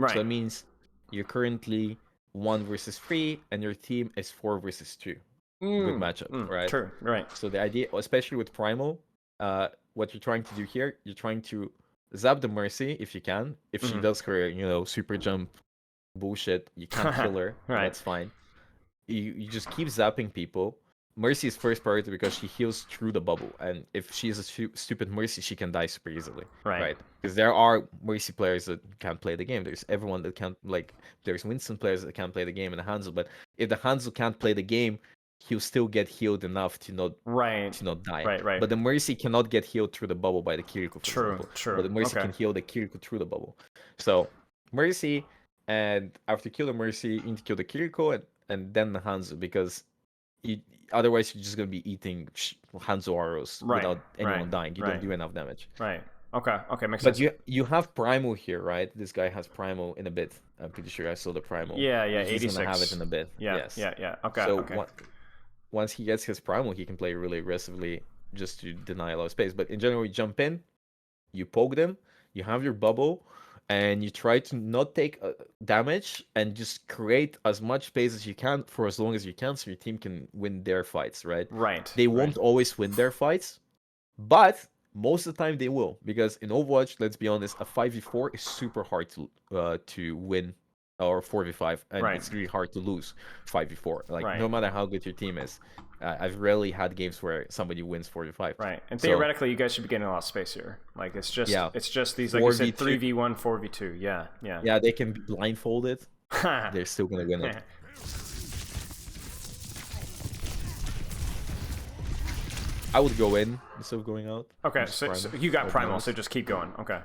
So that means you're currently 1 versus 3, and your team is 4 versus 2. Good matchup, right? True, right. So the idea, especially with Primal, what you're trying to do here, you're trying to zap the Mercy if you can. If she does her, super jump bullshit, you can't kill her. That's fine. You just keep zapping people. Mercy is first priority because she heals through the bubble, and if she is a stupid Mercy, she can die super easily. Right? Because there are Mercy players that can't play the game. There's everyone that can't, like, there's Winston players that can't play the game, and the Hanzo. But if the Hanzo can't play the game, he'll still get healed enough to not die. Right. But the Mercy cannot get healed through the bubble by the Kiriko, for example. True. But the Mercy can heal the Kiriko through the bubble. So Mercy, and after you kill the Mercy, you need to kill the Kiriko and then the Hanzo, because otherwise you're just going to be eating Hanzo arrows without anyone dying. You don't do enough damage. Right. Okay, makes sense. But you have Primal here, right? This guy has Primal in a bit. I'm pretty sure I saw the Primal. Yeah, He's 86. going to have it in a bit. Yeah. Okay, so once he gets his Primal, he can play really aggressively just to deny a lot of space. But in general, you jump in, you poke them, you have your bubble, and you try to not take damage and just create as much space as you can for as long as you can, so your team can win their fights, right? Right. They won't always win their fights, but most of the time they will, because in Overwatch, let's be honest, a 5v4 is super hard to win, or 4v5, and it's really hard to lose 5v4. Like no matter how good your team is. I've rarely had games where somebody wins 4v5. Right, and theoretically, you guys should be getting a lot of space here. Like it's just these, like you said, 3v1, 4v2. Yeah. Yeah, they can be blindfolded. They're still gonna win it. I would go in instead of going out. Okay, so you got primal, so just keep going. Okay.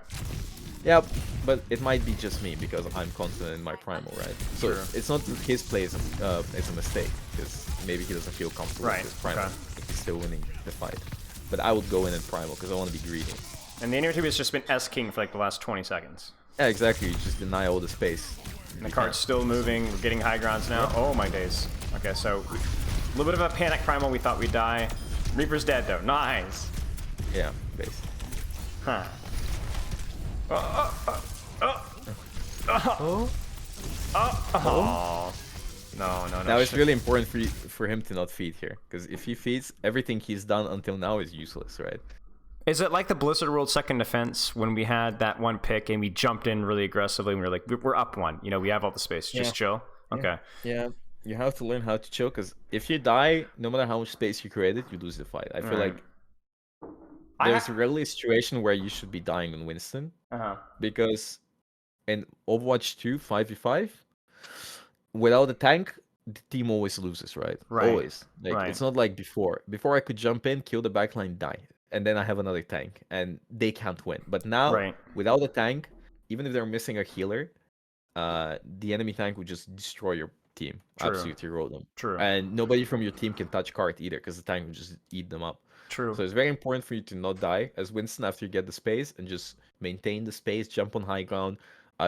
Yeah, but it might be just me because I'm confident in my primal, right? So it's not his play is a mistake, because maybe he doesn't feel comfortable with his primal. He's still winning the fight. But I would go in primal because I want to be greedy. And the inhibitor has just been S-King for like the last 20 seconds. Yeah, exactly. You just deny all the space. And the card's still moving. We're getting high grounds now. Oh my days. Okay, so a little bit of a panic primal. We thought we'd die. Reaper's dead though. Nice. Yeah, base. Huh. No. Now it's really important for him to not feed here, because if he feeds, everything he's done until now is useless, right? Is it like the Blizzard World second defense when we had that one pick and we jumped in really aggressively and we were like, we're up one, you know, we have all the space, just chill? Okay. Yeah, you have to learn how to chill, because if you die, no matter how much space you created, you lose the fight. I feel like there's rarely a situation where you should be dying on Winston, because in Overwatch 2, 5v5, without a tank, the team always loses, right? Always. Like it's not like before. Before I could jump in, kill the backline, die, and then I have another tank, and they can't win. But now, without a tank, even if they're missing a healer, the enemy tank would just destroy your team. Absolutely roll them. And nobody from your team can touch card either, because the tank would just eat them up. So it's very important for you to not die as Winston after you get the space, and just maintain the space, jump on high ground.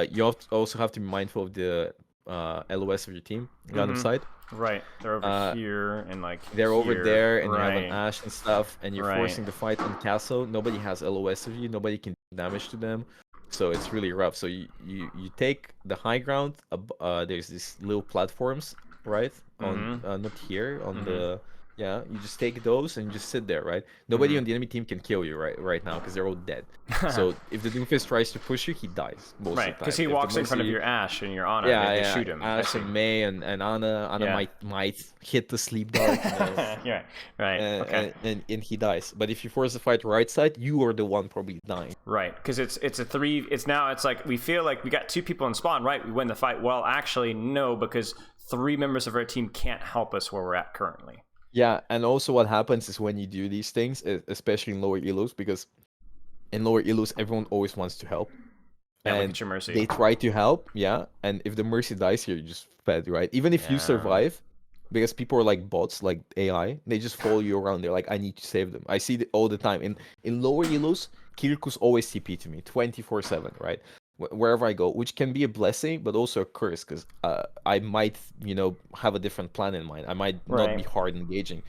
You also have to be mindful of the LOS of your team, gun of sight. They're over here, and like they're over there, and you have an Ashe and stuff, and you're forcing the fight on castle. Nobody has LOS of you, nobody can do damage to them, so it's really rough. So you take the high ground. There's these little platforms, right? On not here, on the you just take those and you just sit there, right? Nobody on the enemy team can kill you right now, because they're all dead. So if the Doomfist tries to push you, he dies most of the time. Because he walks in front of your Ashe and your Ana, and they shoot him. Ashe and Mei and Ana might hit the sleep dart. And he dies. But if you force the fight right side, you are the one probably dying. Right, because it's a three. It's like we feel like we got two people in spawn, right? We win the fight. Well, actually, no, because 3 members of our team can't help us where we're at currently. Yeah, and also what happens is when you do these things, especially in lower elos, because in lower elos, everyone always wants to help. And look at your Mercy. They try to help, and if the Mercy dies here, you just fed, right? Even if you survive, because people are like bots, like AI, they just follow you around. They're like, I need to save them. I see it all the time. In lower elos, Kiriku's always TP to me 24/7, right? Wherever I go, which can be a blessing, but also a curse, because I might, have a different plan in mind. I might not be hard engaging.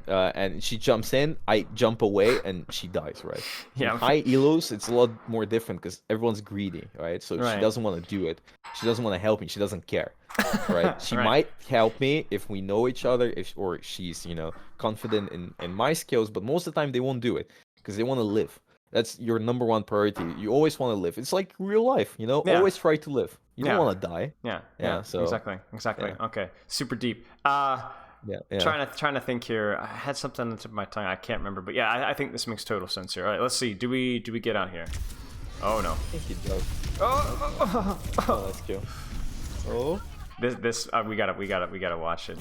And she jumps in, I jump away, and she dies, right? In high elos, it's a lot more different, because everyone's greedy, right? So she doesn't want to do it. She doesn't want to help me. She doesn't care, right? She might help me if we know each other, or she's, confident in my skills, but most of the time they won't do it, because they want to live. That's your number one priority. You always want to live. It's like real life, Always try to live. You don't want to die. So exactly. Okay, super deep. Trying to think here. I had something on the tip of my tongue. I can't remember, but I think this makes total sense here. All right, let's see. Do we get out here? Oh no. I think it does. Let's go. Oh. This we gotta watch it.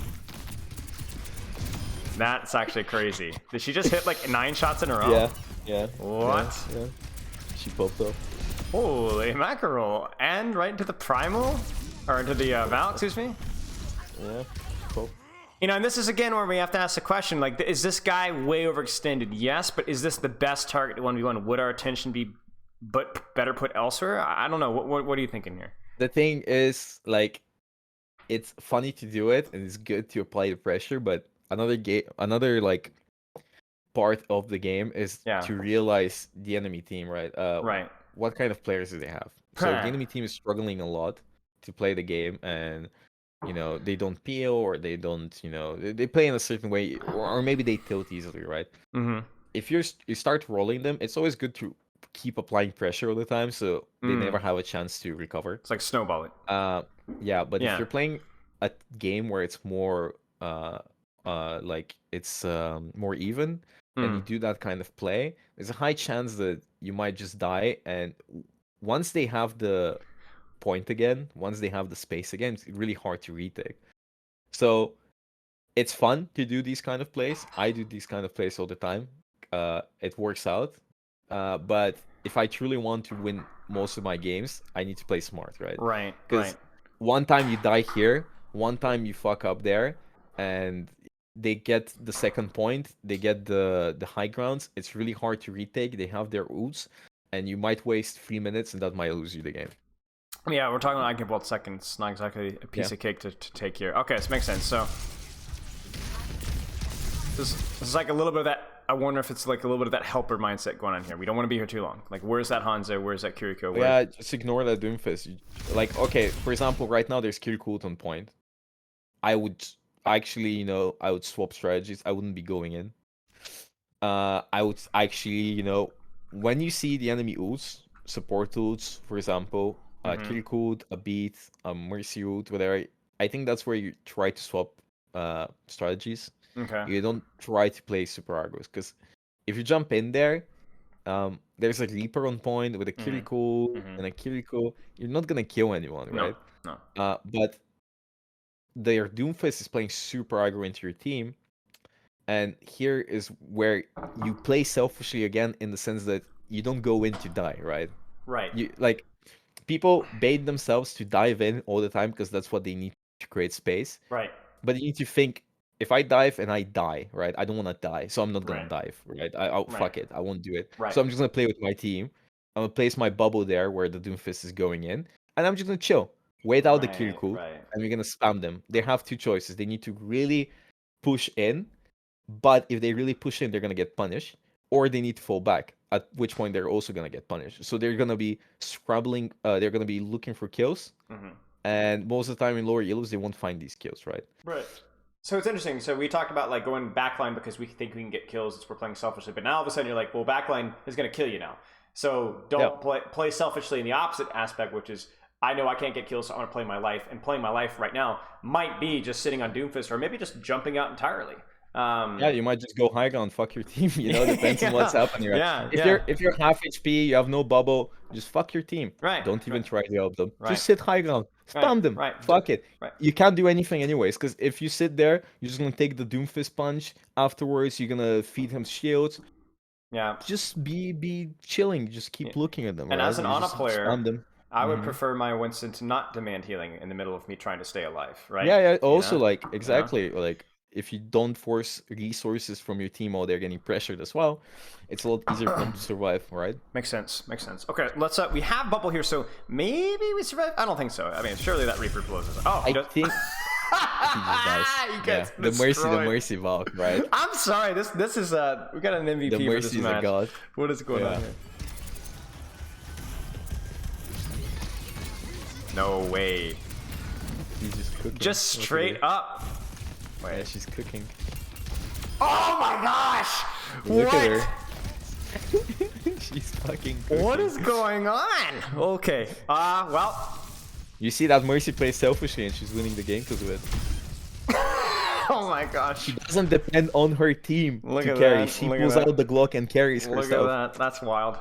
That's actually crazy. Did she just hit like 9 shots in a row? Yeah. What? Yeah. She popped up. Holy mackerel! And right into the primal, or into the Val, excuse me. Yeah. Cool. And this is again where we have to ask the question: like, is this guy way overextended? Yes, but is this the best target to 1v1? Would our attention be, but better put elsewhere? I don't know. What are you thinking here? The thing is, like, it's funny to do it, and it's good to apply the pressure, but another like part of the game is to realize the enemy team, right? What kind of players do they have? So the enemy team is struggling a lot to play the game, and they don't peel, or they don't, they play in a certain way, or maybe they tilt easily, right? Mm-hmm. If you start rolling them, it's always good to keep applying pressure all the time, so they never have a chance to recover. It's like snowballing. Yeah, but if you're playing a game where it's more like it's more even, and you do that kind of play, there's a high chance that you might just die, and once they have the point again, once they have the space again, it's really hard to retake. So it's fun to do these kind of plays. I do these kind of plays all the time. It works out. But if I truly want to win most of my games, I need to play smart, right? Right. Because one time you die here, one time you fuck up there, and they get the second point, they get the high grounds. It's really hard to retake. They have their ults, and you might waste 3 minutes, and that might lose you the game. Yeah, we're talking about Eigenbolt seconds. It's not exactly a piece of cake to take here. Okay, this makes sense. So this is like a little bit of that. I wonder if it's like a little bit of that helper mindset going on here. We don't want to be here too long. Like, where's that Hanzo? Where's that Kiriko? Yeah, just ignore that Doomfist. Like, okay, for example, right now there's Kiriko ult on point. I would actually, I would swap strategies. I wouldn't be going in. I would actually, when you see the enemy ults, support ults, for example, Kiriko ult, a beat, a Mercy ult, whatever, I think that's where you try to swap strategies. Okay. You don't try to play super aggros, because if you jump in there, there's a Reaper on point with a Kiriko and a Kiriko. You're not gonna kill anyone, right? No. But their Doomfist is playing super aggro into your team, and here is where you play selfishly again, in the sense that you don't go in to die, right? Right. You like people bait themselves to dive in all the time because that's what they need to create space. Right. But you need to think, if I dive and I die, right? I don't want to die, so I'm not gonna dive, right? I'll fuck it. I won't do it. Right. So I'm just gonna play with my team. I'm gonna place my bubble there where the Doomfist is going in, and I'm just gonna chill, wait out the Kiriko, and we're gonna spam them. They have two choices. They need to really push in, but if they really push in, they're gonna get punished, or they need to fall back, at which point they're also gonna get punished. So they're gonna be scrabbling. They're gonna be looking for kills, and most of the time in lower elos, they won't find these kills, right? Right. So it's interesting. So we talked about like going backline because we think we can get kills. It's we're playing selfishly, but now all of a sudden you're like, well, backline is going to kill you now. So don't play selfishly in the opposite aspect, which is I know I can't get kills, so I want to play my life. And playing my life right now might be just sitting on Doomfist, or maybe just jumping out entirely. Yeah, you might just go high ground, fuck your team. Depends on what's happening. Right? Yeah, if you're half HP, you have no bubble, just fuck your team. Right. Don't even try to help them. Right. Just sit high ground, spam them. Right. Fuck it. Right. You can't do anything anyways, because if you sit there, you're just gonna take the Doomfist punch. Afterwards, you're gonna feed him shields. Yeah. Just be chilling. Just keep looking at them. And right? as an Ana player, I would Mhm. prefer my Winston to not demand healing in the middle of me trying to stay alive, right? Yeah. Also, like exactly, like if you don't force resources from your team while they're getting pressured as well, it's a lot easier for them to survive, right? Makes sense. Okay, let's. We have bubble here, so maybe we survive. I don't think so. I mean, surely that Reaper blows us. Oh, I think he just dies. The mercy Valk, right? I'm sorry. This is we got an MVP The for this mercy is match. a god. What is going on here? No way. He's just cooking. Just straight up. Yeah, she's cooking. Oh my gosh! Look what? at her. She's fucking cooking. What is going on? Okay. Well. You see that Mercy plays selfishly and she's winning the game because of it. Oh my gosh. She doesn't depend on her team Look to at carry. that. She Look at pulls that. out the Glock and carries herself. Look at that. That's wild.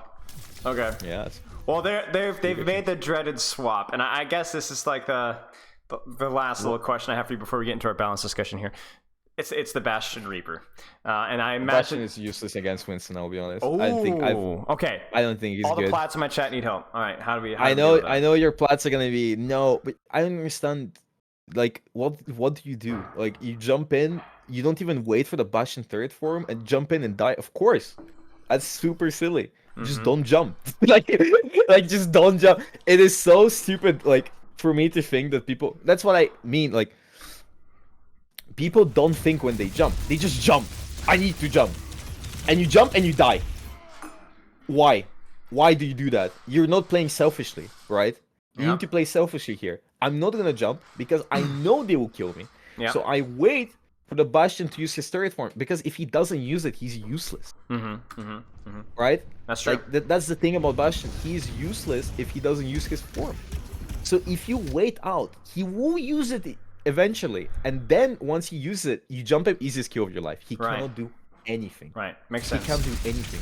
Okay. Yeah. Well, they've made the dreaded swap, and I guess this is like the last little question I have for you before we get into our balance discussion here. It's the Bastion Reaper, and I imagine Bastion is useless against Winston. I'll be honest. Oh, okay. I don't think he's All good. the plats in my chat need help. All right, how do we? I know your plats are gonna be no, but I don't understand. Like, what do you do? Like, you jump in, you don't even wait for the Bastion third form and jump in and die. Of course, that's super silly. Just don't jump. like just don't jump. It is so stupid. Like, for me to think that people. That's what I mean. Like, people don't think when they jump. They just jump. I need to jump, and you jump and you die. Why? why do you do that? You're not playing selfishly, right? You Yeah. need to play selfishly here. I'm not gonna jump because I know they will kill me. Yeah. So I wait for the Bastion to use his turret form, because if he doesn't use it, he's useless. Right? That's true. Like that's the thing about Bastion. He's useless if he doesn't use his form. So if you wait out, he will use it eventually, and then once he uses it, you jump him, easiest kill of your life. He cannot do anything. Right. Makes sense. He can't do anything.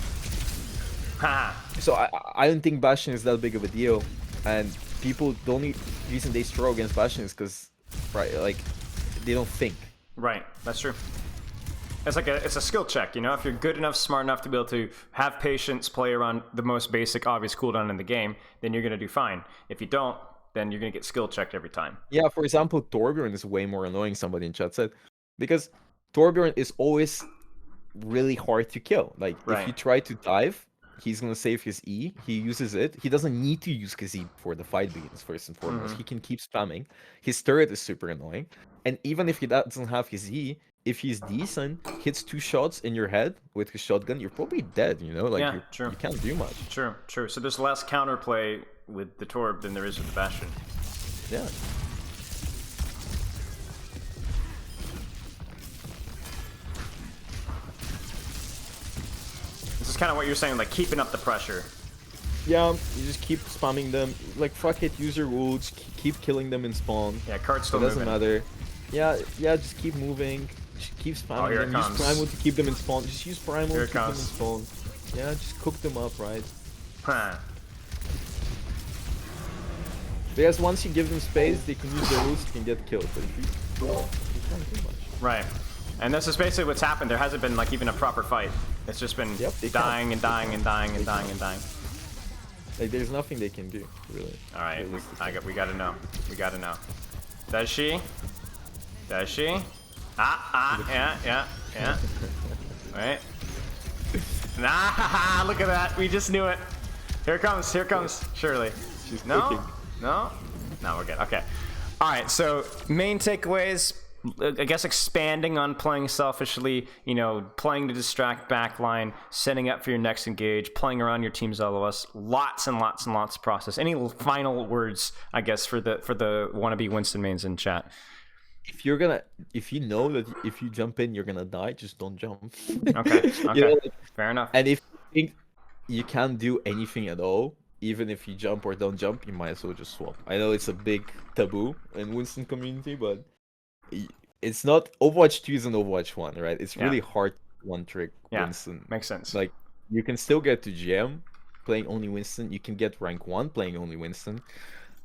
Ha. So I don't think Bastion is that big of a deal, and people, the only reason they struggle against Bastion is because, right, like, they don't think. Right. That's true. It's a skill check, you know. If you're good enough, smart enough to be able to have patience, play around the most basic, obvious cooldown in the game, then you're gonna do fine. If you don't, then you're gonna get skill checked every time. Yeah, for example, Torbjorn is way more annoying, somebody in chat said, because Torbjorn is always really hard to kill. Like, if you try to dive, he's gonna save his E, he uses it, he doesn't need to use his E before the fight begins, first and foremost. He can keep spamming. His turret is super annoying, and even if he doesn't have his E, if he's decent, hits 2 shots in your head with his shotgun, you're probably dead, you know? Like, you can't do much. True. So there's less counterplay with the Torb than there is with the Bastion. Yeah. This is kind of what you're saying, like keeping up the pressure. Yeah, you just keep spamming them. Like, fuck it, use your ults, keep killing them in spawn. Yeah, card's still moving. It doesn't matter. Yeah, just keep moving. Just keep spamming them. Use Primal to keep them in spawn. Just use Primal to keep them in spawn. Yeah, just cook them up, right? Huh. Because once you give them space, they can use their ults, can get killed. But if you can't do much. Right. And this is basically what's happened. There hasn't been like even a proper fight. It's just been dying and dying and dying and dying and dying. Like, there's nothing they can do, really. All right, we gotta know. We gotta know. Does she? Does she? Yeah. Right. Nah, look at that. We just knew it. Here it comes. Surely. She's No, cooking. no, we're good. Okay. All right. So main takeaways. I guess expanding on playing selfishly, you know, playing to distract backline, setting up for your next engage, playing around your team's LOS, lots and lots of process. Any final words, I guess, for the wannabe Winston mains in chat? If you know that if you jump in, you're gonna die, just don't jump. Okay. You know, like, fair enough. And if you think you can't do anything at all, even if you jump or don't jump, you might as well just swap. I know it's a big taboo in Winston community, but it's not. Overwatch 2 isn't Overwatch 1, right? It's really hard one trick Winston. Makes sense. Like, you can still get to GM playing only Winston. You can get rank 1 playing only Winston,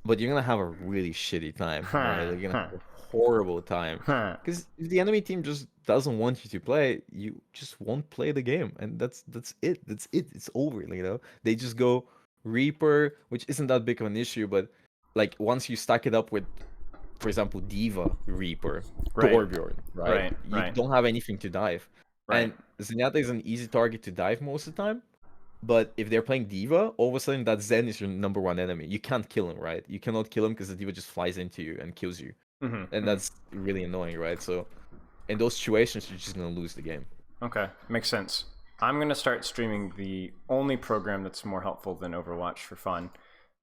but you're gonna have a really shitty time. Right? You're gonna have a horrible time because if the enemy team just doesn't want you to play, you just won't play the game, and that's it. It's over. You know, they just go Reaper, which isn't that big of an issue, but like once you stack it up with, for example, Diva, Reaper, Torbjorn, right? You don't have anything to dive. And Zenyatta is an easy target to dive most of the time, but if they're playing Diva, all of a sudden that Zen is your number 1 enemy. You can't kill him, right? You cannot kill him because the Diva just flies into you and kills you. And that's really annoying, right? So in those situations, you're just going to lose the game. Okay, makes sense. I'm going to start streaming the only program that's more helpful than Overwatch for fun,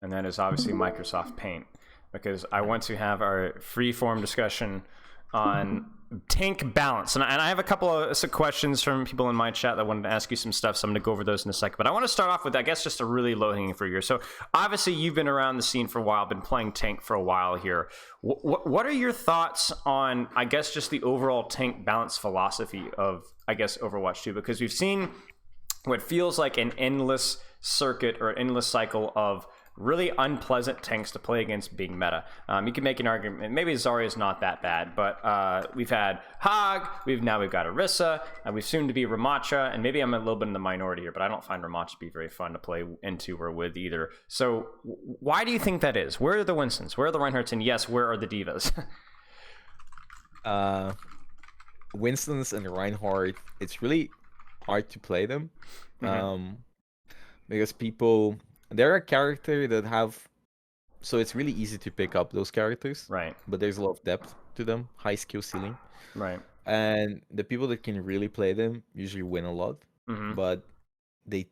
and that is obviously Microsoft Paint, because I want to have our free-form discussion on tank balance. And I have a couple of questions from people in my chat that wanted to ask you some stuff, so I'm going to go over those in a second. But I want to start off with, I guess, just a really low-hanging fruit here. So obviously you've been around the scene for a while, been playing tank for a while here. What are your thoughts on, I guess, just the overall tank balance philosophy of, I guess, Overwatch 2? Because we've seen what feels like an endless circuit or endless cycle of really unpleasant tanks to play against being meta. You can make an argument, maybe Zarya is not that bad, but we've had Hog, we've got Orisa, and we've soon to be Ramattra, and maybe I'm a little bit in the minority here, but I don't find Ramattra to be very fun to play into or with either. So why do you think that is? Where are the Winstons? Where are the Reinhardts? And yes, where are the Divas? Winstons and Reinhardt, it's really hard to play them. Because they're a character that so it's really easy to pick up those characters, right? But there's a lot of depth to them, high skill ceiling, right? And the people that can really play them usually win a lot, but it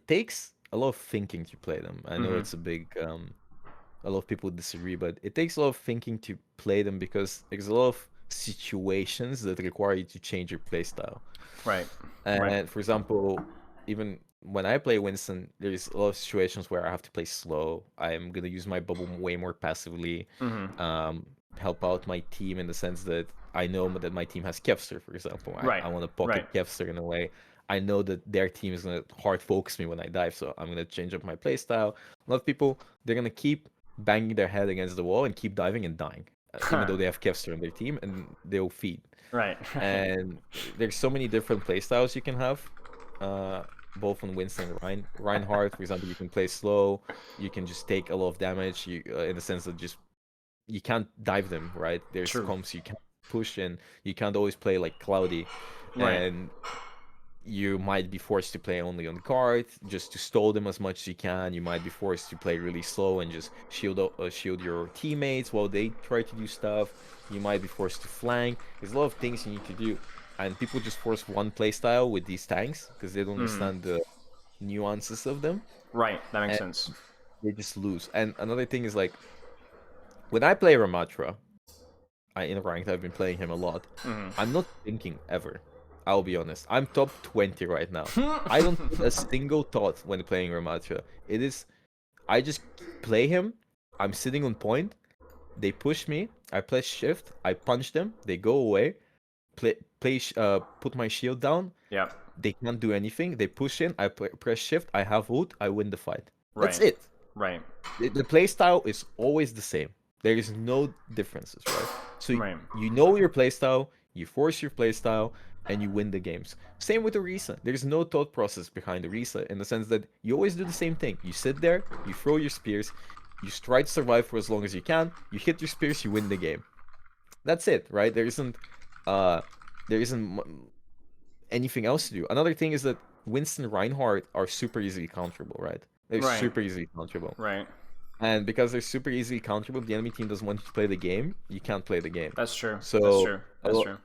takes a lot of thinking to play them. I know it's a big a lot of people disagree, but it takes a lot of thinking to play them because there's a lot of situations that require you to change your playstyle. Right. And for example, even when I play Winston, there's a lot of situations where I have to play slow. I'm gonna use my bubble way more passively, help out my team in the sense that I know that my team has Kevster, for example. I want to pocket Kevster in a way. I know that their team is gonna hard focus me when I dive, so I'm gonna change up my playstyle. A lot of people, they're gonna keep banging their head against the wall and keep diving and dying, even though they have Kevster on their team, and they'll feed. Right. And there's so many different playstyles you can have, both on Winston and Reinhardt. For example, you can play slow. You can just take a lot of damage. You, in the sense that just you can't dive them, right? There's comps you can't push, and you can't always play like Cloudy, and you might be forced to play only on guard just to stall them as much as you can. You might be forced to play really slow and just shield your teammates while they try to do stuff. You might be forced to flank. There's a lot of things you need to do, and people just force one playstyle with these tanks because they don't understand the nuances of them. Right, that makes sense. They just lose. And another thing is, like, when I play Ramattra, in ranked, I've been playing him a lot. I'm not thinking ever. I'll be honest. I'm top 20 right now. I don't put a single thought when playing Ramattra. It is, I just play him. I'm sitting on point. They push me. I press shift. I punch them. They go away. Put my shield down. Yeah. They can't do anything. They push in. I press shift. I have ult. I win the fight. That's it. Right. The play style is always the same. There is no differences, right? So you know your playstyle, you force your playstyle, and you win the games. Same with Orisa. There's no thought process behind Orisa in the sense that you always do the same thing. You sit there, you throw your spears, you try to survive for as long as you can, you hit your spears, you win the game. That's it, right? There isn't anything else to do. Another thing is that Winston and Reinhardt are super easily counterable, right? They're super easily counterable. Right. And because they're super easily counterable, if the enemy team doesn't want you to play the game, you can't play the game. That's true. So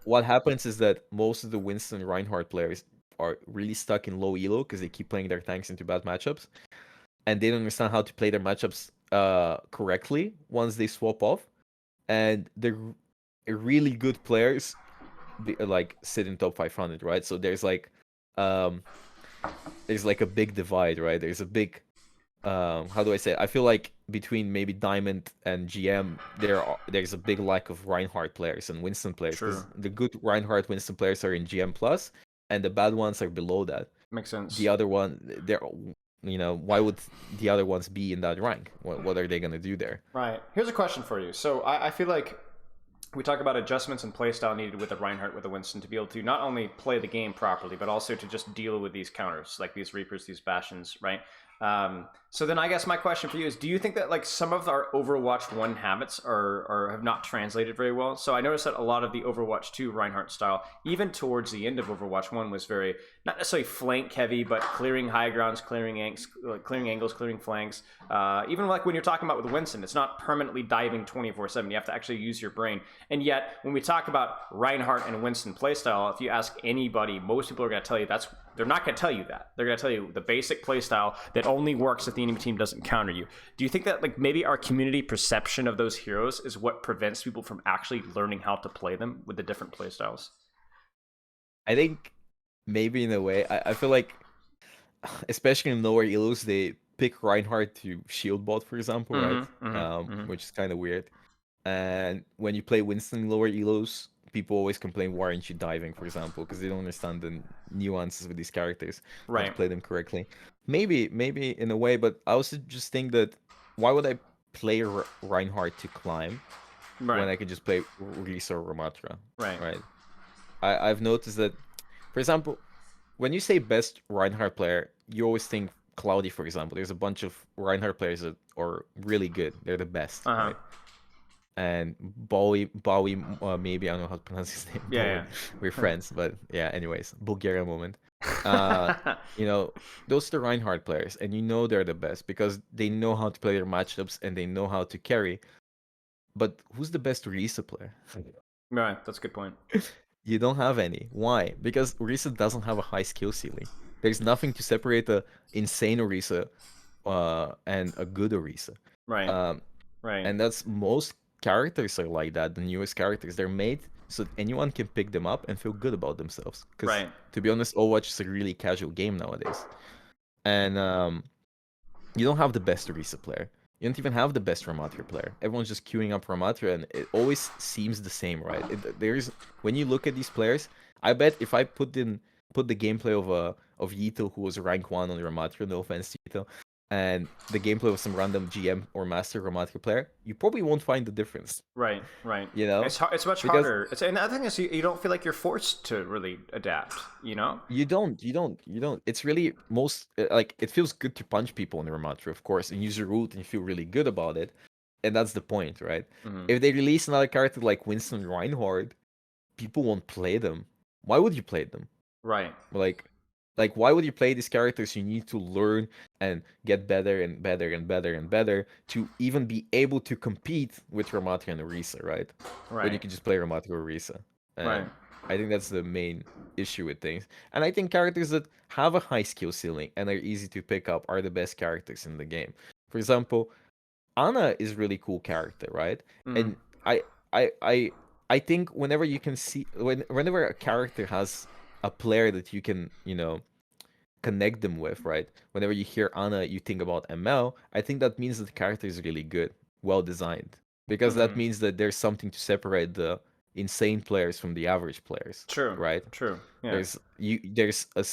what happens is that most of the Winston Reinhardt players are really stuck in low elo because they keep playing their tanks into bad matchups, and they don't understand how to play their matchups correctly once they swap off. And the really good players like sit in top 500, right? So there's like a big divide, right? There's a big how do I say it? I feel like between maybe Diamond and GM, there's a big lack of Reinhardt players and Winston players. Because the good Reinhardt Winston players are in GM plus, and the bad ones are below that. Makes sense. The other one, why would the other ones be in that rank? What are they gonna do there? Right. Here's a question for you. So I feel like we talk about adjustments and playstyle needed with a Reinhardt, with a Winston, to be able to not only play the game properly, but also to just deal with these counters, like these Reapers, these Bastions, right? So then I guess my question for you is, do you think that like some of our Overwatch 1 habits have not translated very well? So I noticed that a lot of the Overwatch 2 Reinhardt style, even towards the end of Overwatch 1, was very, not necessarily flank heavy, but clearing high grounds, clearing angles, clearing flanks. Even like when you're talking about with Winston, it's not permanently diving 24/7. You have to actually use your brain. And yet, when we talk about Reinhardt and Winston playstyle, if you ask anybody, most people are going to tell you they're not going to tell you that. They're going to tell you the basic playstyle that only works if the enemy team doesn't counter you. Do you think that like maybe our community perception of those heroes is what prevents people from actually learning how to play them with the different playstyles? I think maybe in a way. I feel like, especially in lower elos, they pick Reinhardt to shield bot, for example, right? Which is kind of weird. And when you play Winston in lower elos, people always complain, why aren't you diving, for example, because they don't understand the nuances with these characters, how to play them correctly. Maybe in a way, but I also just think that why would I play Reinhardt to climb when I could just play Risa or Ramattra? Right. I've noticed that, for example, when you say best Reinhardt player, you always think Cloudy, for example. There's a bunch of Reinhardt players that are really good. They're the best, right? And Bowie, maybe I don't know how to pronounce his name. Yeah. We're friends, but yeah. Anyways, Boger moment. Those are the Reinhardt players, and they're the best because they know how to play their matchups and they know how to carry. But who's the best Orisa player? Right, that's a good point. You don't have any. Why? Because Orisa doesn't have a high skill ceiling. There's nothing to separate a insane Orisa and a good Orisa. Right. Um, Right. and that's most characters are like that. The newest characters, they're made so that anyone can pick them up and feel good about themselves. Because Right. to be honest, Overwatch is a really casual game nowadays, and you don't have the best Orisa player. You don't even have the best Ramattra player. Everyone's just queuing up Ramattra, and it always seems the same, right? There's when you look at these players, I bet if I put the gameplay of Yito, who was rank 1 on Ramattra, no offense to Yito, and the gameplay of some random GM or master Ramattra player, you probably won't find the difference. Right, right. You know, it's much harder. And the other thing is, you don't feel like you're forced to really adapt. You know, you don't. It's really like it feels good to punch people in the Ramattra, of course, and use your root, and you feel really good about it, and that's the point, right? Mhm. If they release another character like Winston Reinhardt, people won't play them. Why would you play them? Right. Like why would you play these characters? You need to learn and get better and better and better and better to even be able to compete with Ramattra and Orisa, right? Right. When you can just play Ramattra or Orisa. And Right. I think that's the main issue with things. And I think characters that have a high skill ceiling and are easy to pick up are the best characters in the game. For example, Ana is really cool character, right? And I I I I think whenever you can see whenever a character has a player that you can, connect them with, right? Whenever you hear Ana, you think about ML. I think that means that the character is really good, well designed, because that means that there's something to separate the insane players from the average players. True. Right. True. Yeah. There's a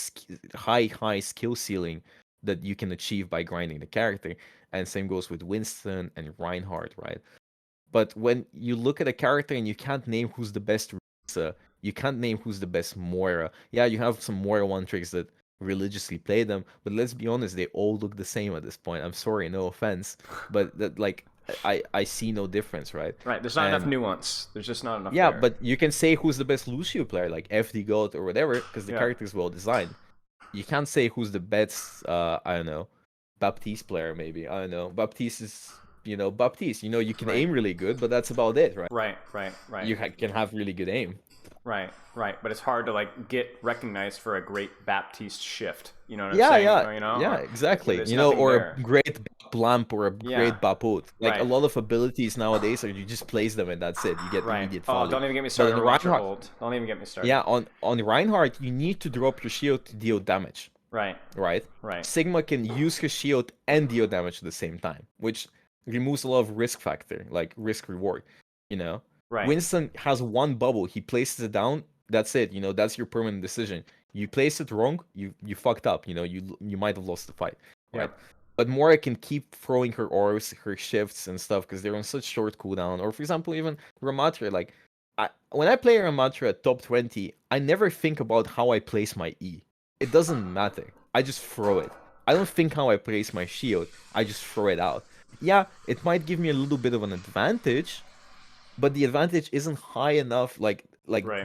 high skill ceiling that you can achieve by grinding the character, and same goes with Winston and Reinhardt, right? But when you look at a character and you can't name who's the best Risa, you can't name who's the best Moira. Yeah, you have some Moira one tricks that religiously play them, but let's be honest, they all look the same at this point. I'm sorry, no offense, but that I see no difference, right? Right. There's not enough nuance. There's just not enough. Yeah, there. but you can say who's the best Lucio player, like FD God or whatever, because the Yeah. character is well designed. You can't say who's the best, I don't know, Baptiste player, maybe. I don't know. Baptiste is, Baptiste. You can aim really good, but that's about it, right? Right. You can have really good aim. Right. But it's hard to get recognized for a great Baptiste shift. You know what I'm saying? Yeah, exactly. there's Or there. a great Blamp or a great Baput. Like a lot of abilities nowadays are you just place them and that's it. You get immediate value. Oh, don't even get me started on Reinhardt. Don't even get me started. Yeah, on Reinhardt, you need to drop your shield to deal damage. Right. Sigma can use his shield and deal damage at the same time, which removes a lot of risk factor, like risk reward. Right. Winston has one bubble. He places it down. That's it. That's your permanent decision. You place it wrong, you fucked up. You might have lost the fight. Right. Yep. But Moira can keep throwing her orbs, her shifts and stuff because they're on such short cooldown. Or for example, even Ramattra. Like, when I play Ramattra at top 20, I never think about how I place my E. It doesn't matter. I just throw it. I don't think how I place my shield. I just throw it out. Yeah, it might give me a little bit of an advantage, but the advantage isn't high enough,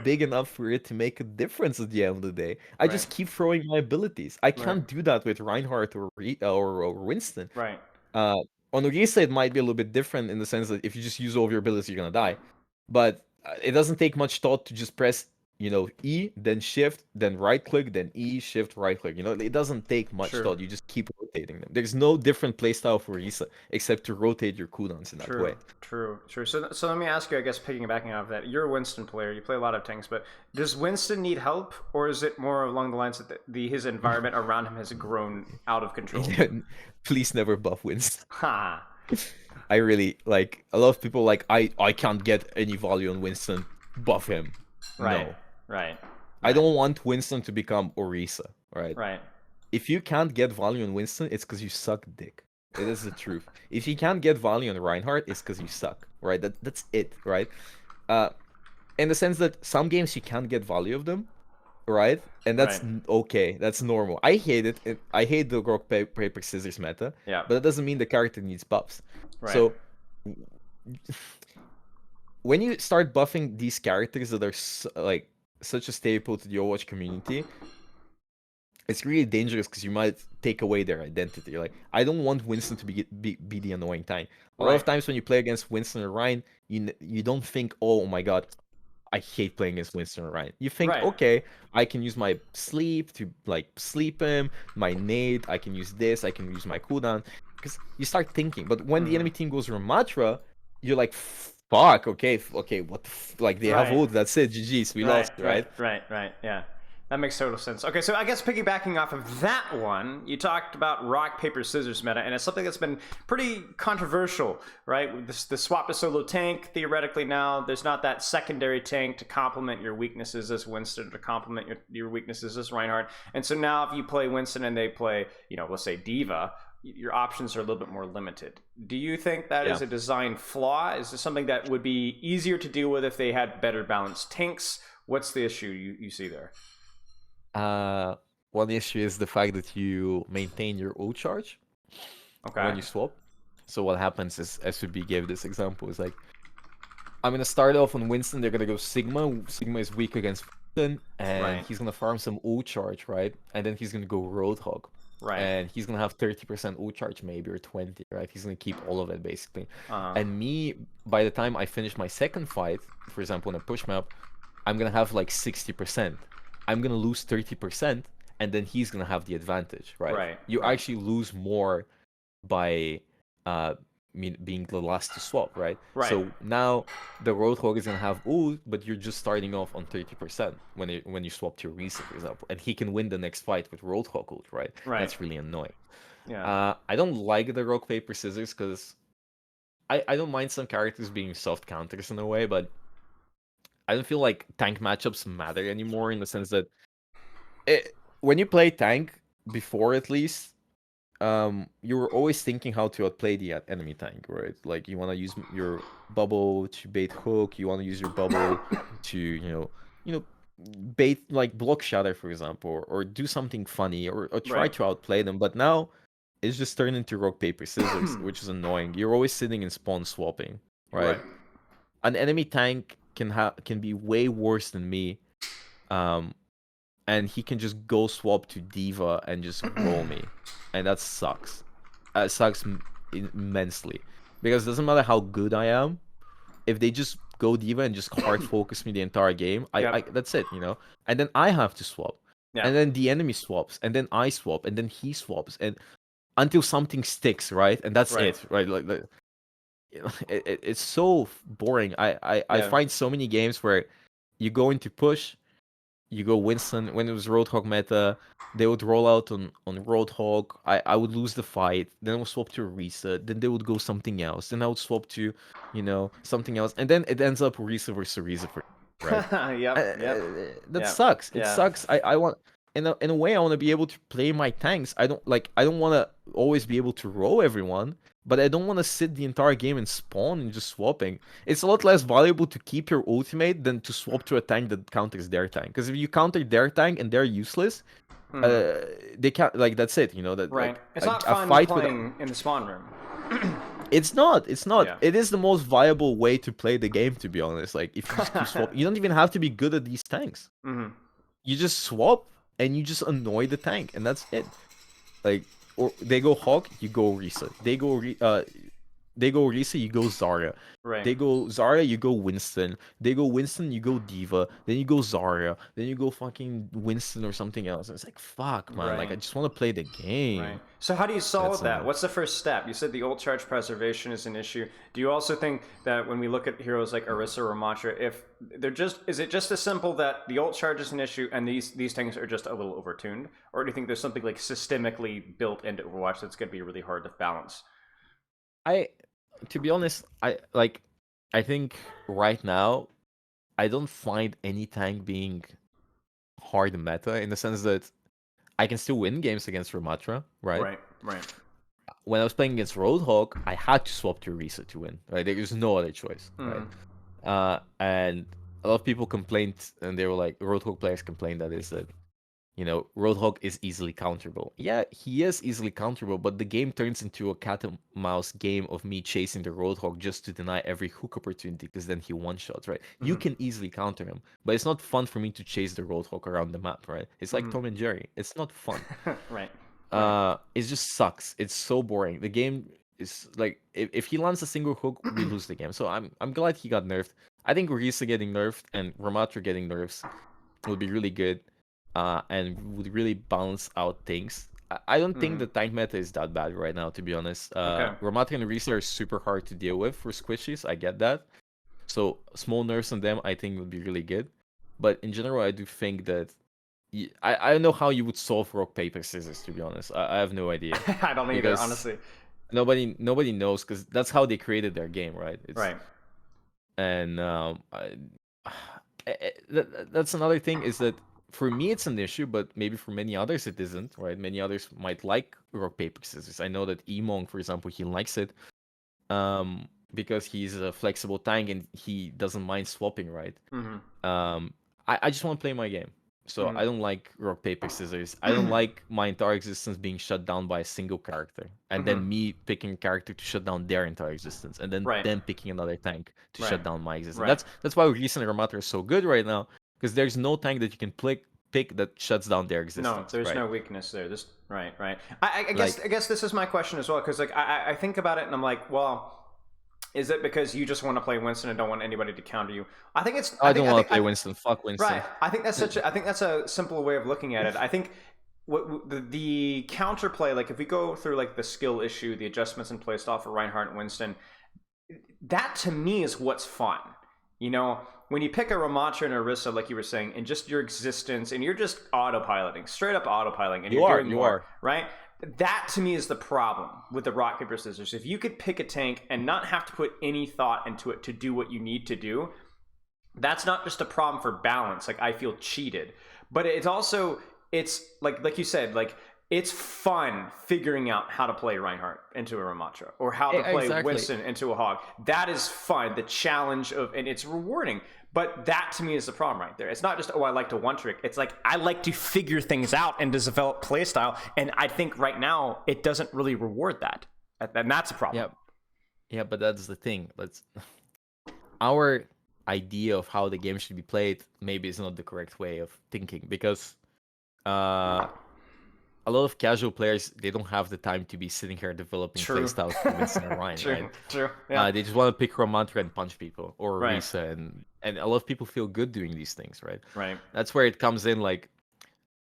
big enough for it to make a difference at the end of the day. I just keep throwing my abilities. I can't do that with Reinhardt or Winston. Right. On Orisa, it might be a little bit different in the sense that if you just use all of your abilities, you're gonna die. But it doesn't take much thought to just press, E, then shift, then right click, then E, shift, right click. It doesn't take much thought. You just keep rotating them. There's no different playstyle for Orisa except to rotate your cooldowns in that way. True. So let me ask you, I guess, piggybacking off that, you're a Winston player. You play a lot of tanks, but does Winston need help, or is it more along the lines that his environment around him has grown out of control? Please never buff Winston. Ha. I really like a lot of people I can't get any value on Winston. Buff him. Right. No. Right. I don't want Winston to become Orisa. Right. If you can't get value on Winston, it's because you suck dick. It is the truth. If you can't get value on Reinhardt, it's because you suck. Right. That's it. Right. In the sense that some games you can't get value of them. Right. And that's okay. That's normal. I hate it. I hate the rock paper scissors meta. Yeah. But it doesn't mean the character needs buffs. Right. So when you start buffing these characters that are such a staple to the Overwatch community, it's really dangerous because you might take away their identity. I don't want Winston to be the annoying tank. A lot of times when you play against Winston or Ryan, you don't think, oh my god, I hate playing against Winston, right? You think, Right. okay, I can use my sleep to like sleep him, my nade, I can use this, I can use my cooldown, because you start thinking. But when the enemy team goes Ramattra, you're like, fuck, okay, what the like they have Right. ult, that's it, GG's, we lost, right? Right. Yeah. That makes total sense. Okay, so I guess piggybacking off of that one, you talked about rock, paper, scissors meta, and it's something that's been pretty controversial, right? The swap to solo tank, theoretically now, there's not that secondary tank to complement your weaknesses as Winston, to complement your weaknesses as Reinhardt. And so now if you play Winston and they play, let's say Diva, your options are a little bit more limited. Do you think that is a design flaw? Is this something that would be easier to deal with if they had better balanced tanks? What's the issue you see there? One issue is the fact that you maintain your ult charge when you swap. So what happens is, SVB gave this example, is like, I'm gonna start off on Winston, they're gonna go Sigma. Sigma is weak against Winston, and he's gonna farm some ult charge, right? And then he's gonna go Roadhog. Right. And he's gonna have 30% ult charge, maybe, or 20, right? He's gonna keep all of it, basically. And me, by the time I finish my second fight, for example, on a push map, I'm gonna have like 60%. I'm gonna lose 30%, and then he's gonna have the advantage, right? You actually lose more by being the last to swap, right? So now the Roadhog is gonna have ult, but you're just starting off on 30% when you swap to your Reset, for example, and he can win the next fight with Roadhog ult, right? That's really annoying. I don't like the rock paper scissors because I don't mind some characters being soft counters in a way, but I don't feel like tank matchups matter anymore, in the sense that when you play tank, before at least, you were always thinking how to outplay the enemy tank, right? Like, you want to use your bubble to bait hook, you want to use your bubble to, bait, like, block shatter, for example, or do something funny, or try to outplay them. But now, it's just turned into rock, paper, scissors, which is annoying. You're always sitting in spawn swapping, right? An enemy tank can be way worse than me, and he can just go swap to Diva and just roll me, and that sucks. It sucks immensely, because it doesn't matter how good I am, if they just go Diva and just hard focus me the entire game, I that's it, and then I have to swap, and then the enemy swaps, and then I swap, and then he swaps, and until something sticks, right? And that's it, right? Like it's so boring. I find so many games where you go into push, you go Winston. When it was Roadhog meta, they would roll out on Roadhog. I would lose the fight, then I would swap to a Reset, then they would go something else, then I would swap to something else, and then it ends up Reset versus Reset, right? That sucks. It sucks. I want, in a way, I want to be able to play my tanks. I don't want to always be able to roll everyone, but I don't want to sit the entire game and spawn and just swapping. It's a lot less valuable to keep your ultimate than to swap to a tank that counters their tank. Because if you counter their tank and they're useless, they can't, like, that's it, that like, it's not fun fight playing in the spawn room. It's not. It is the most viable way to play the game, to be honest. Like, if you just keep swap, you don't even have to be good at these tanks. You just swap and you just annoy the tank, and that's it. Like, or they go Hawk, you go Reset. They go Reset, you go Zarya. They go Zarya, you go Winston. They go Winston, you go Diva. Then you go Zarya. Then you go fucking Winston or something else. And it's like, fuck, man. Like, I just want to play the game. So how do you solve that? What's the first step? You said the ult charge preservation is an issue. Do you also think that when we look at heroes like Orisa or Ramattra, if they're is it just as simple that the ult charge is an issue and these tanks are just a little overtuned? Or do you think there's something like systemically built into Overwatch that's going to be really hard to balance? To be honest, I think right now, I don't find any tank being hard meta, in the sense that I can still win games against Ramattra, right? Right. When I was playing against Roadhog, I had to swap to Reset to win, right? There was no other choice, right? And a lot of people complained, and they were like, Roadhog players complained that Roadhog is easily counterable. Yeah, he is easily counterable, but the game turns into a cat and mouse game of me chasing the Roadhog just to deny every hook opportunity, because then he one-shots, right? You can easily counter him, but it's not fun for me to chase the Roadhog around the map, right? It's like Tom and Jerry. It's not fun. Right. It just sucks. It's so boring. The game is like, if he lands a single hook, we lose the game. So I'm glad he got nerfed. I think Risa getting nerfed and Ramattra getting nerfs would be really good, and would really balance out things. I don't think the tank meta is that bad right now, to be honest. Okay. Ramattra and Risa are super hard to deal with for squishies. I get that. So small nerfs on them, I think, would be really good. But in general, I do think that I don't know how you would solve rock paper scissors. To be honest, I have no idea. I don't either, Because honestly. nobody knows, because that's how they created their game, right? Right. And that's another thing, is that for me it's an issue, but maybe for many others it isn't, right? Many others might like rock paper scissors. I know that Emong, for example, he likes it, because he's a flexible tank and he doesn't mind swapping, right? I just want to play my game. So I don't like rock paper scissors. I don't like my entire existence being shut down by a single character, and then me picking a character to shut down their entire existence, and then them picking another tank to shut down my existence. That's why recent Ramattra is so good right now, because there's no tank that you can pick that shuts down their existence. No, there's right? no weakness there. Right. I guess this is my question as well, because like I think about it and I'm like, well, is it because you just want to play Winston and don't want anybody to counter you? I think it's. I don't want to play Winston. Fuck Winston. Right. I think that's a simple way of looking at it. I think the counterplay, like if we go through like the skill issue, the adjustments in playstyle for Reinhardt and Winston, that to me is what's fun. You know, when you pick a Ramattra and a Orisa, like you were saying, and just your existence, and you're just autopiloting, straight up autopiloting, and you're doing more, right? That to me is the problem with the rock paper scissors. If you could pick a tank and not have to put any thought into it to do what you need to do, that's not just a problem for balance. Like I feel cheated, but it's also, it's like you said, like it's fun figuring out how to play Reinhardt into a Ramattra, or how to play Winston into a Hog. That is fun. The challenge of, and it's rewarding. But that to me is the problem right there. It's not just, oh, I like to one trick. It's like, I like to figure things out and to develop playstyle. And I think right now it doesn't really reward that. And that's a problem. Yeah, but that's the thing. Our idea of how the game should be played maybe is not the correct way of thinking, because a lot of casual players, they don't have the time to be sitting here developing playstyles for Winston and Ryan, right? True. Yeah. They just want to pick Ramattra and punch people, or Risa, and a lot of people feel good doing these things, right? Right. That's where it comes in, like,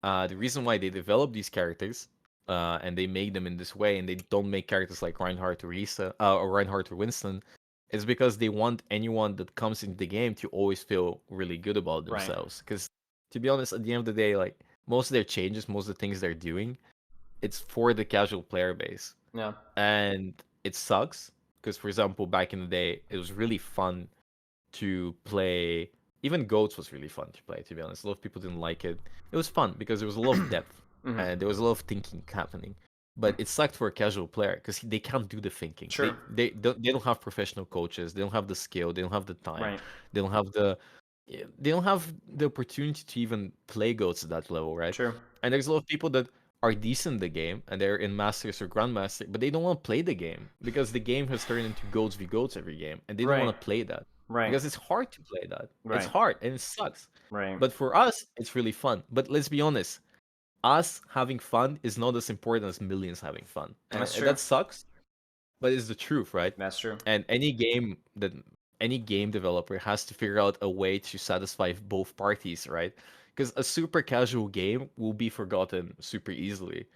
the reason why they develop these characters, and they make them in this way, and they don't make characters like Reinhardt or Risa, or Reinhardt or Winston, is because they want anyone that comes into the game to always feel really good about themselves. Because, to be honest, at the end of the day, like, most of their changes, most of the things they're doing, it's for the casual player base. Yeah. And it sucks, because, for example, back in the day, it was really fun to play. Even Goats was really fun to play, to be honest. A lot of people didn't like it. It was fun because there was a lot of depth, and there was a lot of thinking happening. But it sucked for a casual player because they can't do the thinking. Sure. They don't have professional coaches. They don't have the skill. They don't have the time. They don't have the opportunity to even play Goats at that level, right? True. And there's a lot of people that are decent in the game, and they're in Masters or Grandmaster, but they don't want to play the game because the game has turned into Goats v Goats every game, and they don't want to play that. Right. Because it's hard to play that. Right. It's hard, and it sucks. Right. But for us, it's really fun. But let's be honest, us having fun is not as important as millions having fun. And That's true. That sucks, but it's the truth, right? That's true. And any game developer has to figure out a way to satisfy both parties, right? Because a super casual game will be forgotten super easily,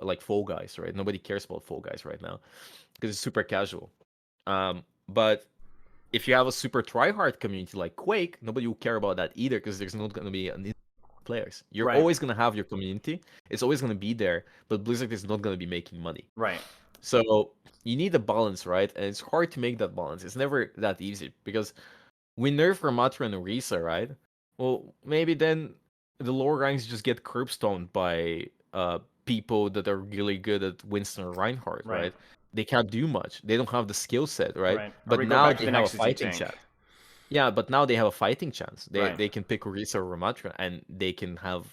like Fall Guys, right? Nobody cares about Fall Guys right now because it's super casual. But if you have a super try-hard community like Quake, nobody will care about that either, because there's not going to be any players. You're always going to have your community. It's always going to be there, but Blizzard is not going to be making money. Right. So you need a balance, right? And it's hard to make that balance. It's never that easy, because we nerf Ramattra and Orisa, right? Well, maybe then the lower ranks just get curbstoned by people that are really good at Winston or Reinhardt, right? They can't do much. They don't have the skill set, right? But now they have a fighting chance. Yeah, but now they have a fighting chance. They can pick Orisa or Ramattra, and they can have,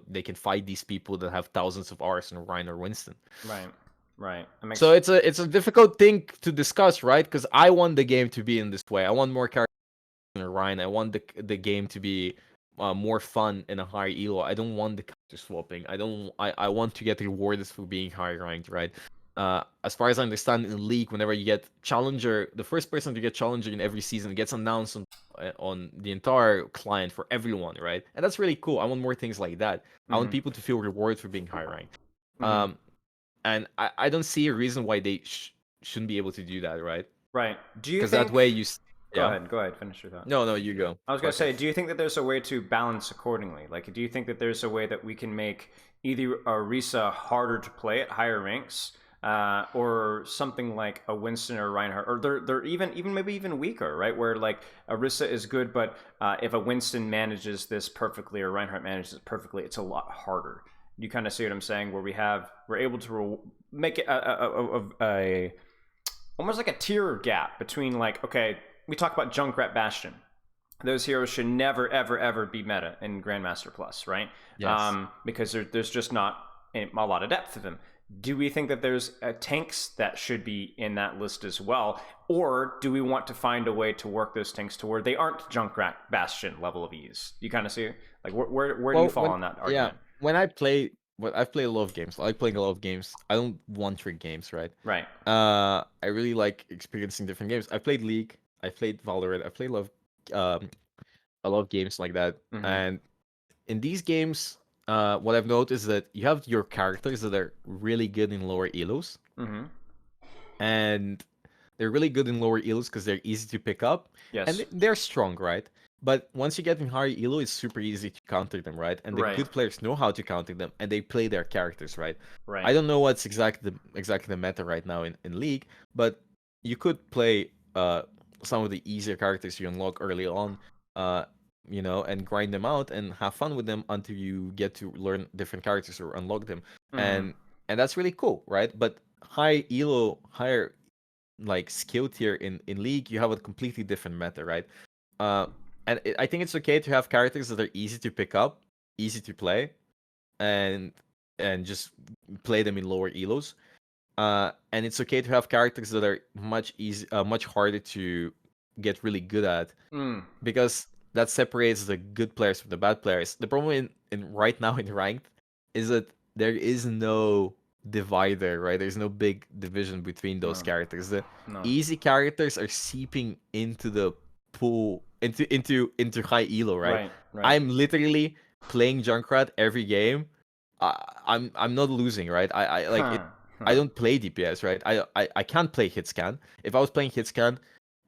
they can fight these people that have thousands of hours in Ryan or Winston. Right. So it's a difficult thing to discuss, right? Because I want the game to be in this way. I want more characters in Ryan. I want the game to be more fun and a higher elo. I don't want the character swapping. I want to get rewarded for being high ranked, right? as far as I understand, in League, whenever you get Challenger, the first person to get Challenger in every season gets announced on the entire client for everyone, right? And that's really cool. I want more things like that. I want people to feel rewarded for being high ranked. And I don't see a reason why they shouldn't be able to do that, right? Right. Do you think... Because that way you... Go ahead. Finish your thought. No, you go. I was going to say, do you think that there's a way to balance accordingly? Like, do you think that there's a way that we can make either a Risa harder to play at higher ranks, or something like a Winston or a Reinhardt, or they're even maybe even weaker, right? Where like a Risa is good, but if a Winston manages this perfectly or Reinhardt manages it perfectly, it's a lot harder. You kind of see what I'm saying? Where we're able to make it a almost like a tier gap between, like, okay, we talk about Junkrat Bastion. Those heroes should never, ever, ever be meta in Grandmaster Plus, right? Yes. Because there's just not a lot of depth to them. Do we think that there's tanks that should be in that list as well? Or do we want to find a way to work those tanks to where they aren't Junkrat Bastion level of ease? You kind of see, like, where do you fall on that argument? Yeah, when I've played a lot of games. I like playing a lot of games. I don't one-trick games, right? Right. I really like experiencing different games. I played League. I played Valorant. I played a lot of games like that. And in these games, what I've noticed is that you have your characters that are really good in lower elos. And they're really good in lower elos because they're easy to pick up. Yes. And they're strong, right? But once you get in higher elo, it's super easy to counter them, right? And the good players know how to counter them, and they play their characters, right? I don't know what's exactly the meta right now in League, but you could play some of the easier characters you unlock early on, and grind them out and have fun with them until you get to learn different characters or unlock them. And that's really cool, right? But higher like skill tier in League, you have a completely different meta, right? And I think it's okay to have characters that are easy to pick up, easy to play, and just play them in lower elos. And it's okay to have characters that are much harder to get really good at, because that separates the good players from the bad players. The problem in right now in ranked is that there is no divider, right? There's no big division between those characters. The easy characters are seeping into the pool, into high elo, right? I'm literally playing Junkrat every game. I'm not losing, right? I don't play DPS, right? I can't play hit scan. If I was playing hit scan,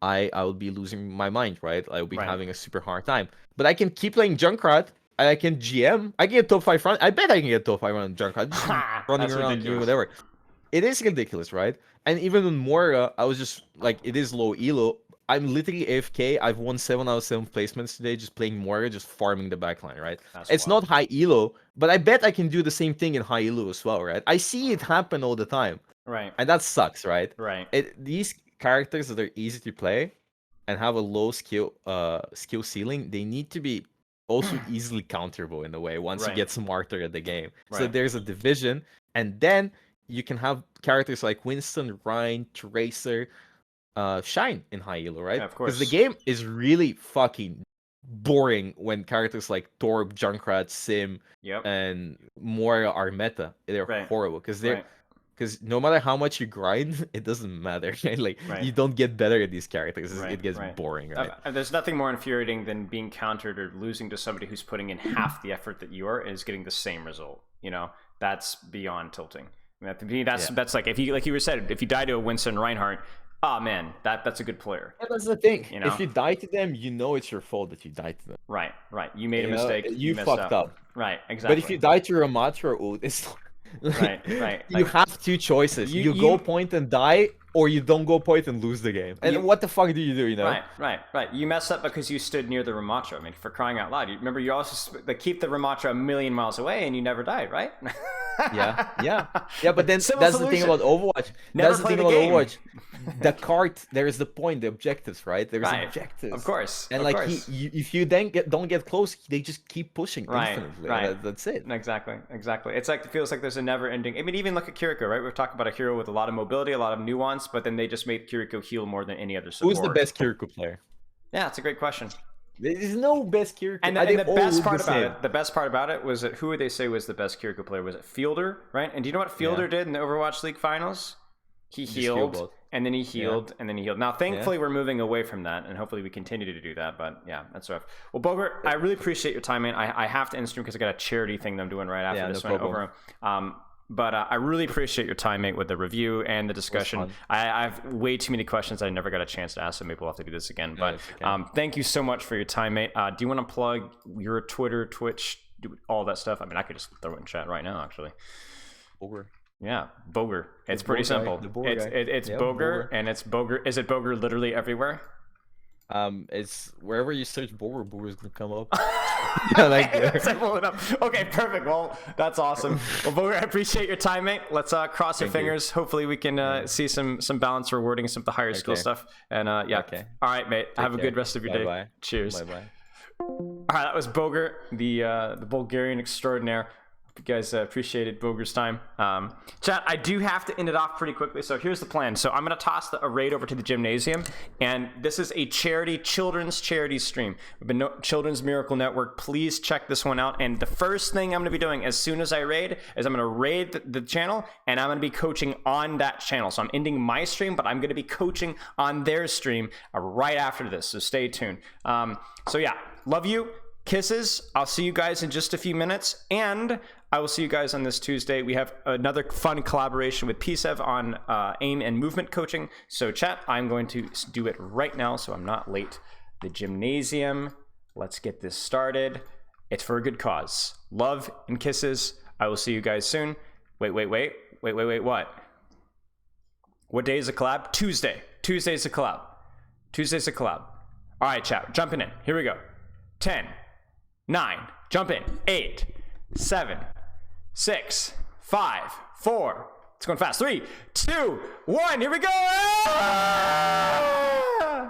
I would be losing my mind, right? I would be having a super hard time. But I can keep playing Junkrat, and I can GM. I can get top 5 front. I bet I can get top 5 on Junkrat. Just running around doing whatever. It is ridiculous, right? And even in Moira, I was just like, it is low elo. I'm literally AFK. I've won 7 out of 7 placements today just playing Moira, just farming the backline, right? It's not high elo, but I bet I can do the same thing in high elo as well, right? I see it happen all the time. Right. And that sucks, right? Right. These characters that are easy to play and have a low skill ceiling, they need to be also easily counterable in a way once you get smarter at the game. So there's a division, and then you can have characters like Winston, Ryan, Tracer, shine in high elo, right? Of course. Because the game is really fucking boring when characters like Torb, Junkrat, Sim, and Moira are meta. They're horrible because no matter how much you grind, it doesn't matter. Like you don't get better at these characters. It gets boring, right? There's nothing more infuriating than being countered or losing to somebody who's putting in half the effort that you are and is getting the same result. That's beyond tilting. I mean, to me, that's like if you said, if you die to a Winston Reinhardt, oh man, that's a good player. Yeah, that's the thing. If you die to them, it's your fault that you died to them. Right. You made a mistake. You fucked up. Right, exactly. But if you die to Ramattra, it's right. You have 2 choices. You go point and die, or you don't go point and lose the game. And what the fuck do you do? Right. You messed up because you stood near the Ramattra. I mean, for crying out loud. Remember, you also keep the Ramattra a million miles away, and you never died, right? Yeah. But then Simple that's solution. the thing about Overwatch. Never That's the play thing the about game. Overwatch. The cart, there is the point, the objectives, right? There's objectives. Of course. And if you then don't get close, they just keep pushing infinitely. That's it. Exactly. It's like, it feels like there's a never-ending. I mean, even look at Kiriko, right? We've talked about a hero with a lot of mobility, a lot of nuance, but then they just made Kiriko heal more than any other support. Who's the best Kiriko player? Yeah, it's a great question. There's no best Kiriko. And the best part about it, the best part about it was that who would they say was the best Kiriko player? Was it Fielder, right? And do you know what Fielder did in the Overwatch League finals? He healed, and then he healed, and then he healed. Now, thankfully, we're moving away from that, and hopefully we continue to do that, but yeah, that's rough. Well, Boger, I really appreciate your time, man. I have to end stream because I got a charity thing that I'm doing right after this one over. But I really appreciate your time, mate, with the review and the discussion. I have way too many questions I never got a chance to ask, so maybe we'll have to do this again. But thank you so much for your time, mate. Do you want to plug your Twitter, Twitch, all that stuff? I mean, I could just throw it in chat right now, actually. Boger. Yeah, Boger. It's pretty simple. It's Boger, and it's Boger. Is it Boger literally everywhere? It's wherever you search Boger, Boger's gonna come up. Yeah, like pull it up. Okay, perfect. Well, that's awesome. Well, Boger, I appreciate your time, mate. Let's cross your fingers. Hopefully, we can see some balance rewarding some of the higher skill stuff. And yeah. Okay. All right, mate. Have a good rest of your day. Bye. Cheers. Bye. All right, that was Boger, the Bulgarian extraordinaire. You guys appreciated Boger's time. Chat, I do have to end it off pretty quickly, so here's the plan. So I'm going to toss a raid over to the gymnasium, and this is a children's charity stream. We've been Children's Miracle Network. Please check this one out. And the first thing I'm going to be doing as soon as I raid is I'm going to raid the channel, and I'm going to be coaching on that channel. So I'm ending my stream, but I'm going to be coaching on their stream right after this, so stay tuned. So yeah, love you. Kisses. I'll see you guys in just a few minutes, and I will see you guys on this Tuesday. We have another fun collaboration with PSEV on aim and movement coaching. So chat, I'm going to do it right now so I'm not late. The gymnasium. Let's get this started. It's for a good cause. Love and kisses. I will see you guys soon. Wait, what? What day is the collab? Tuesday. Tuesday's the collab. All right, chat, jumping in. Here we go. 10, 9, jump in. 8, 7, 6, 5, 4. It's going fast. 3, 2, 1. Here we go.